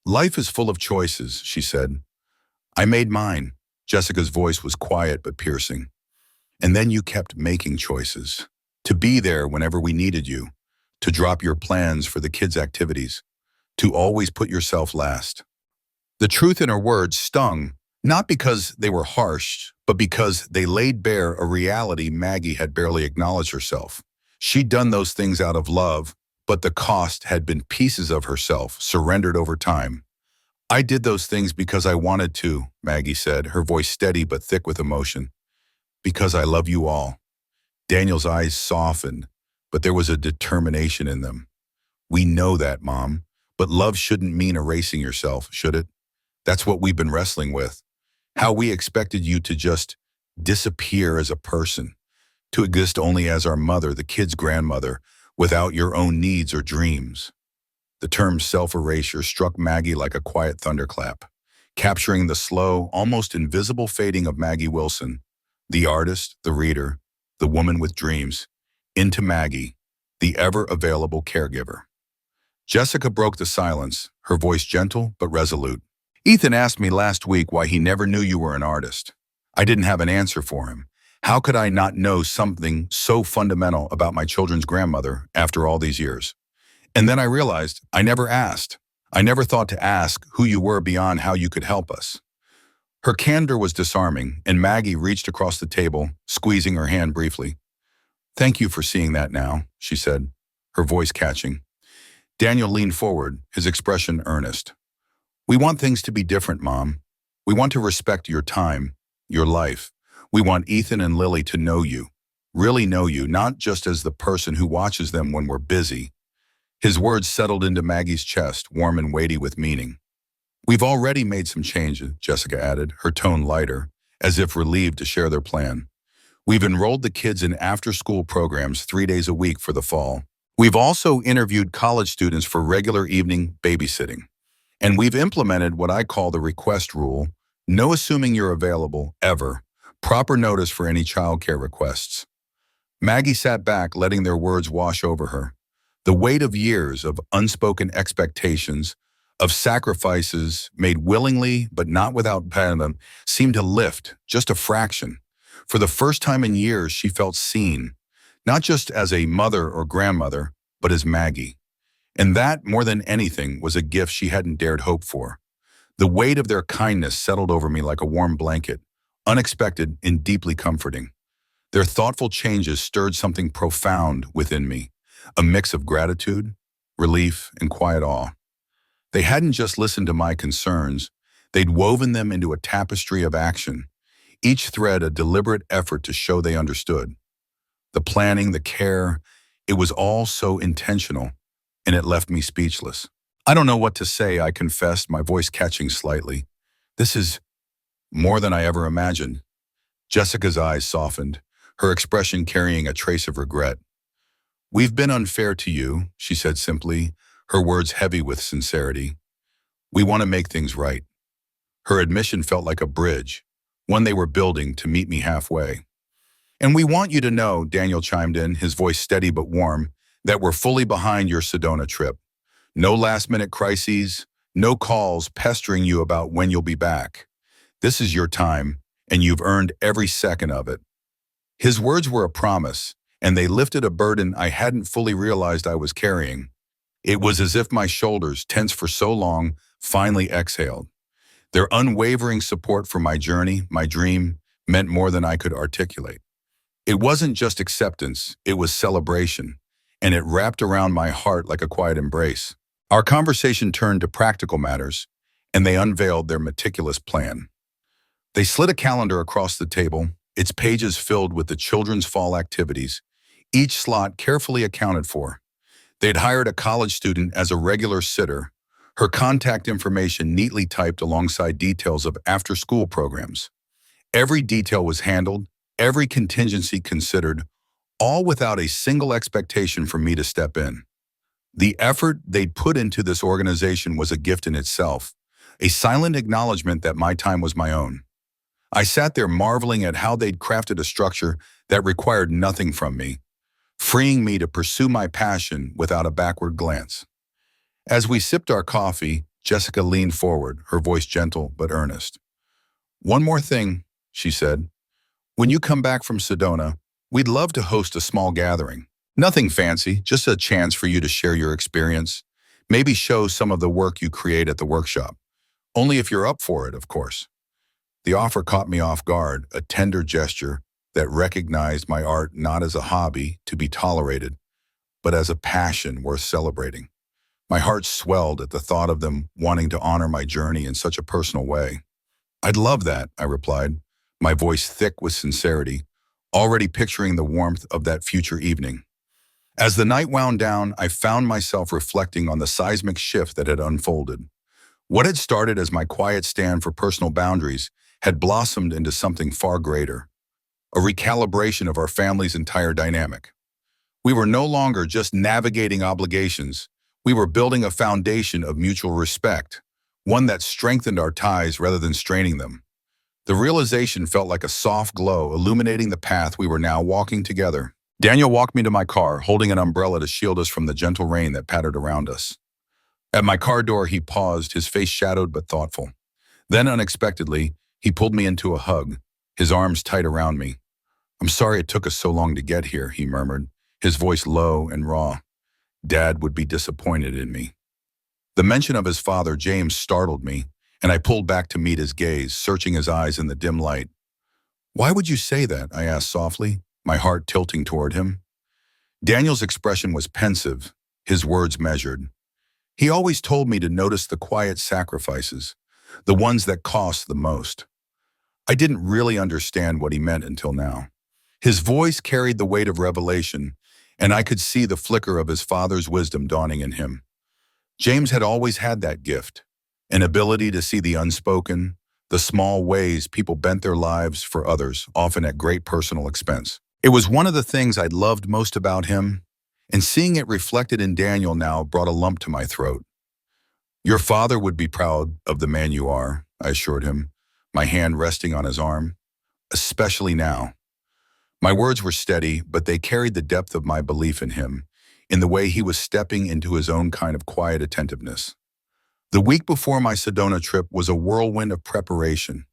Life is full of choices, she said. I made mine. Jessica's voice was quiet but piercing. And then you kept making choices. To be there whenever we needed you. To drop your plans for the kids' activities. To always put yourself last. The truth in her words stung, not because they were harsh, but because they laid bare a reality Maggie had barely acknowledged herself. She'd done those things out of love, but the cost had been pieces of herself surrendered over time. I did those things because I wanted to, Maggie said, her voice steady but thick with emotion. Because I love you all. Daniel's eyes softened, but there was a determination in them. We know that, Mom, but love shouldn't mean erasing yourself, should it? That's what we've been wrestling with. How we expected you to just disappear as a person, to exist only as our mother, the kid's grandmother, without your own needs or dreams. The term self-erasure struck Maggie like a quiet thunderclap, capturing the slow, almost invisible fading of Maggie Wilson, the artist, the reader, the woman with dreams, into Maggie, the ever-available caregiver. Jessica broke the silence, her voice gentle but resolute. Ethan asked me last week why he never knew you were an artist. I didn't have an answer for him. How could I not know something so fundamental about my children's grandmother after all these years? And then I realized I never asked. I never thought to ask who you were beyond how you could help us. Her candor was disarming, and Maggie reached across the table, squeezing her hand briefly. Thank you for seeing that now, she said, her voice catching. Daniel leaned forward, his expression earnest. We want things to be different, Mom. We want to respect your time, your life. We want Ethan and Lily to know you, really know you, not just as the person who watches them when we're busy. His words settled into Maggie's chest, warm and weighty with meaning. We've already made some changes, Jessica added, her tone lighter, as if relieved to share their plan. We've enrolled the kids in after-school programs 3 days a week for the fall. We've also interviewed college students for regular evening babysitting. And we've implemented what I call the request rule, no assuming you're available, ever. Proper notice for any childcare requests. Maggie sat back, letting their words wash over her. The weight of years of unspoken expectations, of sacrifices made willingly but not without pain, seemed to lift, just a fraction. For the first time in years, she felt seen, not just as a mother or grandmother, but as Maggie. And that, more than anything, was a gift she hadn't dared hope for. The weight of their kindness settled over me like a warm blanket, unexpected and deeply comforting. Their thoughtful changes stirred something profound within me, a mix of gratitude, relief, and quiet awe. They hadn't just listened to my concerns, they'd woven them into a tapestry of action, each thread a deliberate effort to show they understood. The planning, the care, it was all so intentional, and it left me speechless. I don't know what to say, I confessed, my voice catching slightly. This is more than I ever imagined. Jessica's eyes softened, her expression carrying a trace of regret. We've been unfair to you, she said simply, her words heavy with sincerity. We want to make things right. Her admission felt like a bridge, one they were building to meet me halfway. And we want you to know, Daniel chimed in, his voice steady but warm, that we're fully behind your Sedona trip. No last-minute crises, no calls pestering you about when you'll be back. This is your time, and you've earned every second of it. His words were a promise, and they lifted a burden I hadn't fully realized I was carrying. It was as if my shoulders, tense for so long, finally exhaled. Their unwavering support for my journey, my dream, meant more than I could articulate. It wasn't just acceptance, it was celebration, and it wrapped around my heart like a quiet embrace. Our conversation turned to practical matters, and they unveiled their meticulous plan. They slid a calendar across the table, its pages filled with the children's fall activities, each slot carefully accounted for. They'd hired a college student as a regular sitter, her contact information neatly typed alongside details of after-school programs. Every detail was handled, every contingency considered, all without a single expectation for me to step in. The effort they'd put into this organization was a gift in itself, a silent acknowledgement that my time was my own. I sat there marveling at how they'd crafted a structure that required nothing from me, freeing me to pursue my passion without a backward glance. As we sipped our coffee, Jessica leaned forward, her voice gentle but earnest. "One more thing," she said. "When you come back from Sedona, we'd love to host a small gathering. Nothing fancy, just a chance for you to share your experience, maybe show some of the work you create at the workshop. Only if you're up for it, of course." The offer caught me off guard, a tender gesture that recognized my art not as a hobby to be tolerated, but as a passion worth celebrating. My heart swelled at the thought of them wanting to honor my journey in such a personal way. "I'd love that," I replied, my voice thick with sincerity, already picturing the warmth of that future evening. As the night wound down, I found myself reflecting on the seismic shift that had unfolded. What had started as my quiet stand for personal boundaries had blossomed into something far greater, a recalibration of our family's entire dynamic. We were no longer just navigating obligations, we were building a foundation of mutual respect, one that strengthened our ties rather than straining them. The realization felt like a soft glow illuminating the path we were now walking together. Daniel walked me to my car, holding an umbrella to shield us from the gentle rain that pattered around us. At my car door, he paused, his face shadowed but thoughtful. Then, unexpectedly, he pulled me into a hug, his arms tight around me. "I'm sorry it took us so long to get here," he murmured, his voice low and raw. "Dad would be disappointed in me." The mention of his father, James, startled me, and I pulled back to meet his gaze, searching his eyes in the dim light. "Why would you say that?" I asked softly, my heart tilting toward him. Daniel's expression was pensive, his words measured. He always told me to notice the quiet sacrifices, the ones that cost the most. I didn't really understand what he meant until now. His voice carried the weight of revelation, and I could see the flicker of his father's wisdom dawning in him. James had always had that gift, an ability to see the unspoken, the small ways people bent their lives for others, often at great personal expense. It was one of the things I'd loved most about him, and seeing it reflected in Daniel now brought a lump to my throat. "Your father would be proud of the man you are," I assured him, my hand resting on his arm. "Especially now." My words were steady, but they carried the depth of my belief in him, in the way he was stepping into his own kind of quiet attentiveness. The week before my Sedona trip was a whirlwind of preparation,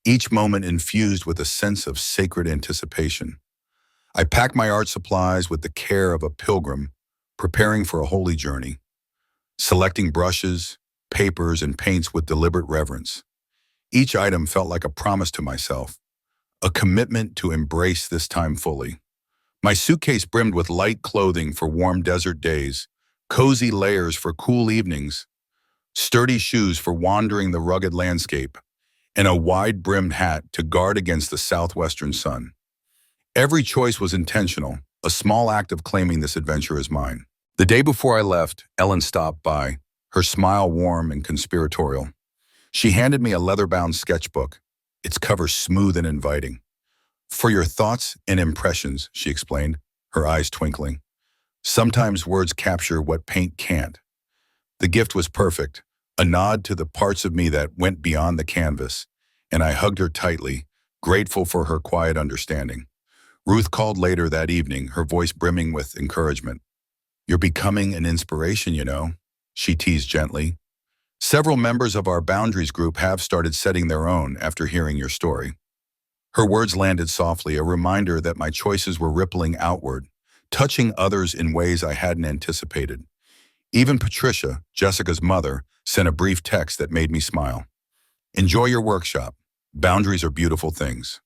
each moment infused with a sense of sacred anticipation. I packed my art supplies with the care of a pilgrim, preparing for a holy journey, selecting brushes, papers, and paints with deliberate reverence. Each item felt like a promise to myself, a commitment to embrace this time fully. My suitcase brimmed with light clothing for warm desert days, cozy layers for cool evenings, sturdy shoes for wandering the rugged landscape, and a wide-brimmed hat to guard against the southwestern sun. Every choice was intentional, a small act of claiming this adventure as mine. The day before I left, Ellen stopped by, her smile warm and conspiratorial. She handed me a leather-bound sketchbook, its cover smooth and inviting. "For your thoughts and impressions," she explained, her eyes twinkling. "Sometimes words capture what paint can't." The gift was perfect, a nod to the parts of me that went beyond the canvas, and I hugged her tightly, grateful for her quiet understanding. Ruth called later that evening, her voice brimming with encouragement. "You're becoming an inspiration, you know," she teased gently. "Several members of our Boundaries group have started setting their own after hearing your story." Her words landed softly, a reminder that my choices were rippling outward, touching others in ways I hadn't anticipated. Even Patricia, Jessica's mother, sent a brief text that made me smile. Enjoy your workshop. Boundaries are beautiful things.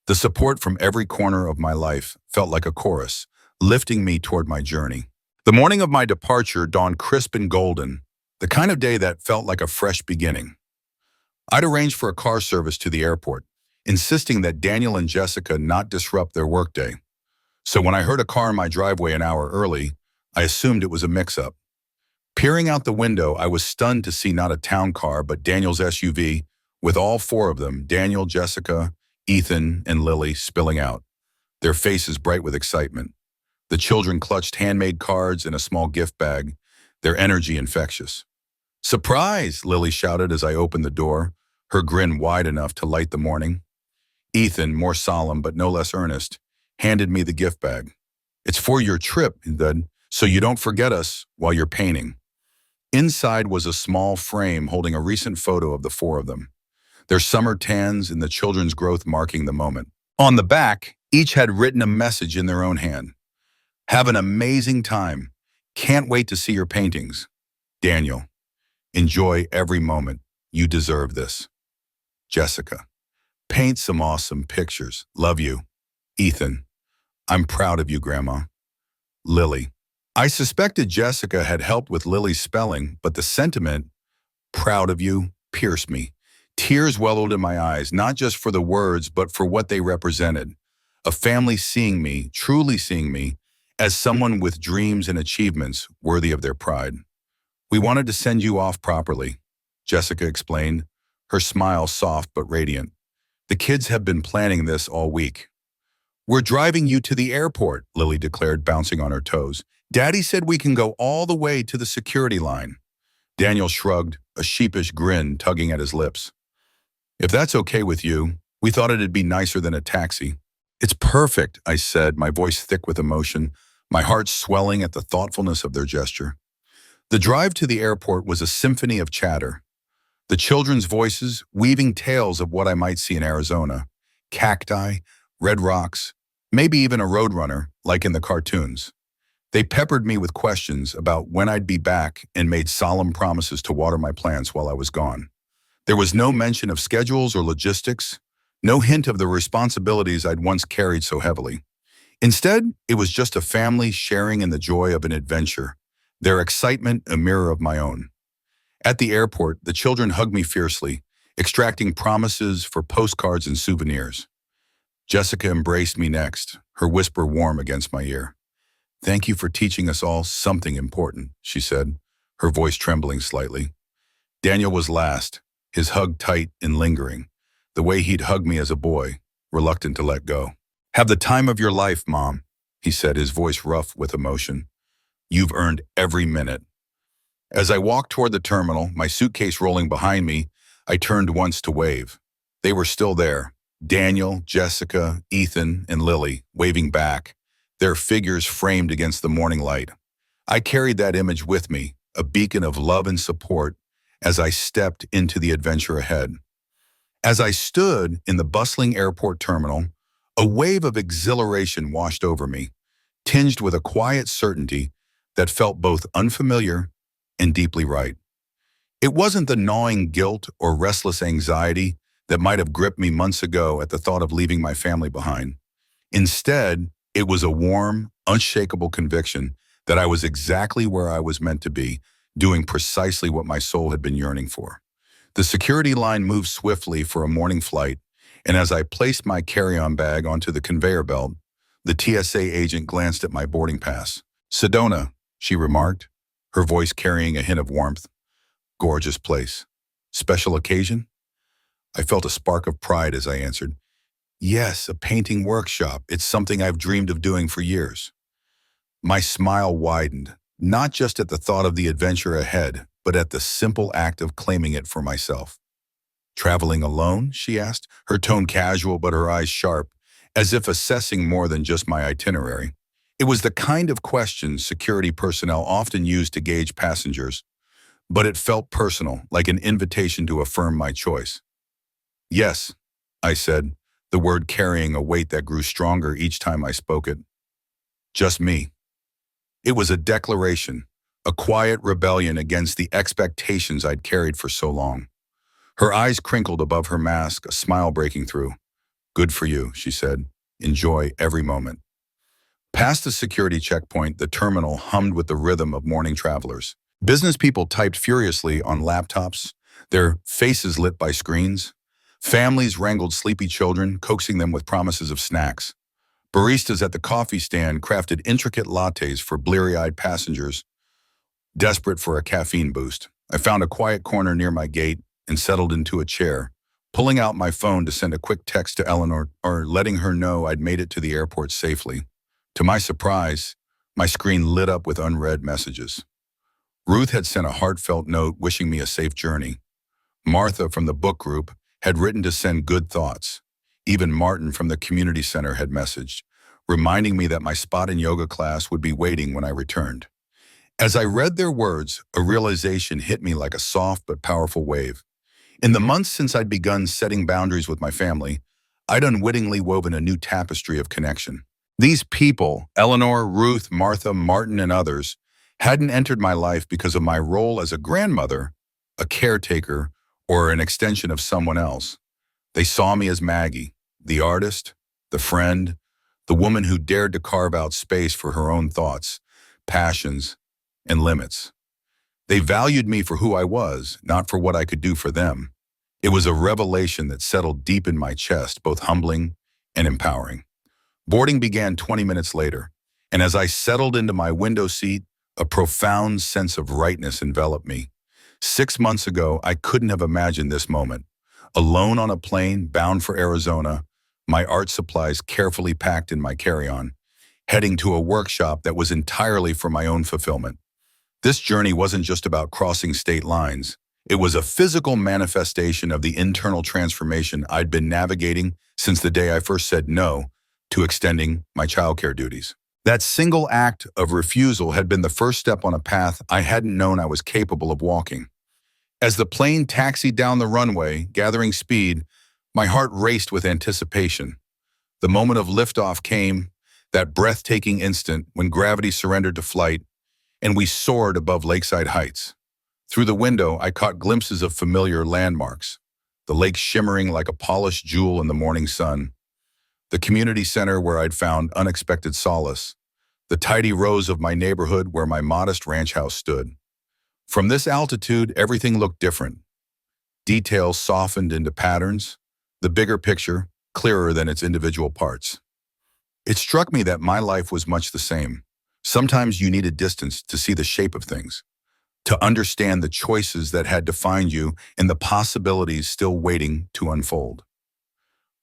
The support from every corner of my life felt like a chorus, lifting me toward my journey. The morning of my departure dawned crisp and golden, the kind of day that felt like a fresh beginning. I'd arranged for a car service to the airport, insisting that Daniel and Jessica not disrupt their workday. So when I heard a car in my driveway an hour early, I assumed it was a mix-up. Peering out the window, I was stunned to see not a town car, but Daniel's SUV, with all four of them, Daniel, Jessica, Ethan, and Lily, spilling out, their faces bright with excitement. The children clutched handmade cards and a small gift bag, their energy infectious. "Surprise!" Lily shouted as I opened the door, her grin wide enough to light the morning. Ethan, more solemn but no less earnest, handed me the gift bag. "It's for your trip," he said, "so you don't forget us while you're painting." Inside was a small frame holding a recent photo of the four of them, their summer tans and the children's growth marking the moment. On the back, each had written a message in their own hand. "Have an amazing time. Can't wait to see your paintings. Daniel, enjoy every moment. You deserve this. Jessica, paint some awesome pictures. Love you. Ethan, I'm proud of you, Grandma. Lily." I suspected Jessica had helped with Lily's spelling, but the sentiment, "proud of you," pierced me. Tears welled in my eyes, not just for the words, but for what they represented. A family seeing me, truly seeing me, as someone with dreams and achievements worthy of their pride. "We wanted to send you off properly," Jessica explained, her smile soft but radiant. "The kids have been planning this all week." "We're driving you to the airport," Lily declared, bouncing on her toes. "Daddy said we can go all the way to the security line." Daniel shrugged, a sheepish grin tugging at his lips. "If that's okay with you, we thought it'd be nicer than a taxi." "It's perfect," I said, my voice thick with emotion, my heart swelling at the thoughtfulness of their gesture. The drive to the airport was a symphony of chatter. The children's voices weaving tales of what I might see in Arizona. Cacti, red rocks, maybe even a roadrunner, like in the cartoons. They peppered me with questions about when I'd be back and made solemn promises to water my plants while I was gone. There was no mention of schedules or logistics, no hint of the responsibilities I'd once carried so heavily. Instead, it was just a family sharing in the joy of an adventure, their excitement a mirror of my own. At the airport, the children hugged me fiercely, extracting promises for postcards and souvenirs. Jessica embraced me next, her whisper warm against my ear. "Thank you for teaching us all something important," she said, her voice trembling slightly. Daniel was last, his hug tight and lingering, the way he'd hugged me as a boy, reluctant to let go. "Have the time of your life, Mom," he said, his voice rough with emotion. "You've earned every minute." As I walked toward the terminal, my suitcase rolling behind me, I turned once to wave. They were still there, Daniel, Jessica, Ethan, and Lily, waving back, their figures framed against the morning light. I carried that image with me, a beacon of love and support, as I stepped into the adventure ahead. As I stood in the bustling airport terminal, a wave of exhilaration washed over me, tinged with a quiet certainty that felt both unfamiliar and deeply right. It wasn't the gnawing guilt or restless anxiety that might have gripped me months ago at the thought of leaving my family behind. Instead, it was a warm, unshakable conviction that I was exactly where I was meant to be, doing precisely what my soul had been yearning for. The security line moved swiftly for a morning flight, and as I placed my carry-on bag onto the conveyor belt, the TSA agent glanced at my boarding pass. "Sedona," she remarked, her voice carrying a hint of warmth. "Gorgeous place. Special occasion?" I felt a spark of pride as I answered, "Yes, a painting workshop. It's something I've dreamed of doing for years." My smile widened, not just at the thought of the adventure ahead, but at the simple act of claiming it for myself. "Traveling alone?" she asked, her tone casual but her eyes sharp, as if assessing more than just my itinerary. It was the kind of question security personnel often use to gauge passengers, but it felt personal, like an invitation to affirm my choice. "Yes," I said, the word carrying a weight that grew stronger each time I spoke it. "Just me." It was a declaration, a quiet rebellion against the expectations I'd carried for so long. Her eyes crinkled above her mask, a smile breaking through. "Good for you," she said. "Enjoy every moment." Past the security checkpoint, the terminal hummed with the rhythm of morning travelers. Business people typed furiously on laptops, their faces lit by screens. Families wrangled sleepy children, coaxing them with promises of snacks. Baristas at the coffee stand crafted intricate lattes for bleary-eyed passengers, desperate for a caffeine boost. I found a quiet corner near my gate and settled into a chair, pulling out my phone to send a quick text to Eleanor or letting her know I'd made it to the airport safely. To my surprise, my screen lit up with unread messages. Ruth had sent a heartfelt note wishing me a safe journey. Martha from the book group had written to send good thoughts. Even Martin from the community center had messaged, reminding me that my spot in yoga class would be waiting when I returned. As I read their words, a realization hit me like a soft but powerful wave. In the months since I'd begun setting boundaries with my family, I'd unwittingly woven a new tapestry of connection. These people, Eleanor, Ruth, Martha, Martin, and others, hadn't entered my life because of my role as a grandmother, a caretaker, or an extension of someone else. They saw me as Maggie, the artist, the friend, the woman who dared to carve out space for her own thoughts, passions, and limits. They valued me for who I was, not for what I could do for them. It was a revelation that settled deep in my chest, both humbling and empowering. Boarding began 20 minutes later, and as I settled into my window seat, a profound sense of rightness enveloped me. 6 months ago, I couldn't have imagined this moment. Alone on a plane, bound for Arizona, my art supplies carefully packed in my carry-on, heading to a workshop that was entirely for my own fulfillment. This journey wasn't just about crossing state lines. It was a physical manifestation of the internal transformation I'd been navigating since the day I first said no to extending my childcare duties. That single act of refusal had been the first step on a path I hadn't known I was capable of walking. As the plane taxied down the runway, gathering speed, my heart raced with anticipation. The moment of liftoff came, that breathtaking instant when gravity surrendered to flight, and we soared above lakeside heights. Through the window, I caught glimpses of familiar landmarks, the lake shimmering like a polished jewel in the morning sun, the community center where I'd found unexpected solace, the tidy rows of my neighborhood where my modest ranch house stood. From this altitude, everything looked different. Details softened into patterns, the bigger picture clearer than its individual parts. It struck me that my life was much the same. Sometimes you needed distance to see the shape of things, to understand the choices that had defined you and the possibilities still waiting to unfold.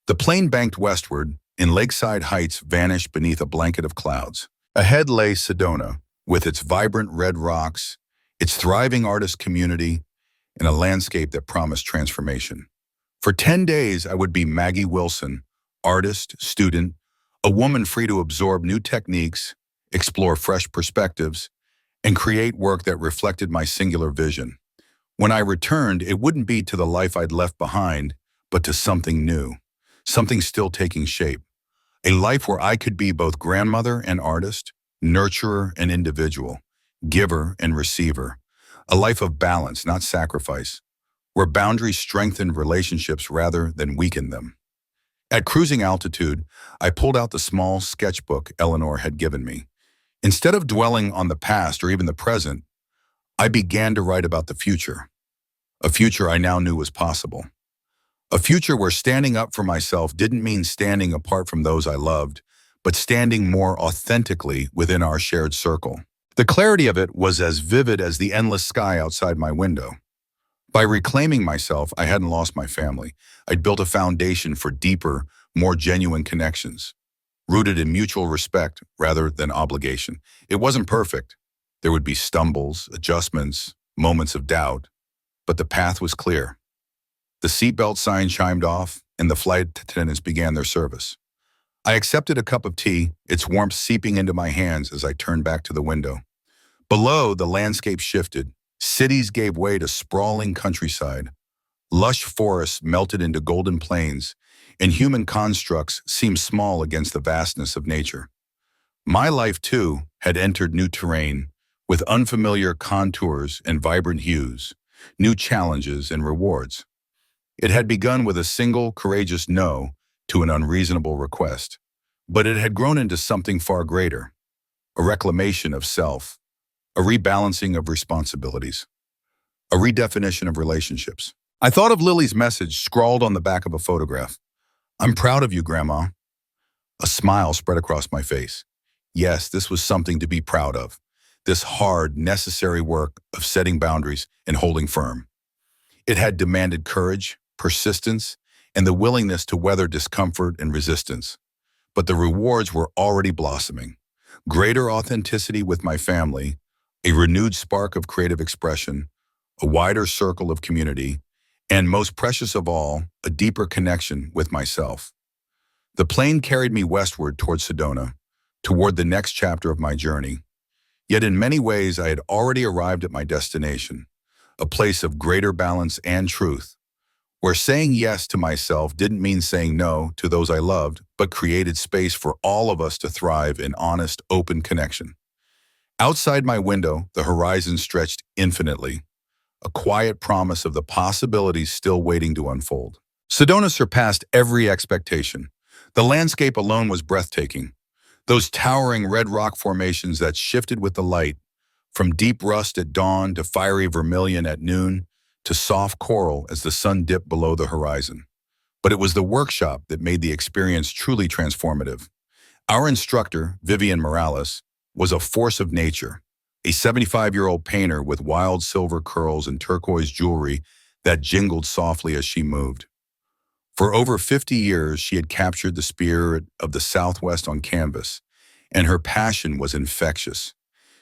The plane banked westward, and lakeside heights vanished beneath a blanket of clouds. Ahead lay Sedona, with its vibrant red rocks, its thriving artist community, and a landscape that promised transformation. For 10 days, I would be Maggie Wilson, artist, student, a woman free to absorb new techniques, explore fresh perspectives, and create work that reflected my singular vision. When I returned, it wouldn't be to the life I'd left behind, but to something new, something still taking shape. A life where I could be both grandmother and artist, nurturer and individual, giver and receiver. A life of balance, not sacrifice, where boundaries strengthened relationships rather than weakened them. At cruising altitude, I pulled out the small sketchbook Eleanor had given me. Instead of dwelling on the past or even the present, I began to write about the future, a future I now knew was possible. A future where standing up for myself didn't mean standing apart from those I loved, but standing more authentically within our shared circle. The clarity of it was as vivid as the endless sky outside my window. By reclaiming myself, I hadn't lost my family. I'd built a foundation for deeper, more genuine connections, rooted in mutual respect rather than obligation. It wasn't perfect. There would be stumbles, adjustments, moments of doubt, but the path was clear. The seatbelt sign chimed off, and the flight attendants began their service. I accepted a cup of tea, its warmth seeping into my hands as I turned back to the window. Below, the landscape shifted. Cities gave way to sprawling countryside. Lush forests melted into golden plains, and human constructs seemed small against the vastness of nature. My life, too, had entered new terrain, with unfamiliar contours and vibrant hues, new challenges and rewards. It had begun with a single, courageous no to an unreasonable request, but it had grown into something far greater, a reclamation of self, a rebalancing of responsibilities, a redefinition of relationships. I thought of Lily's message scrawled on the back of a photograph. "I'm proud of you, Grandma." A smile spread across my face. Yes, this was something to be proud of. This hard, necessary work of setting boundaries and holding firm. It had demanded courage, persistence, and the willingness to weather discomfort and resistance. But the rewards were already blossoming. Greater authenticity with my family, a renewed spark of creative expression, a wider circle of community, and most precious of all, a deeper connection with myself. The plane carried me westward toward Sedona, toward the next chapter of my journey. Yet in many ways I had already arrived at my destination, a place of greater balance and truth, where saying yes to myself didn't mean saying no to those I loved, but created space for all of us to thrive in honest, open connection. Outside my window, the horizon stretched infinitely, a quiet promise of the possibilities still waiting to unfold. Sedona surpassed every expectation. The landscape alone was breathtaking. Those towering red rock formations that shifted with the light, from deep rust at dawn to fiery vermilion at noon, to soft coral as the sun dipped below the horizon. But it was the workshop that made the experience truly transformative. Our instructor, Vivian Morales, was a force of nature, a 75-year-old painter with wild silver curls and turquoise jewelry that jingled softly as she moved. For over 50 years, she had captured the spirit of the Southwest on canvas, and her passion was infectious.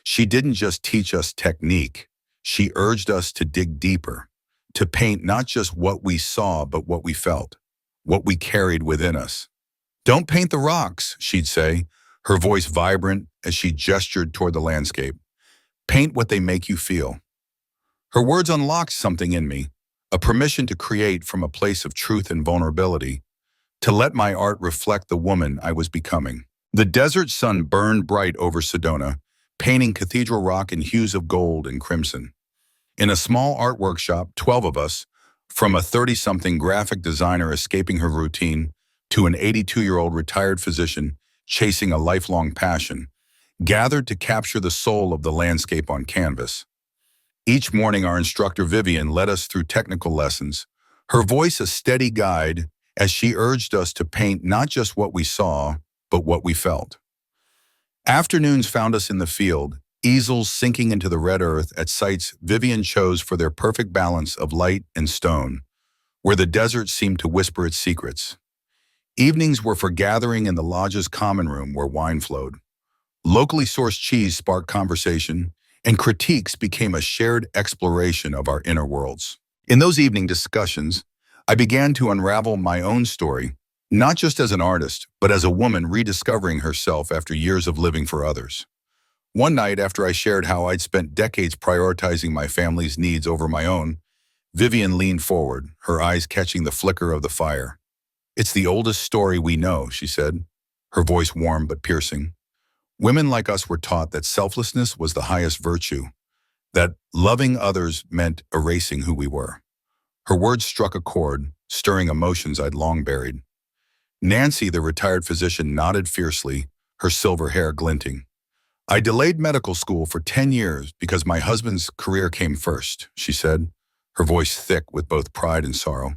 She didn't just teach us technique, she urged us to dig deeper, to paint not just what we saw, but what we felt, what we carried within us. "Don't paint the rocks," she'd say, her voice vibrant as she gestured toward the landscape. "Paint what they make you feel." Her words unlocked something in me, a permission to create from a place of truth and vulnerability, to let my art reflect the woman I was becoming. The desert sun burned bright over Sedona, painting cathedral rock in hues of gold and crimson. In a small art workshop, 12 of us, from a 30-something graphic designer escaping her routine to an 82-year-old retired physician chasing a lifelong passion, gathered to capture the soul of the landscape on canvas. Each morning, our instructor Vivian led us through technical lessons, her voice a steady guide as she urged us to paint not just what we saw, but what we felt. Afternoons found us in the field, easels sinking into the red earth at sites Vivian chose for their perfect balance of light and stone, where the desert seemed to whisper its secrets. Evenings were for gathering in the lodge's common room where wine flowed. Locally sourced cheese sparked conversation, and critiques became a shared exploration of our inner worlds. In those evening discussions, I began to unravel my own story, not just as an artist, but as a woman rediscovering herself after years of living for others. One night, after I shared how I'd spent decades prioritizing my family's needs over my own, Vivian leaned forward, her eyes catching the flicker of the fire. "It's the oldest story we know," she said, her voice warm but piercing. "Women like us were taught that selflessness was the highest virtue, that loving others meant erasing who we were." Her words struck a chord, stirring emotions I'd long buried. Nancy, the retired physician, nodded fiercely, her silver hair glinting. "I delayed medical school for 10 years because my husband's career came first," she said, her voice thick with both pride and sorrow.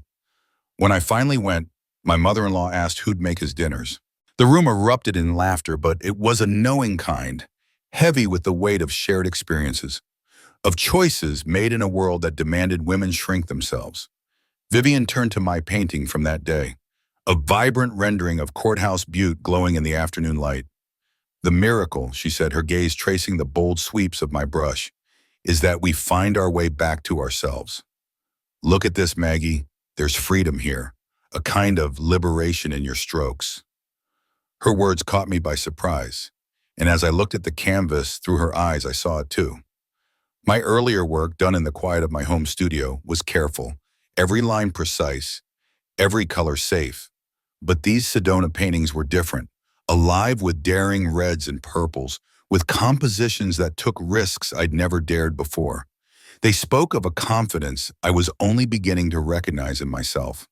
"When I finally went, my mother-in-law asked who'd make his dinners." The room erupted in laughter, but it was a knowing kind, heavy with the weight of shared experiences, of choices made in a world that demanded women shrink themselves. Vivian turned to my painting from that day, a vibrant rendering of Courthouse Butte glowing in the afternoon light. "The miracle," she said, her gaze tracing the bold sweeps of my brush, "is that we find our way back to ourselves. Look at this, Maggie. There's freedom here, a kind of liberation in your strokes." Her words caught me by surprise, and as I looked at the canvas through her eyes, I saw it too. My earlier work, done in the quiet of my home studio, was careful, every line precise, every color safe. But these Sedona paintings were different, alive with daring reds and purples, with compositions that took risks I'd never dared before. They spoke of a confidence I was only beginning to recognize in myself.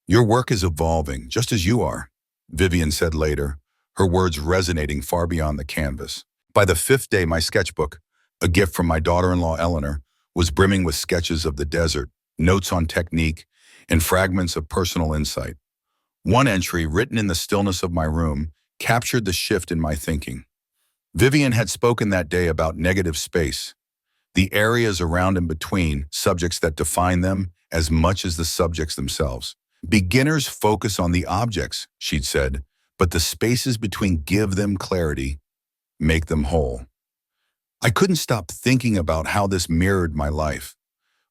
"Your work is evolving, just as you are," Vivian said later, her words resonating far beyond the canvas. By the fifth day, my sketchbook, a gift from my daughter-in-law Eleanor, was brimming with sketches of the desert, notes on technique, and fragments of personal insight. One entry, written in the stillness of my room, captured the shift in my thinking. Vivian had spoken that day about negative space, the areas around and between subjects that define them as much as the subjects themselves. "Beginners focus on the objects," she'd said, "but the spaces between give them clarity, make them whole." I couldn't stop thinking about how this mirrored my life.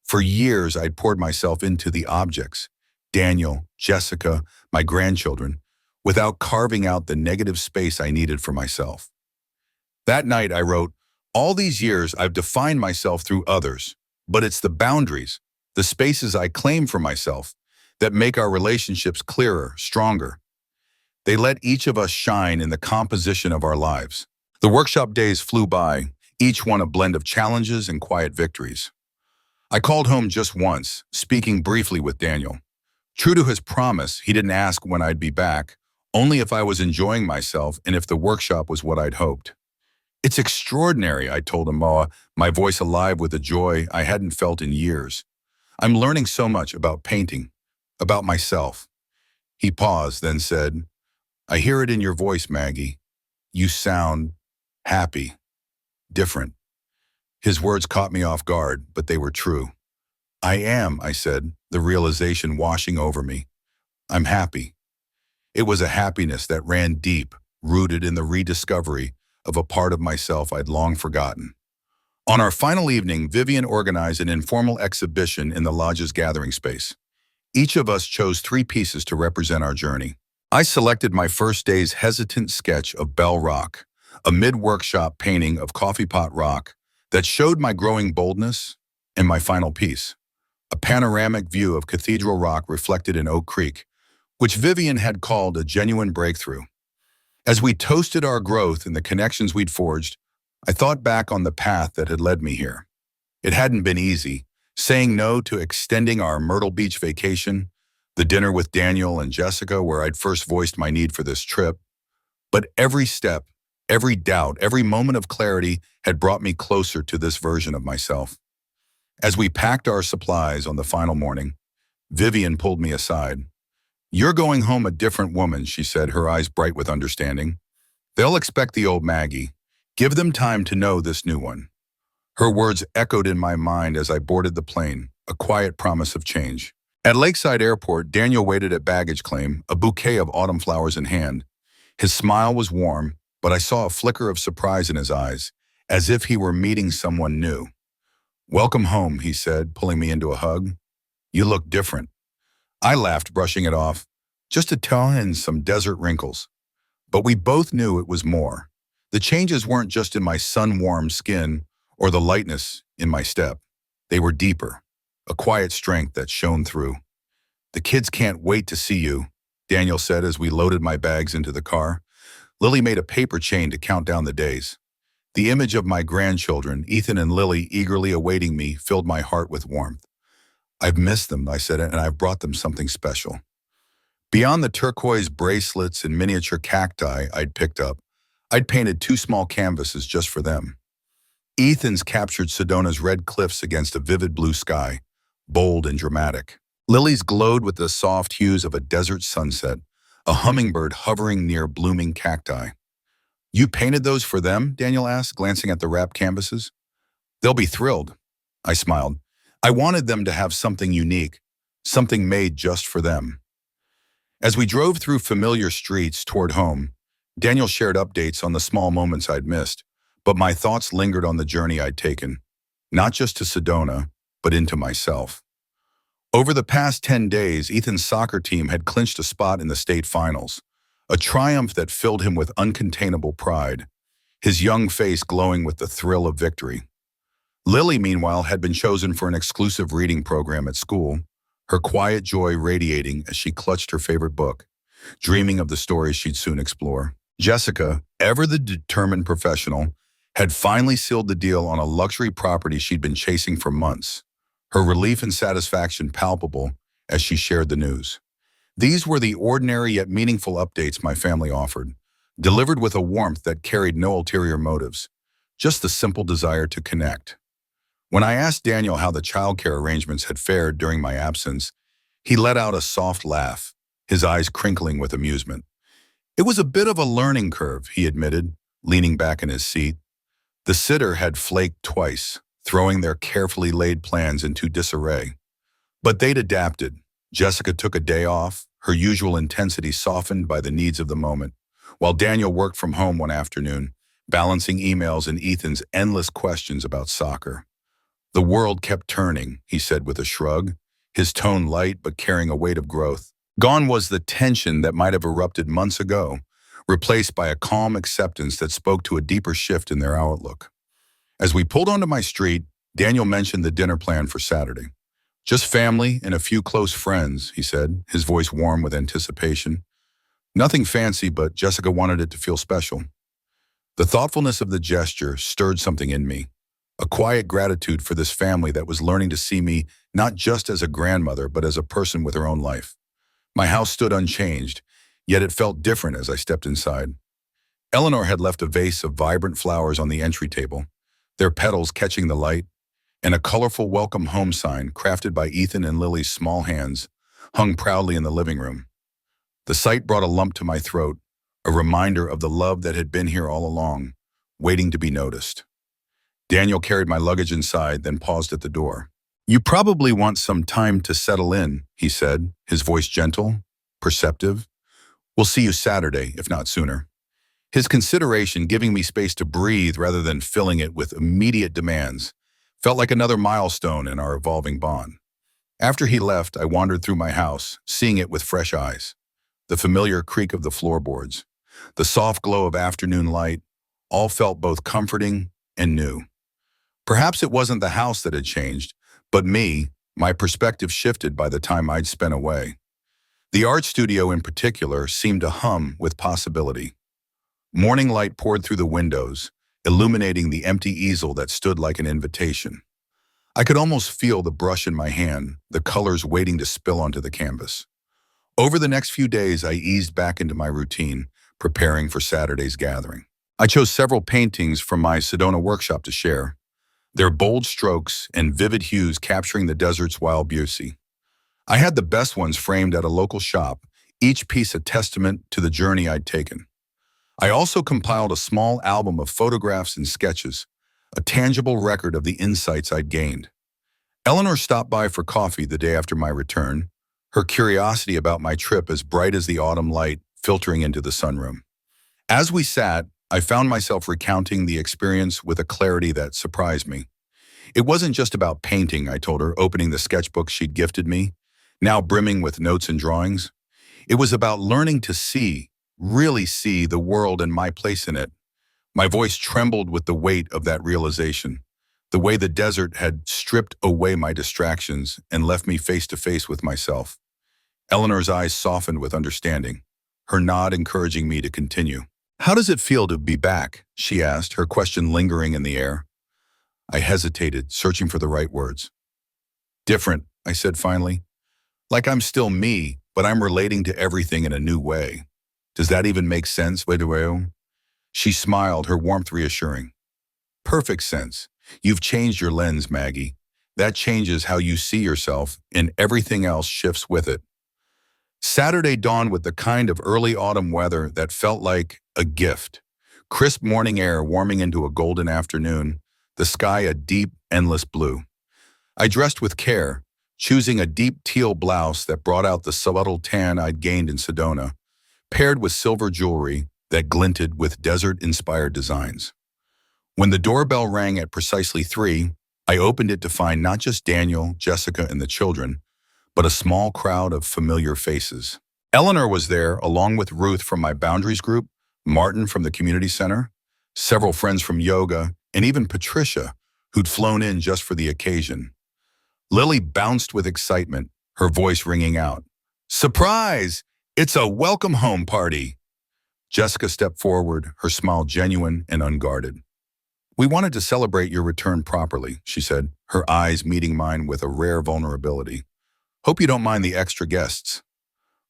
For years, I'd poured myself into the objects, Daniel, Jessica, my grandchildren, without carving out the negative space I needed for myself. That night, I wrote, "All these years, I've defined myself through others, but it's the boundaries, the spaces I claim for myself, that make our relationships clearer, stronger. They let each of us shine in the composition of our lives." The workshop days flew by, each one a blend of challenges and quiet victories. I called home just once, speaking briefly with Daniel. True to his promise, he didn't ask when I'd be back, only if I was enjoying myself and if the workshop was what I'd hoped. "It's extraordinary," I told him, my voice alive with a joy I hadn't felt in years. "I'm learning so much about painting, about myself." He paused, then said, "I hear it in your voice, Maggie. You sound happy, different." His words caught me off guard, but they were true. "I am," I said, the realization washing over me. "I'm happy." It was a happiness that ran deep, rooted in the rediscovery of a part of myself I'd long forgotten. On our final evening, Vivian organized an informal exhibition in the lodge's gathering space. Each of us chose 3 pieces to represent our journey. I selected my first day's hesitant sketch of Bell Rock, a mid-workshop painting of Coffee Pot Rock that showed my growing boldness, and my final piece, a panoramic view of Cathedral Rock reflected in Oak Creek, which Vivian had called a genuine breakthrough. As we toasted our growth and the connections we'd forged, I thought back on the path that had led me here. It hadn't been easy, saying no to extending our Myrtle Beach vacation, the dinner with Daniel and Jessica where I'd first voiced my need for this trip. But every step, every doubt, every moment of clarity had brought me closer to this version of myself. As we packed our supplies on the final morning, Vivian pulled me aside. "You're going home a different woman," she said, her eyes bright with understanding. "They'll expect the old Maggie. Give them time to know this new one." Her words echoed in my mind as I boarded the plane, a quiet promise of change. At Lakeside Airport, Daniel waited at baggage claim, a bouquet of autumn flowers in hand. His smile was warm, but I saw a flicker of surprise in his eyes, as if he were meeting someone new. "Welcome home," he said, pulling me into a hug. "You look different." I laughed, brushing it off. Just a tone and some desert wrinkles. But we both knew it was more. The changes weren't just in my sun-warmed skin or the lightness in my step. They were deeper, a quiet strength that shone through. "The kids can't wait to see you," Daniel said as we loaded my bags into the car. Lily made a paper chain to count down the days. The image of my grandchildren, Ethan and Lily, eagerly awaiting me filled my heart with warmth. "I've missed them," I said, "and I've brought them something special." Beyond the turquoise bracelets and miniature cacti I'd picked up, I'd painted 2 small canvases just for them. Ethan's captured Sedona's red cliffs against a vivid blue sky, bold and dramatic. Lily's glowed with the soft hues of a desert sunset, a hummingbird hovering near blooming cacti. "You painted those for them?" Daniel asked, glancing at the wrapped canvases. "They'll be thrilled." I smiled. I wanted them to have something unique, something made just for them. As we drove through familiar streets toward home, Daniel shared updates on the small moments I'd missed, but my thoughts lingered on the journey I'd taken, not just to Sedona, but into myself. Over the past 10 days, Ethan's soccer team had clinched a spot in the state finals, a triumph that filled him with uncontainable pride, his young face glowing with the thrill of victory. Lily, meanwhile, had been chosen for an exclusive reading program at school, her quiet joy radiating as she clutched her favorite book, dreaming of the stories she'd soon explore. Jessica, ever the determined professional, had finally sealed the deal on a luxury property she'd been chasing for months. Her relief and satisfaction palpable as she shared the news. These were the ordinary yet meaningful updates my family offered, delivered with a warmth that carried no ulterior motives, just the simple desire to connect. When I asked Daniel how the childcare arrangements had fared during my absence, he let out a soft laugh, his eyes crinkling with amusement. It was a bit of a learning curve, he admitted, leaning back in his seat. The sitter had flaked twice, throwing their carefully laid plans into disarray. But they'd adapted. Jessica took a day off, her usual intensity softened by the needs of the moment, while Daniel worked from home one afternoon, balancing emails and Ethan's endless questions about soccer. The world kept turning, he said with a shrug, his tone light but carrying a weight of growth. Gone was the tension that might have erupted months ago, replaced by a calm acceptance that spoke to a deeper shift in their outlook. As we pulled onto my street, Daniel mentioned the dinner plan for Saturday. Just family and a few close friends, he said, his voice warm with anticipation. Nothing fancy, but Jessica wanted it to feel special. The thoughtfulness of the gesture stirred something in me, a quiet gratitude for this family that was learning to see me not just as a grandmother, but as a person with her own life. My house stood unchanged, yet it felt different as I stepped inside. Eleanor had left a vase of vibrant flowers on the entry table, their petals catching the light, and a colorful welcome home sign crafted by Ethan and Lily's small hands hung proudly in the living room. The sight brought a lump to my throat, a reminder of the love that had been here all along, waiting to be noticed. Daniel carried my luggage inside, then paused at the door. You probably want some time to settle in, he said, his voice gentle, perceptive. We'll see you Saturday, if not sooner. His consideration, giving me space to breathe rather than filling it with immediate demands, felt like another milestone in our evolving bond. After he left, I wandered through my house, seeing it with fresh eyes. The familiar creak of the floorboards, the soft glow of afternoon light, all felt both comforting and new. Perhaps it wasn't the house that had changed, but me, my perspective shifted by the time I'd spent away. The art studio in particular seemed to hum with possibility. Morning light poured through the windows, illuminating the empty easel that stood like an invitation. I could almost feel the brush in my hand, the colors waiting to spill onto the canvas. Over the next few days, I eased back into my routine, preparing for Saturday's gathering. I chose several paintings from my Sedona workshop to share, their bold strokes and vivid hues capturing the desert's wild beauty. I had the best ones framed at a local shop, each piece a testament to the journey I'd taken. I also compiled a small album of photographs and sketches, a tangible record of the insights I'd gained. Eleanor stopped by for coffee the day after my return, her curiosity about my trip as bright as the autumn light filtering into the sunroom. As we sat, I found myself recounting the experience with a clarity that surprised me. It wasn't just about painting, I told her, opening the sketchbook she'd gifted me, now brimming with notes and drawings. It was about learning to see, really see the world and my place in it. My voice trembled with the weight of that realization, the way the desert had stripped away my distractions and left me face to face with myself. Eleanor's eyes softened with understanding, her nod encouraging me to continue. How does it feel to be back? She asked, her question lingering in the air. I hesitated, searching for the right words. Different, I said finally. Like I'm still me, but I'm relating to everything in a new way. Does that even make sense, Wedeweo? She smiled, her warmth reassuring. Perfect sense. You've changed your lens, Maggie. That changes how you see yourself, and everything else shifts with it. Saturday dawned with the kind of early autumn weather that felt like a gift. Crisp morning air warming into a golden afternoon, the sky a deep, endless blue. I dressed with care, choosing a deep teal blouse that brought out the subtle tan I'd gained in Sedona, paired with silver jewelry that glinted with desert-inspired designs. When the doorbell rang at precisely 3, I opened it to find not just Daniel, Jessica, and the children, but a small crowd of familiar faces. Eleanor was there, along with Ruth from my Boundaries group, Martin from the community center, several friends from yoga, and even Patricia, who'd flown in just for the occasion. Lily bounced with excitement, her voice ringing out. Surprise! It's a welcome home party! Jessica stepped forward, her smile genuine and unguarded. "We wanted to celebrate your return properly," she said, her eyes meeting mine with a rare vulnerability. "Hope you don't mind the extra guests."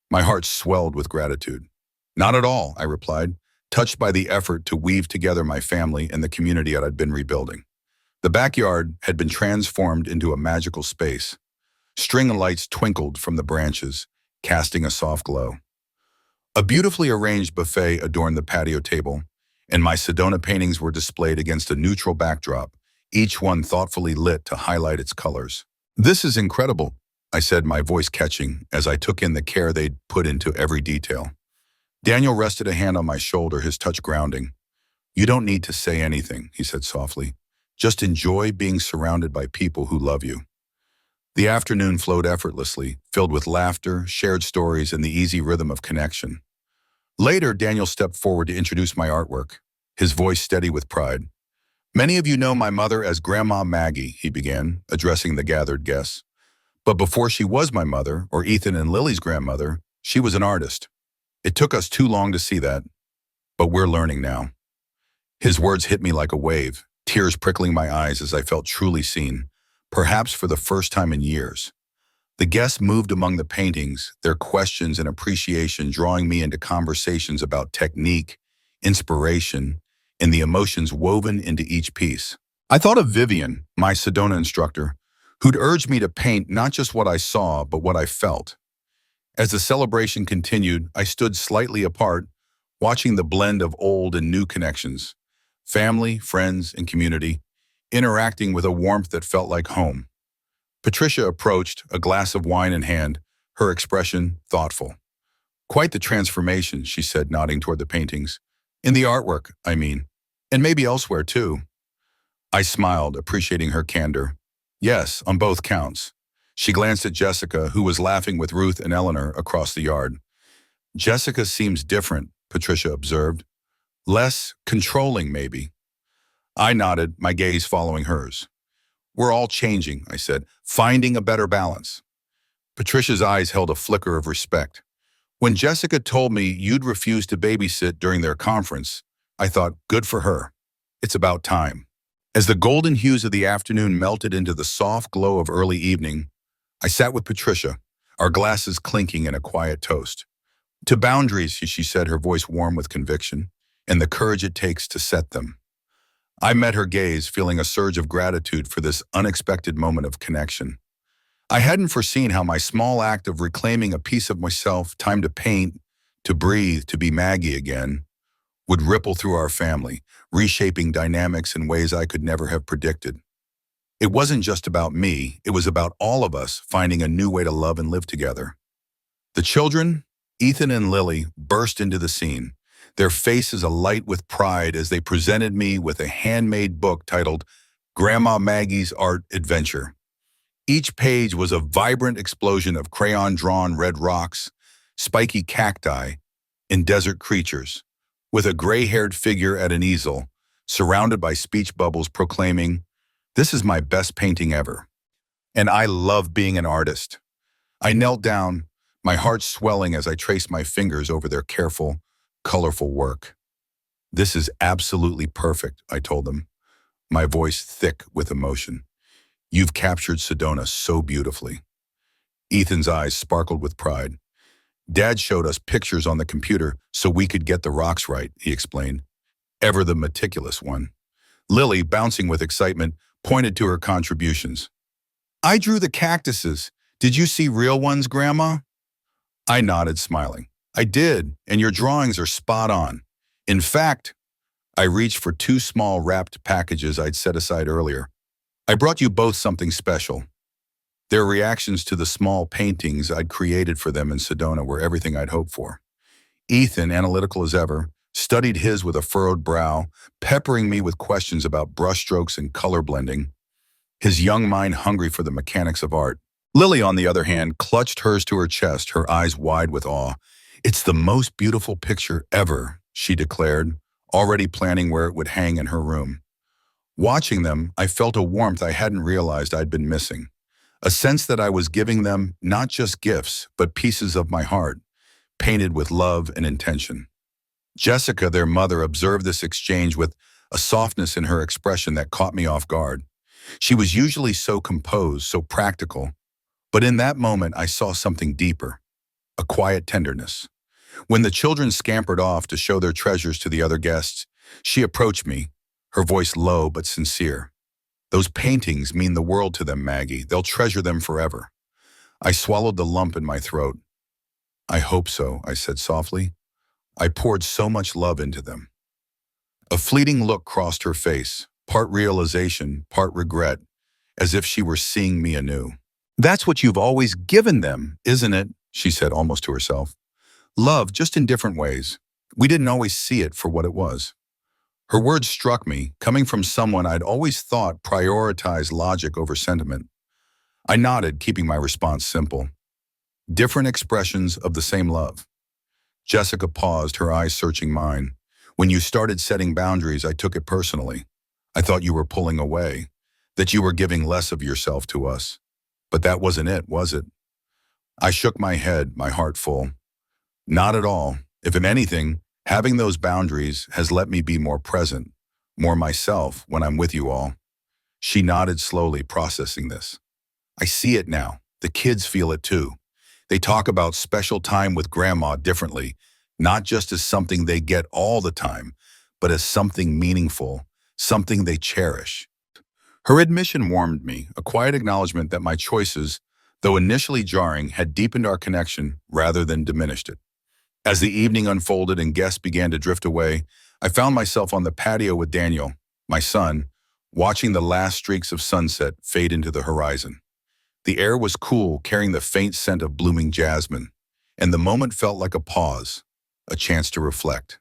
My heart swelled with gratitude. "Not at all," I replied, touched by the effort to weave together my family and the community I'd been rebuilding. The backyard had been transformed into a magical space. String lights twinkled from the branches, casting a soft glow. A beautifully arranged buffet adorned the patio table, and my Sedona paintings were displayed against a neutral backdrop, each one thoughtfully lit to highlight its colors. "This is incredible," I said, my voice catching as I took in the care they'd put into every detail. Daniel rested a hand on my shoulder, his touch grounding. "You don't need to say anything," he said softly. "Just enjoy being surrounded by people who love you." The afternoon flowed effortlessly, filled with laughter, shared stories, and the easy rhythm of connection. Later, Daniel stepped forward to introduce my artwork, his voice steady with pride. "Many of you know my mother as Grandma Maggie," he began, addressing the gathered guests. "But before she was my mother, or Ethan and Lily's grandmother, she was an artist. It took us too long to see that, but we're learning now." His words hit me like a wave, tears prickling my eyes as I felt truly seen, perhaps for the first time in years. The guests moved among the paintings, their questions and appreciation drawing me into conversations about technique, inspiration, and the emotions woven into each piece. I thought of Vivian, my Sedona instructor, who'd urged me to paint not just what I saw, but what I felt. As the celebration continued, I stood slightly apart, watching the blend of old and new connections, family, friends, and community, interacting with a warmth that felt like home. Patricia approached, a glass of wine in hand, her expression thoughtful. "Quite the transformation," she said, nodding toward the paintings. "In the artwork, I mean. And maybe elsewhere, too." I smiled, appreciating her candor. "Yes, on both counts." She glanced at Jessica, who was laughing with Ruth and Eleanor across the yard. "Jessica seems different," Patricia observed. "Less controlling, maybe." I nodded, my gaze following hers. "We're all changing," I said, "finding a better balance." Patricia's eyes held a flicker of respect. "When Jessica told me you'd refuse to babysit during their conference, I thought, good for her. It's about time." As the golden hues of the afternoon melted into the soft glow of early evening, I sat with Patricia, our glasses clinking in a quiet toast. "To boundaries," she said, her voice warm with conviction, "and the courage it takes to set them." I met her gaze, feeling a surge of gratitude for this unexpected moment of connection. I hadn't foreseen how my small act of reclaiming a piece of myself, time to paint, to breathe, to be Maggie again, would ripple through our family, reshaping dynamics in ways I could never have predicted. It wasn't just about me, it was about all of us finding a new way to love and live together. The children, Ethan and Lily, burst into the scene, their faces alight with pride as they presented me with a handmade book titled Grandma Maggie's Art Adventure. Each page was a vibrant explosion of crayon-drawn red rocks, spiky cacti, and desert creatures, with a gray-haired figure at an easel, surrounded by speech bubbles proclaiming, "This is my best painting ever. And I love being an artist." I knelt down, my heart swelling as I traced my fingers over their careful, colorful work. "This is absolutely perfect," I told them, my voice thick with emotion. "You've captured Sedona so beautifully." Ethan's eyes sparkled with pride. "Dad showed us pictures on the computer so we could get the rocks right," he explained. Ever the meticulous one. Lily, bouncing with excitement, pointed to her contributions. "I drew the cactuses. Did you see real ones, Grandma?" I nodded, smiling. "I did, and your drawings are spot on. In fact," I reached for 2 small wrapped packages I'd set aside earlier. "I brought you both something special." Their reactions to the small paintings I'd created for them in Sedona were everything I'd hoped for. Ethan, analytical as ever, studied his with a furrowed brow, peppering me with questions about brushstrokes and color blending, his young mind hungry for the mechanics of art. Lily, on the other hand, clutched hers to her chest, her eyes wide with awe. "It's the most beautiful picture ever," she declared, already planning where it would hang in her room. Watching them, I felt a warmth I hadn't realized I'd been missing, a sense that I was giving them not just gifts, but pieces of my heart, painted with love and intention. Jessica, their mother, observed this exchange with a softness in her expression that caught me off guard. She was usually so composed, so practical, but in that moment I saw something deeper, a quiet tenderness. When the children scampered off to show their treasures to the other guests, she approached me, her voice low but sincere. "Those paintings mean the world to them, Maggie. They'll treasure them forever." I swallowed the lump in my throat. "I hope so," I said softly. "I poured so much love into them." A fleeting look crossed her face, part realization, part regret, as if she were seeing me anew. "That's what you've always given them, isn't it?" she said almost to herself. "Love, just in different ways. We didn't always see it for what it was." Her words struck me, coming from someone I'd always thought prioritized logic over sentiment. I nodded, keeping my response simple. Different expressions of the same love. Jessica paused, her eyes searching mine. "When you started setting boundaries, I took it personally. I thought you were pulling away, that you were giving less of yourself to us. But that wasn't it, was it?" I shook my head, my heart full. "Not at all. If anything, having those boundaries has let me be more present, more myself when I'm with you all." She nodded slowly, processing this. "I see it now. The kids feel it too. They talk about special time with grandma differently, not just as something they get all the time, but as something meaningful, something they cherish." Her admission warmed me, a quiet acknowledgement that my choices, though initially jarring, had deepened our connection rather than diminished it. As the evening unfolded and guests began to drift away, I found myself on the patio with Daniel, my son, watching the last streaks of sunset fade into the horizon. The air was cool, carrying the faint scent of blooming jasmine, and the moment felt like a pause, a chance to reflect.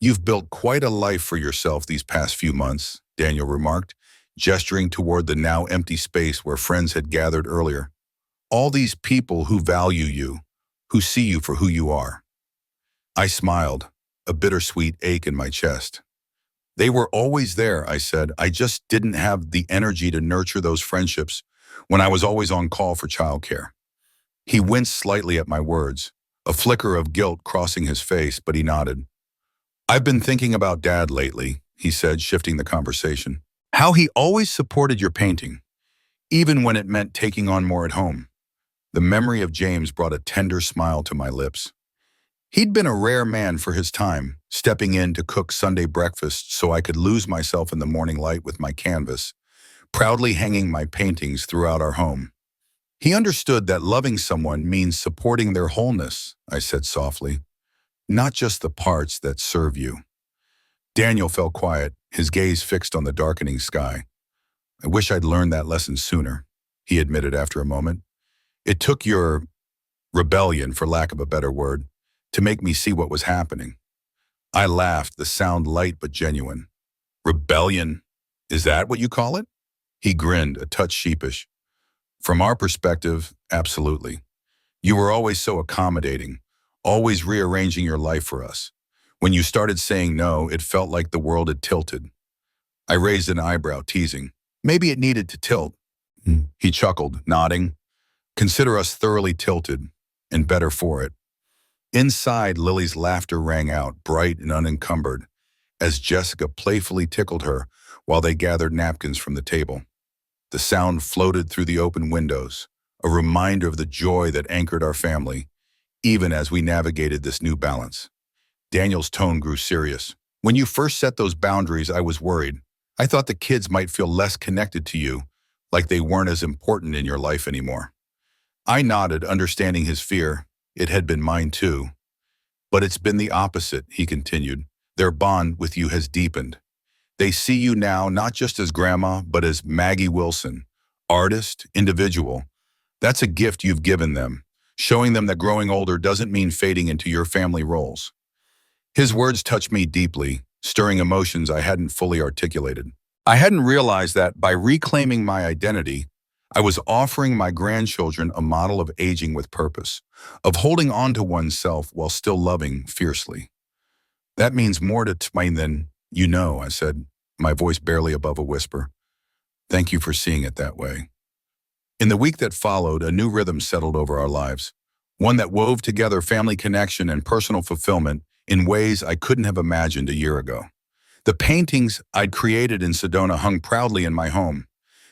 "You've built quite a life for yourself these past few months," Daniel remarked, gesturing toward the now empty space where friends had gathered earlier. "All these people who value you, who see you for who you are." I smiled, a bittersweet ache in my chest. "They were always there," I said. "I just didn't have the energy to nurture those friendships when I was always on call for childcare." He winced slightly at my words, a flicker of guilt crossing his face, but he nodded. "I've been thinking about Dad lately," he said, shifting the conversation. "How he always supported your painting, even when it meant taking on more at home." The memory of James brought a tender smile to my lips. He'd been a rare man for his time, stepping in to cook Sunday breakfast so I could lose myself in the morning light with my canvas, proudly hanging my paintings throughout our home. "He understood that loving someone means supporting their wholeness," I said softly, "not just the parts that serve you." Daniel fell quiet, his gaze fixed on the darkening sky. "I wish I'd learned that lesson sooner," he admitted after a moment. "It took your rebellion, for lack of a better word, to make me see what was happening." I laughed, the sound light but genuine. "Rebellion? Is that what you call it?" He grinned, a touch sheepish. "From our perspective, absolutely. You were always so accommodating, always rearranging your life for us. When you started saying no, it felt like the world had tilted." I raised an eyebrow, teasing. "Maybe it needed to tilt." He chuckled, nodding. "Consider us thoroughly tilted, and better for it." Inside, Lily's laughter rang out, bright and unencumbered, as Jessica playfully tickled her while they gathered napkins from the table. The sound floated through the open windows, a reminder of the joy that anchored our family, even as we navigated this new balance. Daniel's tone grew serious. "When you first set those boundaries, I was worried. I thought the kids might feel less connected to you, like they weren't as important in your life anymore." I nodded, understanding his fear. It had been mine too. "But it's been the opposite," he continued. "Their bond with you has deepened. They see you now not just as grandma, but as Maggie Wilson, artist, individual. That's a gift you've given them, showing them that growing older doesn't mean fading into your family roles." His words touched me deeply, stirring emotions I hadn't fully articulated. I hadn't realized that by reclaiming my identity, I was offering my grandchildren a model of aging with purpose, of holding on to oneself while still loving fiercely. "That means more to me than you know," I said, my voice barely above a whisper. "Thank you for seeing it that way." In the week that followed, a new rhythm settled over our lives, one that wove together family connection and personal fulfillment in ways I couldn't have imagined a year ago. The paintings I'd created in Sedona hung proudly in my home,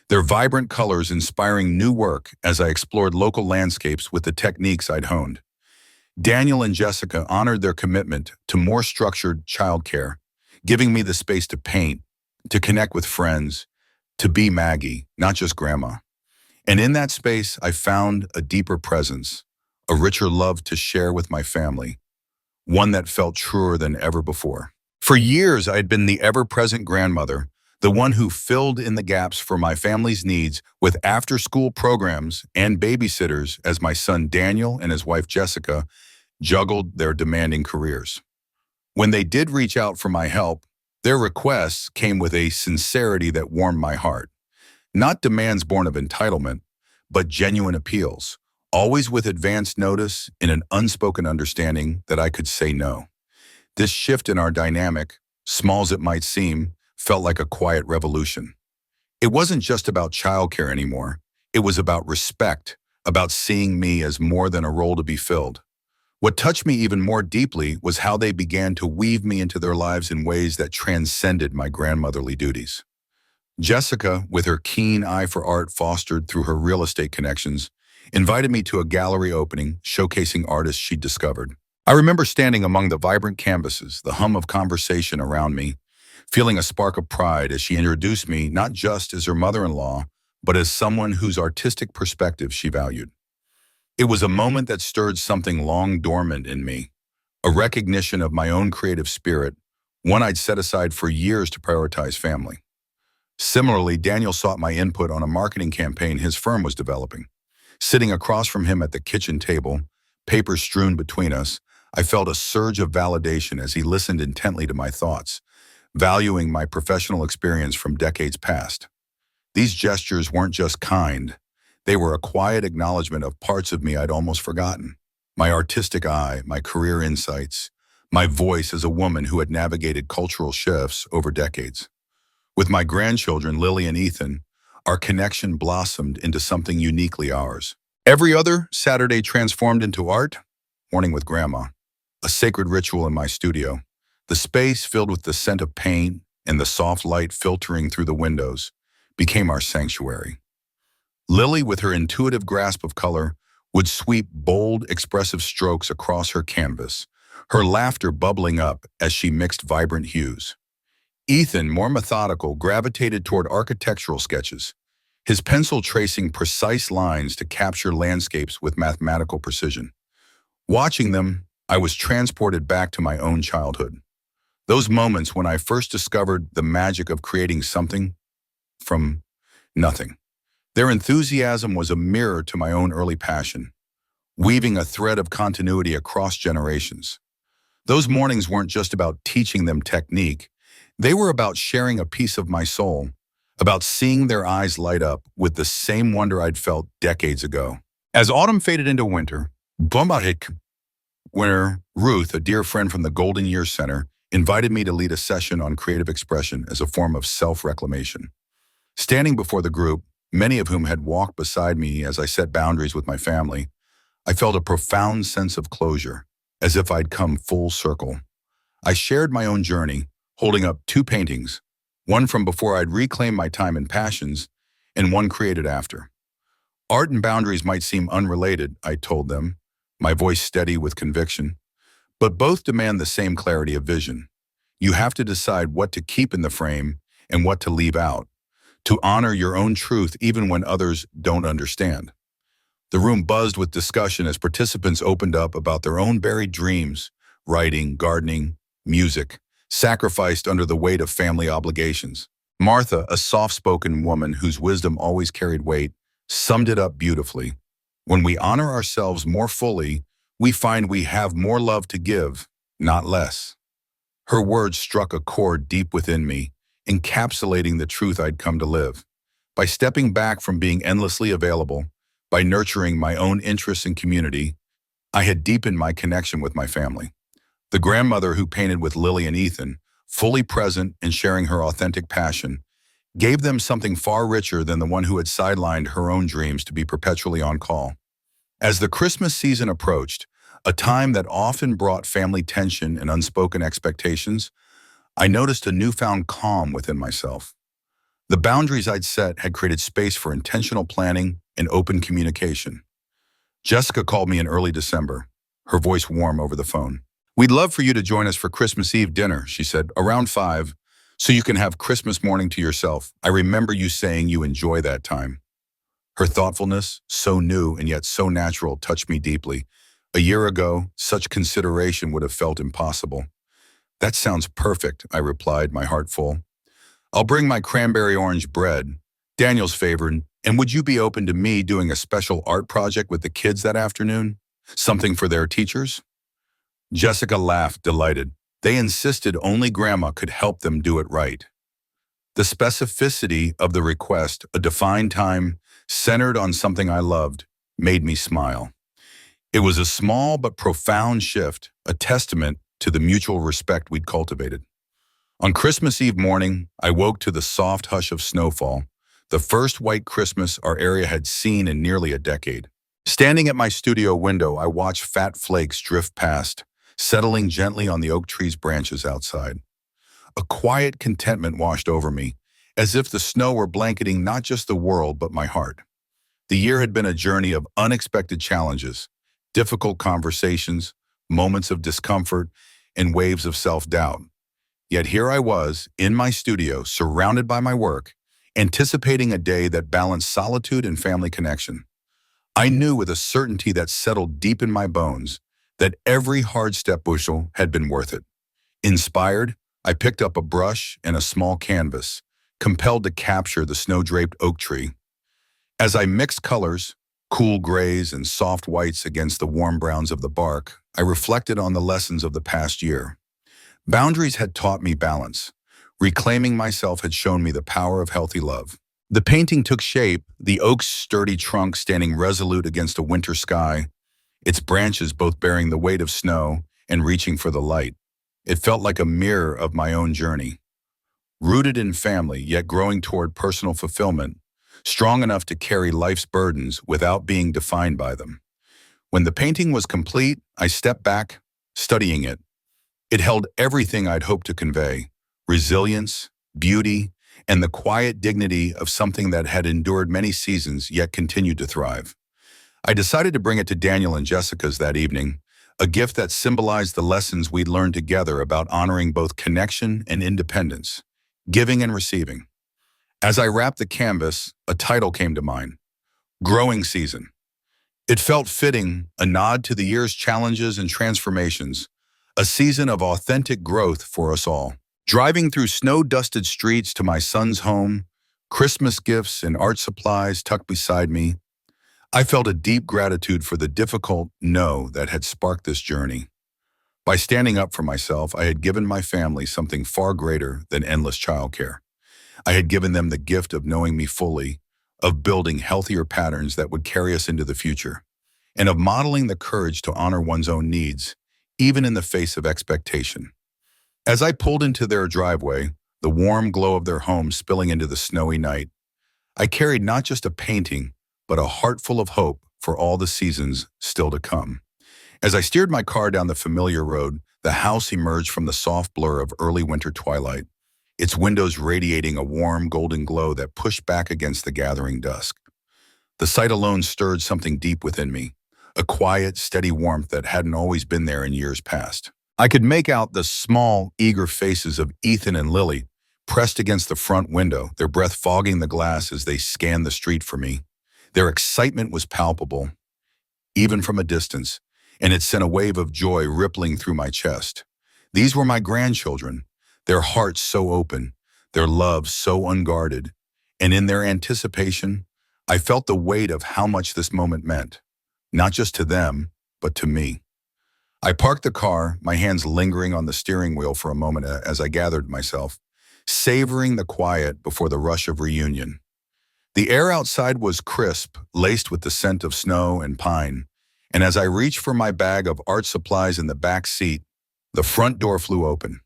their vibrant colors inspiring new work as I explored local landscapes with the techniques I'd honed. Daniel and Jessica honored their commitment to more structured childcare, giving me the space to paint, to connect with friends, to be Maggie, not just Grandma. And in that space, I found a deeper presence, a richer love to share with my family, one that felt truer than ever before. For years, I had been the ever-present grandmother, the one who filled in the gaps for my family's needs with after-school programs and babysitters as my son Daniel and his wife Jessica juggled their demanding careers. When they did reach out for my help, their requests came with a sincerity that warmed my heart. Not demands born of entitlement, but genuine appeals, always with advance notice and an unspoken understanding that I could say no. This shift in our dynamic, small as it might seem, felt like a quiet revolution. It wasn't just about childcare anymore. It was about respect, about seeing me as more than a role to be filled. What touched me even more deeply was how they began to weave me into their lives in ways that transcended my grandmotherly duties. Jessica, with her keen eye for art fostered through her real estate connections, invited me to a gallery opening showcasing artists she'd discovered. I remember standing among the vibrant canvases, the hum of conversation around me, feeling a spark of pride as she introduced me not just as her mother-in-law, but as someone whose artistic perspective she valued. It was a moment that stirred something long dormant in me, a recognition of my own creative spirit, one I'd set aside for years to prioritize family. Similarly, Daniel sought my input on a marketing campaign his firm was developing. Sitting across from him at the kitchen table, papers strewn between us, I felt a surge of validation as he listened intently to my thoughts, valuing my professional experience from decades past. These gestures weren't just kind, they were a quiet acknowledgement of parts of me I'd almost forgotten. My artistic eye, my career insights, my voice as a woman who had navigated cultural shifts over decades. With my grandchildren, Lily and Ethan, our connection blossomed into something uniquely ours. Every other Saturday transformed into art, morning with Grandma, a sacred ritual in my studio. The space filled with the scent of paint and the soft light filtering through the windows became our sanctuary. Lily, with her intuitive grasp of color, would sweep bold, expressive strokes across her canvas, her laughter bubbling up as she mixed vibrant hues. Ethan, more methodical, gravitated toward architectural sketches, his pencil tracing precise lines to capture landscapes with mathematical precision. Watching them, I was transported back to my own childhood. Those moments when I first discovered the magic of creating something from nothing. Their enthusiasm was a mirror to my own early passion, weaving a thread of continuity across generations. Those mornings weren't just about teaching them technique. They were about sharing a piece of my soul, about seeing their eyes light up with the same wonder I'd felt decades ago. As autumn faded into winter, Ruth, a dear friend from the Golden Years Center, invited me to lead a session on creative expression as a form of self-reclamation. Standing before the group, many of whom had walked beside me as I set boundaries with my family, I felt a profound sense of closure, as if I'd come full circle. I shared my own journey, holding up two paintings, one from before I'd reclaimed my time and passions, and one created after. Art and boundaries might seem unrelated, I told them, my voice steady with conviction, but both demand the same clarity of vision. You have to decide what to keep in the frame and what to leave out, to honor your own truth even when others don't understand. The room buzzed with discussion as participants opened up about their own buried dreams, writing, gardening, music, sacrificed under the weight of family obligations. Martha, a soft-spoken woman whose wisdom always carried weight, summed it up beautifully. When we honor ourselves more fully, we find we have more love to give, not less. Her words struck a chord deep within me, encapsulating the truth I'd come to live. By stepping back from being endlessly available, by nurturing my own interests and community, I had deepened my connection with my family. The grandmother who painted with Lily and Ethan, fully present and sharing her authentic passion, gave them something far richer than the one who had sidelined her own dreams to be perpetually on call. As the Christmas season approached, a time that often brought family tension and unspoken expectations, I noticed a newfound calm within myself. The boundaries I'd set had created space for intentional planning and open communication. Jessica called me in early December, her voice warm over the phone. "We'd love for you to join us for Christmas Eve dinner," she said, "around 5, so you can have Christmas morning to yourself. I remember you saying you enjoy that time." Her thoughtfulness, so new and yet so natural, touched me deeply. A year ago, such consideration would have felt impossible. "That sounds perfect," I replied, my heart full. "I'll bring my cranberry orange bread, Daniel's favorite, and would you be open to me doing a special art project with the kids that afternoon? Something for their teachers?" Jessica laughed, delighted. They insisted only Grandma could help them do it right. The specificity of the request, a defined time, centered on something I loved, made me smile. It was a small but profound shift, a testament to the mutual respect we'd cultivated. On Christmas Eve morning, I woke to the soft hush of snowfall, the first white Christmas our area had seen in nearly a decade. Standing at my studio window, I watched fat flakes drift past, settling gently on the oak tree's branches outside. A quiet contentment washed over me, as if the snow were blanketing not just the world but my heart. The year had been a journey of unexpected challenges, difficult conversations, moments of discomfort, and waves of self-doubt. Yet here I was, in my studio, surrounded by my work, anticipating a day that balanced solitude and family connection. I knew with a certainty that settled deep in my bones that every hard step bushel had been worth it. Inspired, I picked up a brush and a small canvas, compelled to capture the snow-draped oak tree. As I mixed colors, cool grays and soft whites against the warm browns of the bark, I reflected on the lessons of the past year. Boundaries had taught me balance. Reclaiming myself had shown me the power of healthy love. The painting took shape, the oak's sturdy trunk standing resolute against a winter sky, its branches both bearing the weight of snow and reaching for the light. It felt like a mirror of my own journey. Rooted in family, yet growing toward personal fulfillment, strong enough to carry life's burdens without being defined by them. When the painting was complete, I stepped back, studying it. It held everything I'd hoped to convey: resilience, beauty, and the quiet dignity of something that had endured many seasons yet continued to thrive. I decided to bring it to Daniel and Jessica's that evening, a gift that symbolized the lessons we'd learned together about honoring both connection and independence, giving and receiving. As I wrapped the canvas, a title came to mind: Growing Season. It felt fitting, a nod to the year's challenges and transformations, a season of authentic growth for us all. Driving through snow-dusted streets to my son's home, Christmas gifts and art supplies tucked beside me, I felt a deep gratitude for the difficult no that had sparked this journey. By standing up for myself, I had given my family something far greater than endless childcare. I had given them the gift of knowing me fully, of building healthier patterns that would carry us into the future, and of modeling the courage to honor one's own needs, even in the face of expectation. As I pulled into their driveway, the warm glow of their home spilling into the snowy night, I carried not just a painting, but a heart full of hope for all the seasons still to come. As I steered my car down the familiar road, the house emerged from the soft blur of early winter twilight, its windows radiating a warm golden glow that pushed back against the gathering dusk. The sight alone stirred something deep within me, a quiet, steady warmth that hadn't always been there in years past. I could make out the small, eager faces of Ethan and Lily pressed against the front window, their breath fogging the glass as they scanned the street for me. Their excitement was palpable, even from a distance, and it sent a wave of joy rippling through my chest. These were my grandchildren, their hearts so open, their love so unguarded, and in their anticipation, I felt the weight of how much this moment meant, not just to them, but to me. I parked the car, my hands lingering on the steering wheel for a moment as I gathered myself, savoring the quiet before the rush of reunion. The air outside was crisp, laced with the scent of snow and pine, and as I reached for my bag of art supplies in the back seat, the front door flew open.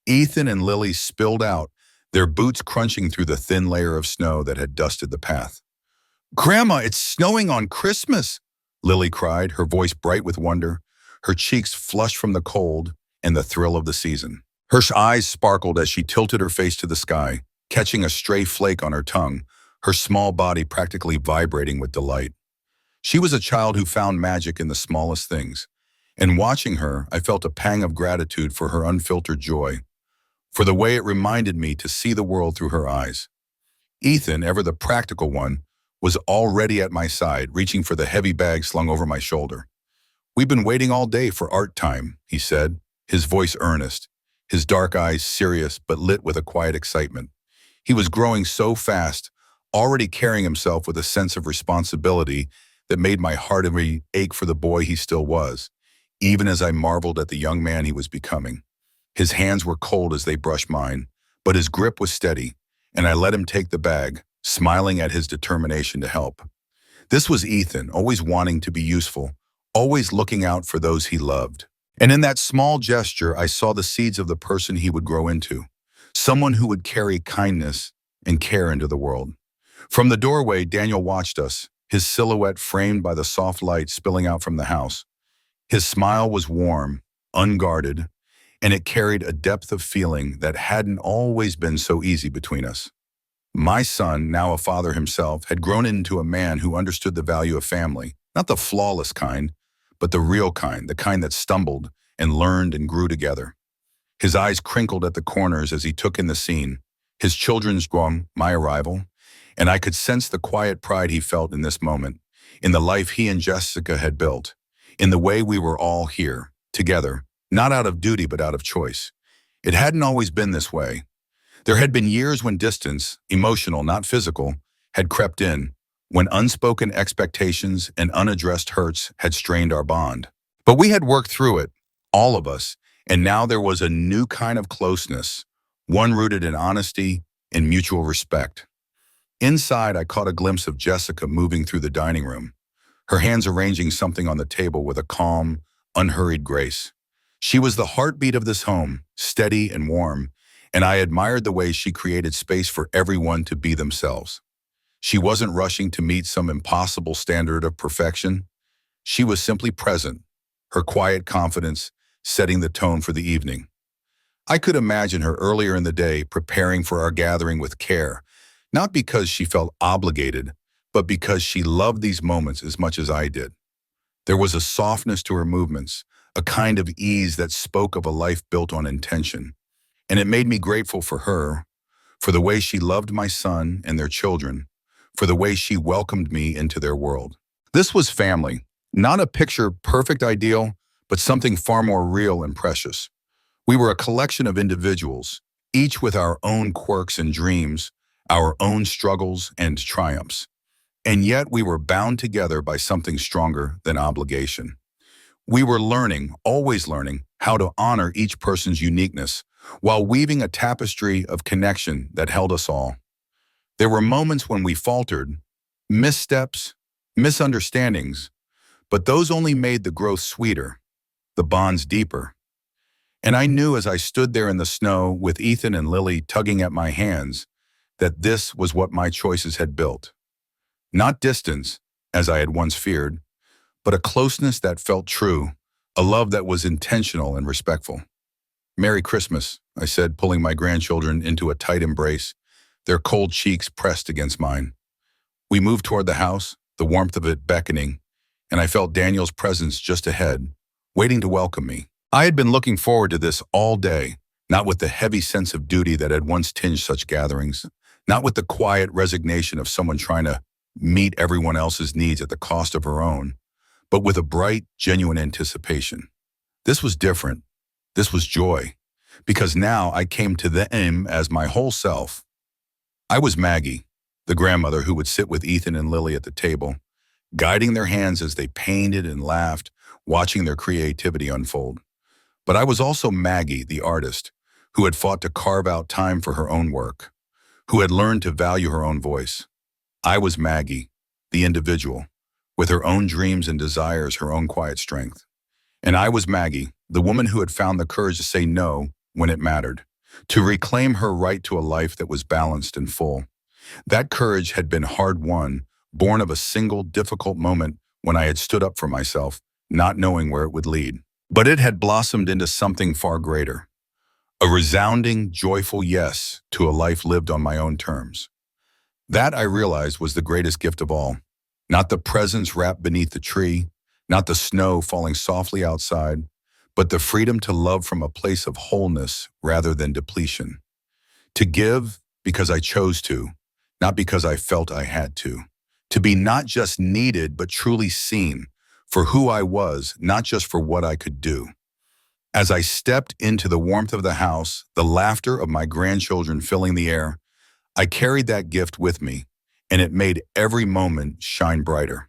Ethan and Lily spilled out, their boots crunching through the thin layer of snow that had dusted the path. "Grandma, it's snowing on Christmas!" Lily cried, her voice bright with wonder. her cheeks flushed from the cold and the thrill of the season. Her eyes sparkled as she tilted her face to the sky, catching a stray flake on her tongue, her small body practically vibrating with delight. She was a child who found magic in the smallest things, and watching her, I felt a pang of gratitude for her unfiltered joy, for the way it reminded me to see the world through her eyes. Ethan, ever the practical one, was already at my side, reaching for the heavy bag slung over my shoulder. "We've been waiting all day for art time," he said, his voice earnest, his dark eyes serious but lit with a quiet excitement. He was growing so fast, already carrying himself with a sense of responsibility that made my heart ache for the boy he still was, even as I marveled at the young man he was becoming. His hands were cold as they brushed mine, but his grip was steady, and I let him take the bag, smiling at his determination to help. This was Ethan, always wanting to be useful, always looking out for those he loved. And in that small gesture, I saw the seeds of the person he would grow into, someone who would carry kindness and care into the world. From the doorway, Daniel watched us, his silhouette framed by the soft light spilling out from the house. His smile was warm, unguarded, and it carried a depth of feeling that hadn't always been so easy between us. My son, now a father himself, had grown into a man who understood the value of family, not the flawless kind, but the real kind, the kind that stumbled and learned and grew together. His eyes crinkled at the corners as he took in the scene, his children's drum, my arrival, and I could sense the quiet pride he felt in this moment, in the life he and Jessica had built, in the way we were all here, together, not out of duty but out of choice. It hadn't always been this way. There had been years when distance, emotional, not physical, had crept in, when unspoken expectations and unaddressed hurts had strained our bond. But we had worked through it, all of us, and now there was a new kind of closeness, one rooted in honesty and mutual respect. Inside, I caught a glimpse of Jessica moving through the dining room, her hands arranging something on the table with a calm, unhurried grace. She was the heartbeat of this home, steady and warm, and I admired the way she created space for everyone to be themselves. She wasn't rushing to meet some impossible standard of perfection. She was simply present, her quiet confidence setting the tone for the evening. I could imagine her earlier in the day preparing for our gathering with care, not because she felt obligated, but because she loved these moments as much as I did. There was a softness to her movements, a kind of ease that spoke of a life built on intention. And it made me grateful for her, for the way she loved my son and their children, for the way she welcomed me into their world. This was family, not a picture-perfect ideal, but something far more real and precious. We were a collection of individuals, each with our own quirks and dreams, our own struggles and triumphs. And yet we were bound together by something stronger than obligation. We were learning, always learning, how to honor each person's uniqueness while weaving a tapestry of connection that held us all. There were moments when we faltered, missteps, misunderstandings, but those only made the growth sweeter, the bonds deeper. And I knew as I stood there in the snow with Ethan and Lily tugging at my hands that this was what my choices had built. Not distance, as I had once feared, but a closeness that felt true, a love that was intentional and respectful. "Merry Christmas," I said, pulling my grandchildren into a tight embrace, their cold cheeks pressed against mine. We moved toward the house, the warmth of it beckoning, and I felt Daniel's presence just ahead, waiting to welcome me. I had been looking forward to this all day, not with the heavy sense of duty that had once tinged such gatherings, not with the quiet resignation of someone trying to meet everyone else's needs at the cost of her own, but with a bright, genuine anticipation. This was different. This was joy, because now I came to them as my whole self. I was Maggie, the grandmother who would sit with Ethan and Lily at the table, guiding their hands as they painted and laughed, watching their creativity unfold. But I was also Maggie, the artist, who had fought to carve out time for her own work, who had learned to value her own voice. I was Maggie, the individual, with her own dreams and desires, her own quiet strength. And I was Maggie, the woman who had found the courage to say no when it mattered, to reclaim her right to a life that was balanced and full. That courage had been hard-won, born of a single difficult moment when I had stood up for myself, not knowing where it would lead. But it had blossomed into something far greater, a resounding, joyful yes to a life lived on my own terms. That, I realized, was the greatest gift of all. Not the presents wrapped beneath the tree, not the snow falling softly outside, but the freedom to love from a place of wholeness rather than depletion. To give because I chose to, not because I felt I had to. To be not just needed, but truly seen for who I was, not just for what I could do. As I stepped into the warmth of the house, the laughter of my grandchildren filling the air, I carried that gift with me, and it made every moment shine brighter.